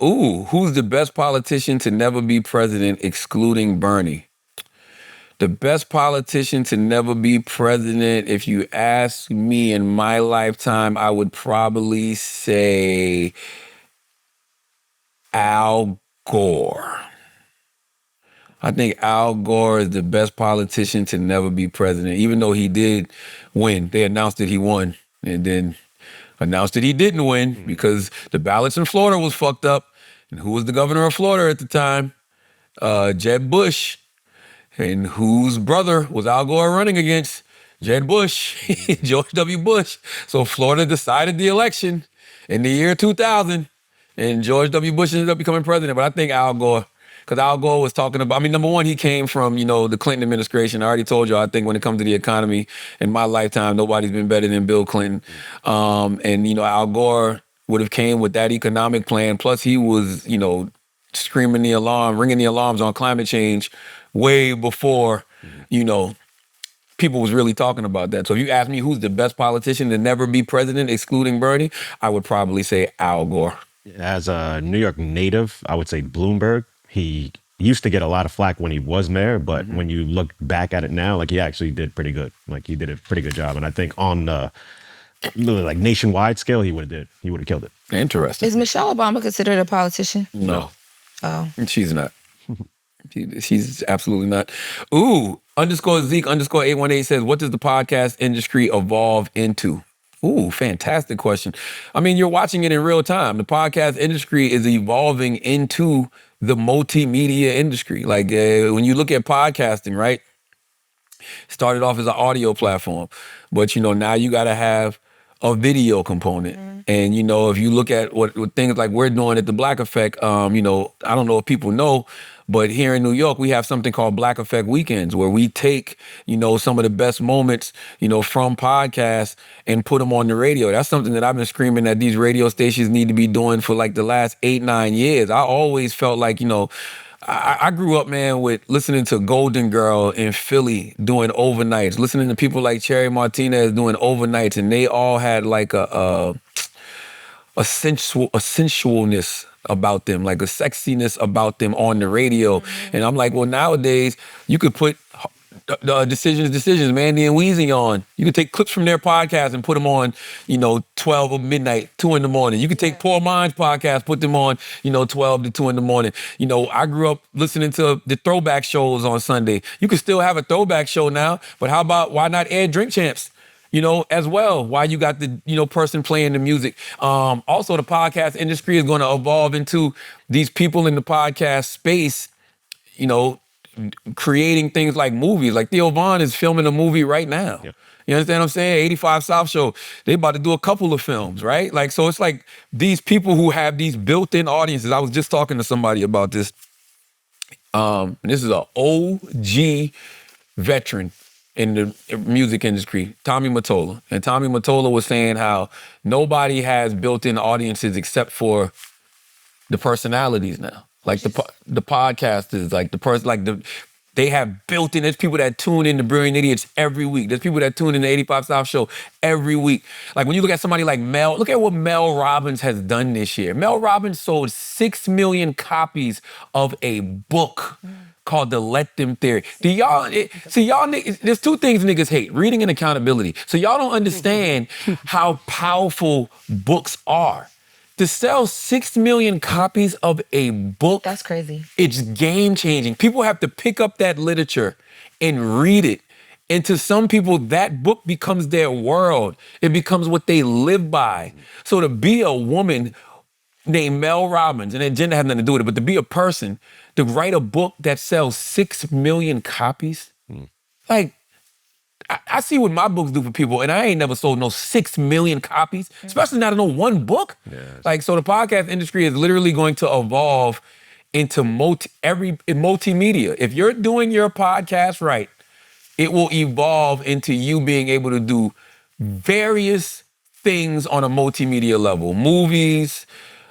Who's the best politician to never be president, excluding Bernie? The best politician to never be president, if you ask me in my lifetime, I would probably say Al Gore. I think Al Gore is the best politician to never be president, even though he did win. They announced that he won and then announced that he didn't win because the ballots in Florida was fucked up. And who was the governor of Florida at the time? Jeb Bush. And whose brother was Al Gore running against? Jeb Bush, George W. Bush. So Florida decided the election in the year 2000, and George W. Bush ended up becoming president. But I think Al Gore, because Al Gore was talking about, I mean, number one, he came from, the Clinton administration. I already told you, I think when it comes to the economy, in my lifetime, nobody's been better than Bill Clinton. And Al Gore would have came with that economic plan. Plus he was, ringing the alarms on climate change way before, people was really talking about that. So if you ask me who's the best politician to never be president, excluding Bernie, I would probably say Al Gore. As a New York native, I would say Bloomberg. He used to get a lot of flack when he was mayor, but when you look back at it now, like he actually did pretty good. Like he did a pretty good job. And I think on the nationwide scale, he would have killed it. Interesting. Is Michelle Obama considered a politician? No. Oh. She's not. She's absolutely not. _Zeke_818 says, what does the podcast industry evolve into? Ooh, fantastic question. I mean, you're watching it in real time. The podcast industry is evolving into the multimedia industry. Like when you look at podcasting, right? Started off as an audio platform, but now you got to have a video component. And, if you look at what things like we're doing at the Black Effect, I don't know if people know, but here in New York, we have something called Black Effect Weekends where we take, some of the best moments, from podcasts and put them on the radio. That's something that I've been screaming that these radio stations need to be doing for like the last 8-9 years. I always felt like, I grew up, man, with listening to Golden Girl in Philly doing overnights, listening to people like Cherry Martinez doing overnights, and they all had like a sensualness about them, like a sexiness about them on the radio. And I'm like, well, nowadays you could put Decisions, Mandy and Weezy on. You could take clips from their podcast and put them on, 12 or midnight, 2 in the morning. You could take Poor Minds podcast, put them on, 12 to 2 in the morning. I grew up listening to the throwback shows on Sunday. You could still have a throwback show now, but why not add Drink Champs? As well, why you got the, person playing the music. Also, the podcast industry is going to evolve into these people in the podcast space, creating things like movies. Like Theo Von is filming a movie right now. Yep. You understand what I'm saying? 85 South Show, they about to do a couple of films, right? Like, so it's like these people who have these built-in audiences. I was just talking to somebody about this. This is an OG veteran in the music industry, Tommy Mottola. And Tommy Mottola was saying how nobody has built-in audiences except for the personalities now. Like the podcasters, like the person, like they have built-in, there's people that tune in to Brilliant Idiots every week. There's people that tune in to 85 South Show every week. Like when you look at somebody like Mel, look at what Mel Robbins has done this year. Mel Robbins sold 6 million copies of a book called The Let Them Theory. There's 2 things niggas hate, reading and accountability. So y'all don't understand how powerful books are. To sell 6 million copies of a book, That's crazy. it's game changing. People have to pick up that literature and read it. And to some people, that book becomes their world. It becomes what they live by. So to be a woman named Mel Robbins, and then gender has nothing to do with it, but to be a person, to write a book that sells 6 million copies, like, I see what my books do for people, and I ain't never sold no 6 million copies, especially not in no one book. Like, so the podcast industry is literally going to evolve into multimedia. If you're doing your podcast right, it will evolve into you being able to do various things on a multimedia level. Movies,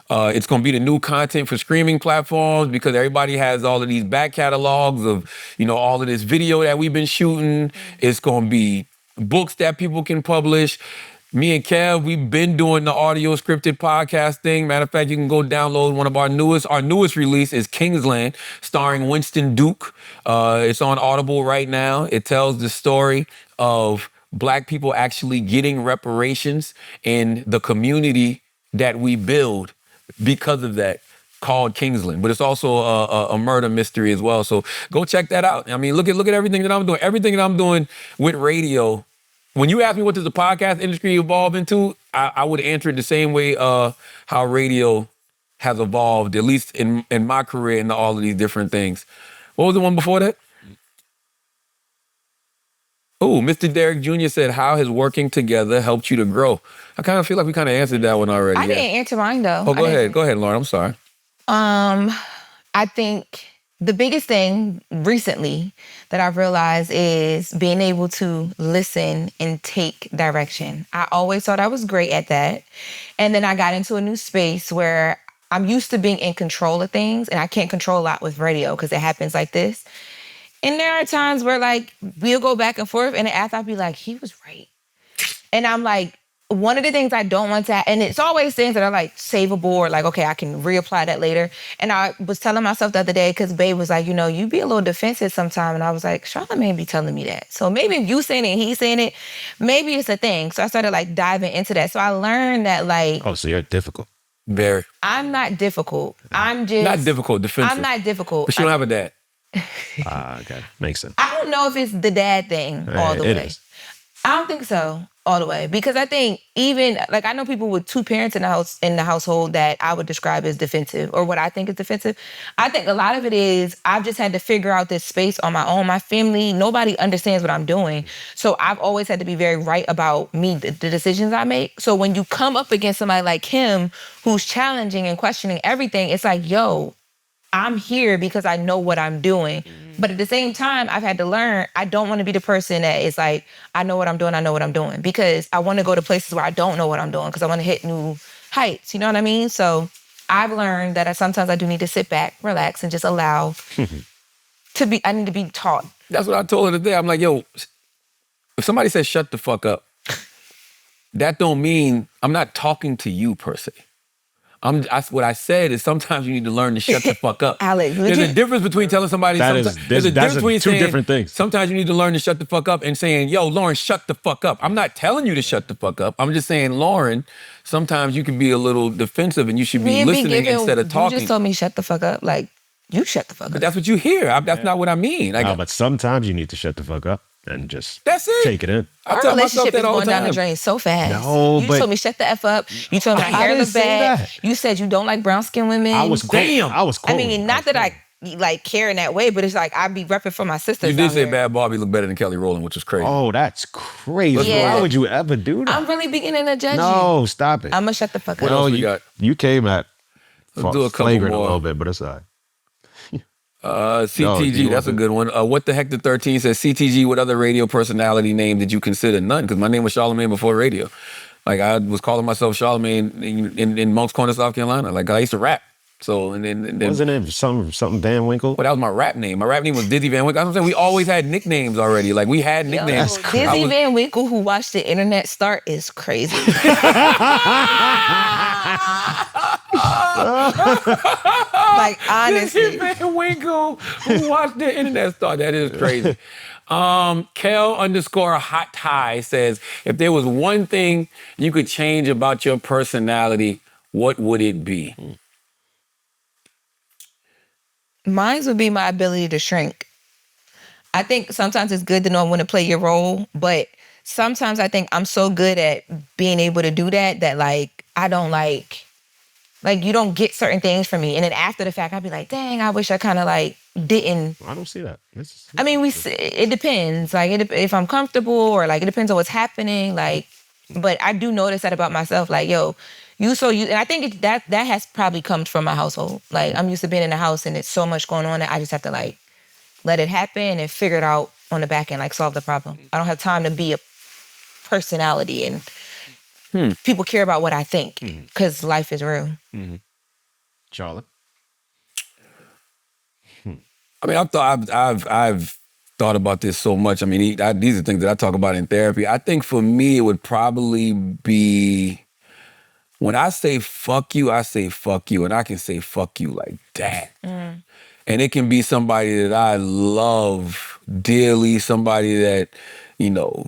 it's going to be the new content for streaming platforms because everybody has all of these back catalogs of, all of this video that we've been shooting. It's going to be books that people can publish. Me and Kev, we've been doing the audio scripted podcast thing. Matter of fact, you can go download one of our newest release is Kingsland, starring Winston Duke. It's on Audible right now. It tells the story of Black people actually getting reparations in the community that we build because of that, called Kingsland. But it's also a murder mystery as well. So go check that out. I mean, look at everything that I'm doing. Everything that I'm doing with radio. When you ask me what does the podcast industry evolve into, I would answer it the same way how radio has evolved, at least in my career, into all of these different things. What was the one before that? Oh, Mr. Derek Jr. said, how has working together helped you to grow? I kind of feel like we kind of answered that one already. I didn't answer mine, though. Oh, go ahead. Go ahead, Loren. I'm sorry. I think the biggest thing recently that I've realized is being able to listen and take direction. I always thought I was great at that. And then I got into a new space where I'm used to being in control of things, and I can't control a lot with radio because it happens like this. And there are times where, like, we'll go back and forth, and after I'll be like, he was right. And I'm like, one of the things I don't want to, and it's always things that are like savable or like, okay, I can reapply that later. And I was telling myself the other day, because Babe was like, you be a little defensive sometime. And I was like, Charlamagne be telling me that. So maybe if you saying it and he's saying it, maybe it's a thing. So I started like diving into that. So I learned that like. Oh, so you're difficult. Very. I'm not difficult. I'm just. Not difficult, defensive. I'm not difficult. But you don't have a dad. Okay. Makes sense. I don't know if it's the dad thing all the way. It is. I don't think so all the way, because I think even like I know people with two parents in the household that I would describe as defensive, or what I think is defensive. I think a lot of it is I've just had to figure out this space on my own. My family, nobody understands what I'm doing, so I've always had to be very right about me, the decisions I make. So when you come up against somebody like him who's challenging and questioning everything, it's like, yo, I'm here because I know what I'm doing. But at the same time, I've had to learn, I don't want to be the person that is like, I know what I'm doing, because I want to go to places where I don't know what I'm doing, because I want to hit new heights, you know what I mean? So I've learned that sometimes I do need to sit back, relax, and just allow I need to be taught. That's what I told her today. I'm like, yo, if somebody says shut the fuck up, that don't mean I'm not talking to you per se. What I said is sometimes you need to learn to shut the fuck up. Alex, there's a difference between telling somebody there's a difference between two saying, different things. Sometimes you need to learn to shut the fuck up and saying, yo, Loren, shut the fuck up. I'm not telling you to shut the fuck up. I'm just saying, Loren, sometimes you can be a little defensive and you should be listening instead of talking. You just told me shut the fuck up. Like, you shut the fuck up. But that's what you hear. That's not what I mean. Like, but sometimes you need to shut the fuck up and just that's it. Take it in. Our relationship is going down the drain so fast. No, you told me shut the F up. You told me my hair look bad. You said you don't like brown skin women. I was cool. I mean, not that I like care in that way, but it's like I be repping for my sisters. You did say Bad Barbie looked better than Kelly Rowland, which was crazy. Oh, that's crazy. Yeah. Why would you ever do that? I'm really beginning to judge you. No, stop it. I'm gonna shut the fuck up. What else we got? You came at Let's do a couple flagrant more. a little bit, but it's all right. CTG, that's a good one. What the heck? The 13 says, CTG, what other radio personality name did you consider? None, because my name was Charlamagne before radio. Like, I was calling myself Charlamagne in Moncks Corner, South Carolina. Like, I used to rap. So, and then wasn't it something Van Winkle? Well, that was my rap name. My rap name was Dizzy Van Winkle. That's what I'm saying. We always had nicknames already. Like, we had nicknames. Dizzy Van Winkle, who watched the internet start, is crazy. Like, honestly. Dizzy Van Winkle, who watched the internet start. That is crazy. Kel_hot tie says, if there was one thing you could change about your personality, what would it be? Mine would be my ability to shrink. I think sometimes it's good to know when to play your role, but sometimes I think I'm so good at being able to do that like I don't like you don't get certain things from me. And then after the fact, I'd be like, dang, I wish I kind of like didn't. I don't see that. I mean, it depends. Like if I'm comfortable or like it depends on what's happening. Like, but I do notice that about myself. Like, yo, and I think that has probably come from my household. Like I'm used to being in the house and it's so much going on that I just have to like let it happen and figure it out on the back end, like solve the problem. I don't have time to be a personality and people care about what I think because life is real. Charla? I mean, I've thought about this so much. I mean, these are things that I talk about in therapy. I think for me, it would probably be when I say fuck you, I say fuck you, and I can say fuck you like that. And it can be somebody that I love dearly, somebody that, you know,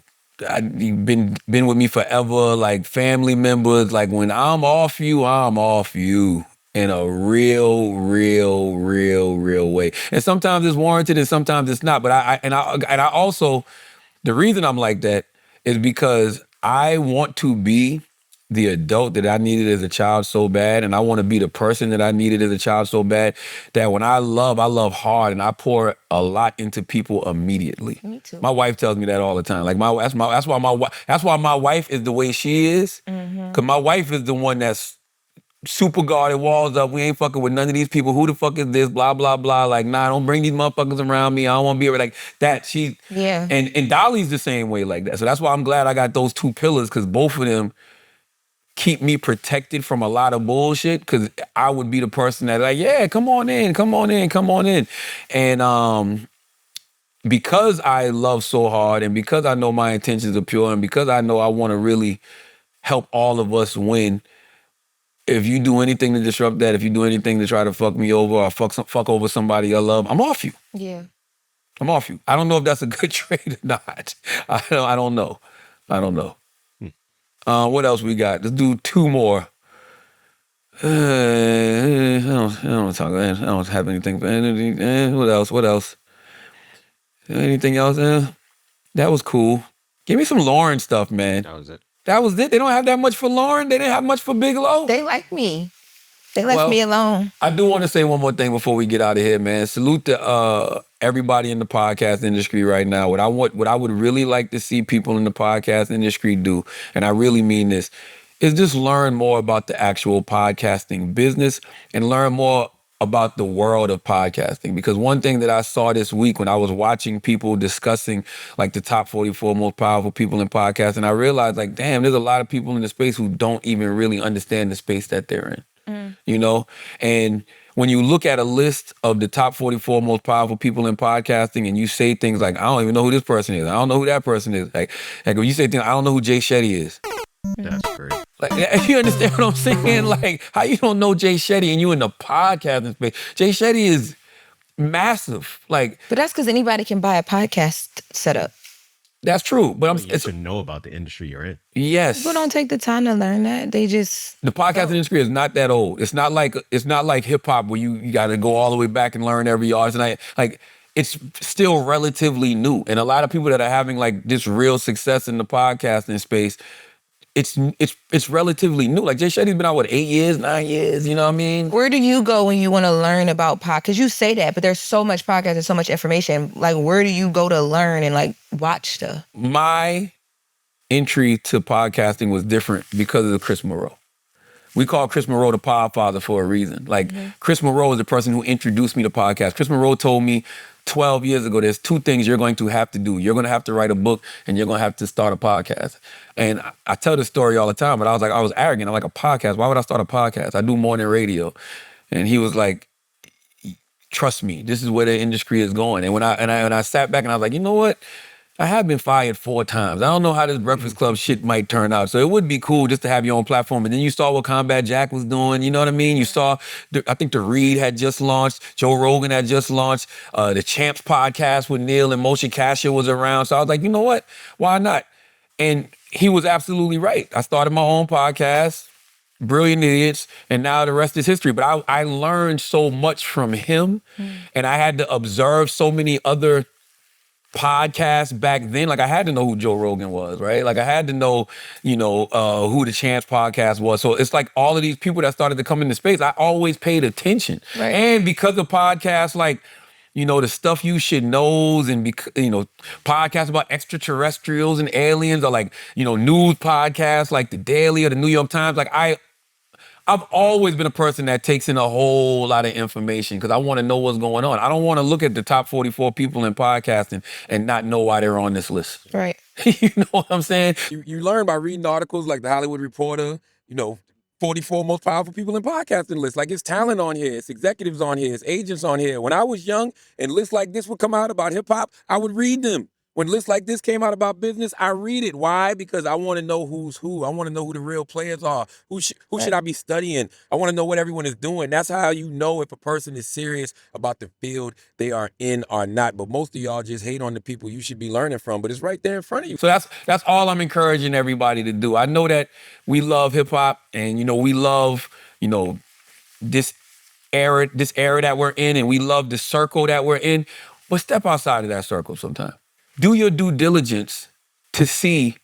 you've been with me forever, like family members. Like when I'm off you in a real way. And sometimes it's warranted and sometimes it's not. But I also, the reason I'm like that is because I want to be the adult that I needed as a child so bad, and I want to be the person that I needed as a child so bad that when I love hard, and I pour a lot into people immediately. Me too. My wife tells me that all the time. Like that's why my wife is the way she is, because my wife is the one that's super guarded, walls up. We ain't fucking with none of these people. Who the fuck is this? Blah blah blah. Like, nah, don't bring these motherfuckers around me. I don't want to be like that. And Dolly's the same way like that. So that's why I'm glad I got those two pillars, because both of them keep me protected from a lot of bullshit, because I would be the person that like, yeah, come on in. And because I love so hard, and because I know my intentions are pure, and because I know I want to really help all of us win, if you do anything to disrupt that, if you do anything to try to fuck me over or fuck over somebody I love, I'm off you. Yeah. I'm off you. I don't know if that's a good trade or not. I don't know. What else we got? Let's do two more. I don't talk. I don't have anything for anything. What else? Anything else? That was cool. Give me some Loren stuff, man. That was it. They don't have that much for Loren. They didn't have much for Big Lo. They like me. They left me alone. I do want to say one more thing before we get out of here, man. Salute to everybody in the podcast industry right now. What I would really like to see people in the podcast industry do, and I really mean this, is just learn more about the actual podcasting business and learn more about the world of podcasting. Because one thing that I saw this week when I was watching people discussing like the top 44 most powerful people in podcasting, I realized like, damn, there's a lot of people in the space who don't even really understand the space that they're in. You know? And when you look at a list of the top 44 most powerful people in podcasting and you say things like, I don't even know who this person is. I don't know who that person is. Like when you say things, I don't know who Jay Shetty is. That's great. Like, you understand what I'm saying? Like, how you don't know Jay Shetty and you in the podcasting space? Jay Shetty is massive. Like, but that's because anybody can buy a podcast setup. That's true, but you have to know about the industry you're in. Yes. People don't take the time to learn that. They just the podcasting industry is not that old. It's not like hip hop where you got to go all the way back and learn every artist. And like it's still relatively new, and a lot of people that are having like this real success in the podcasting space, it's relatively new. Like Jay Shetty's been out 8 years, 9 years. You know what I mean? Where do you go when you want to learn about podcast? Because you say that, but there's so much podcast and so much information. Like, where do you go to learn and like watch stuff? My entry to podcasting was different because of the Chris Moreau. We call Chris Moreau the Podfather for a reason. Like Chris Moreau is the person who introduced me to podcasts. Chris Moreau told me 12 years ago, there's two things you're going to have to do. You're going to have to write a book and you're going to have to start a podcast. And I tell this story all the time, but I was arrogant. I'm like, a podcast? Why would I start a podcast? I do more than radio. And he was like, trust me, this is where the industry is going. And when I sat back and I was like, you know what? I have been fired 4 times. I don't know how this Breakfast Club shit might turn out. So it would be cool just to have your own platform. And then you saw what Combat Jack was doing. You know what I mean? You saw, I think the Read had just launched. Joe Rogan had just launched. The Champs podcast with Neil and Moshe Kasher was around. So I was like, you know what? Why not? And he was absolutely right. I started my own podcast. brilliant idiots, and now the rest is history. But I learned so much from him, and I had to observe so many other podcasts back then. Like I had to know who Joe Rogan was, right? Like I had to know, who the Chance podcast was. So it's like all of these people that started to come into space, I always paid attention. Right. And because of podcasts like, the stuff you should knows and, podcasts about extraterrestrials and aliens or like, news podcasts like The Daily or the New York Times. Like I've always been a person that takes in a whole lot of information because I want to know what's going on. I don't want to look at the top 44 people in podcasting and not know why they're on this list. Right. You know what I'm saying? You learn by reading articles like The Hollywood Reporter, 44 most powerful people in podcasting list. Like it's talent on here, it's executives on here, it's agents on here. When I was young and lists like this would come out about hip hop, I would read them. When lists like this came out about business, I read it. Why? Because I want to know who's who. I want to know who the real players are. Who should I be studying? I want to know what everyone is doing. That's how you know if a person is serious about the field they are in or not. But most of y'all just hate on the people you should be learning from, but it's right there in front of you. So that's all I'm encouraging everybody to do. I know that we love hip hop and, we love, this era that we're in, and we love the circle that we're in, but step outside of that circle sometime. Do your due diligence to see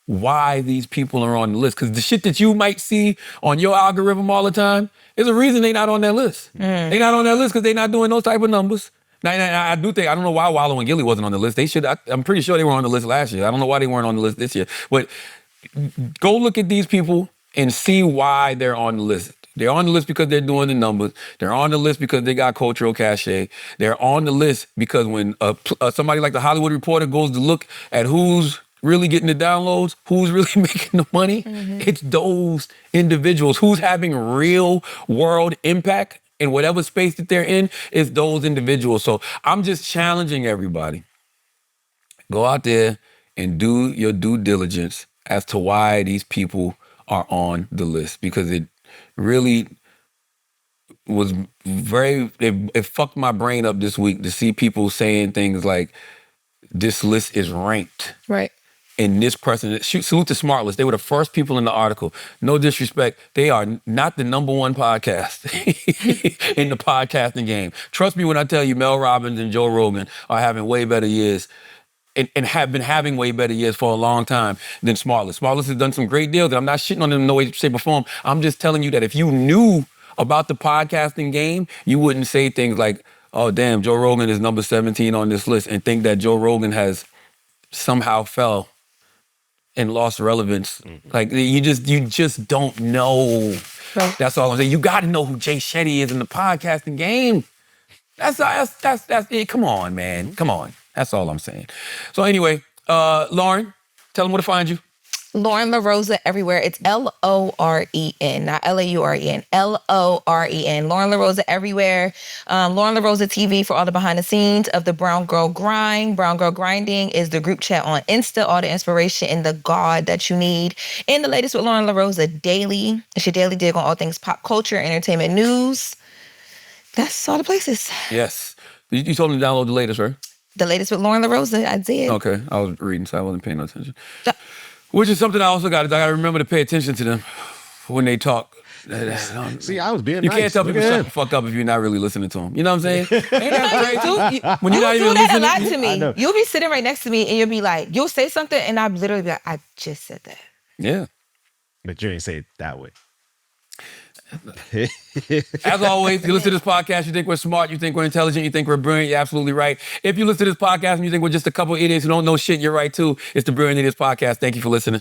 why these people are on the list. Because the shit that you might see on your algorithm all the time, there's a reason they not on that list. They not on that list because they not doing those type of numbers. Now, I do think, I don't know why Wallow and Gilly wasn't on the list. They should, I'm pretty sure they were on the list last year. I don't know why they weren't on the list this year. But go look at these people and see why they're on the list. They're on the list because they're doing the numbers. They're on the list because they got cultural cachet. They're on the list because when somebody like the Hollywood Reporter goes to look at who's really getting the downloads, who's really making the money, it's those individuals. Who's having real world impact in whatever space that they're in, it's those individuals. So I'm just challenging everybody. Go out there and do your due diligence as to why these people are on the list, because it really was it fucked my brain up this week to see people saying things like, this list is ranked. Right. And this person, salute to Smartlist. They were the first people in the article. No disrespect. They are not the number one podcast in the podcasting game. Trust me when I tell you Mel Robbins and Joe Rogan are having way better years and have been having way better years for a long time than Smartlist. Smartlist has done some great deals, and I'm not shitting on them in no way, shape, or form. I'm just telling you that if you knew about the podcasting game, you wouldn't say things like, oh, damn, Joe Rogan is number 17 on this list, and think that Joe Rogan has somehow fell and lost relevance. Like, you just don't know. Right. That's all I'm saying. You got to know who Jay Shetty is in the podcasting game. That's it. Come on, man. Come on. That's all I'm saying. So anyway, Loren, tell them where to find you. Loren LoRosa everywhere. It's Loren, not Lauren. Loren. Loren LoRosa everywhere. Loren LoRosa TV for all the behind the scenes of the Brown Girl Grind. Brown Girl Grinding is the group chat on Insta. All the inspiration and the God that you need. And the latest with Loren LoRosa daily. It's your daily dig on all things pop culture, entertainment news. That's all the places. Yes. You told them to download the latest, right? The latest with Loren LoRosa, I did. Okay. I was reading, so I wasn't paying no attention. Which is something I also got to remember to pay attention to them when they talk. See, I was being You nice. can't tell people shut the fuck up if you're not really listening to them. You know what I'm saying? Ain't that crazy? When you're not even do that listening. a lot to me. You'll be sitting right next to me and you'll be like, you'll say something and I'll literally be like, I just said that. Yeah. But you ain't say it that way. As always, you listen to this podcast, you think we're smart, you think we're intelligent, you think we're brilliant, you're absolutely right. If you listen to this podcast and you think we're just a couple idiots who don't know shit, you're right too. It's the Brilliant Idiots Podcast. Thank you for listening.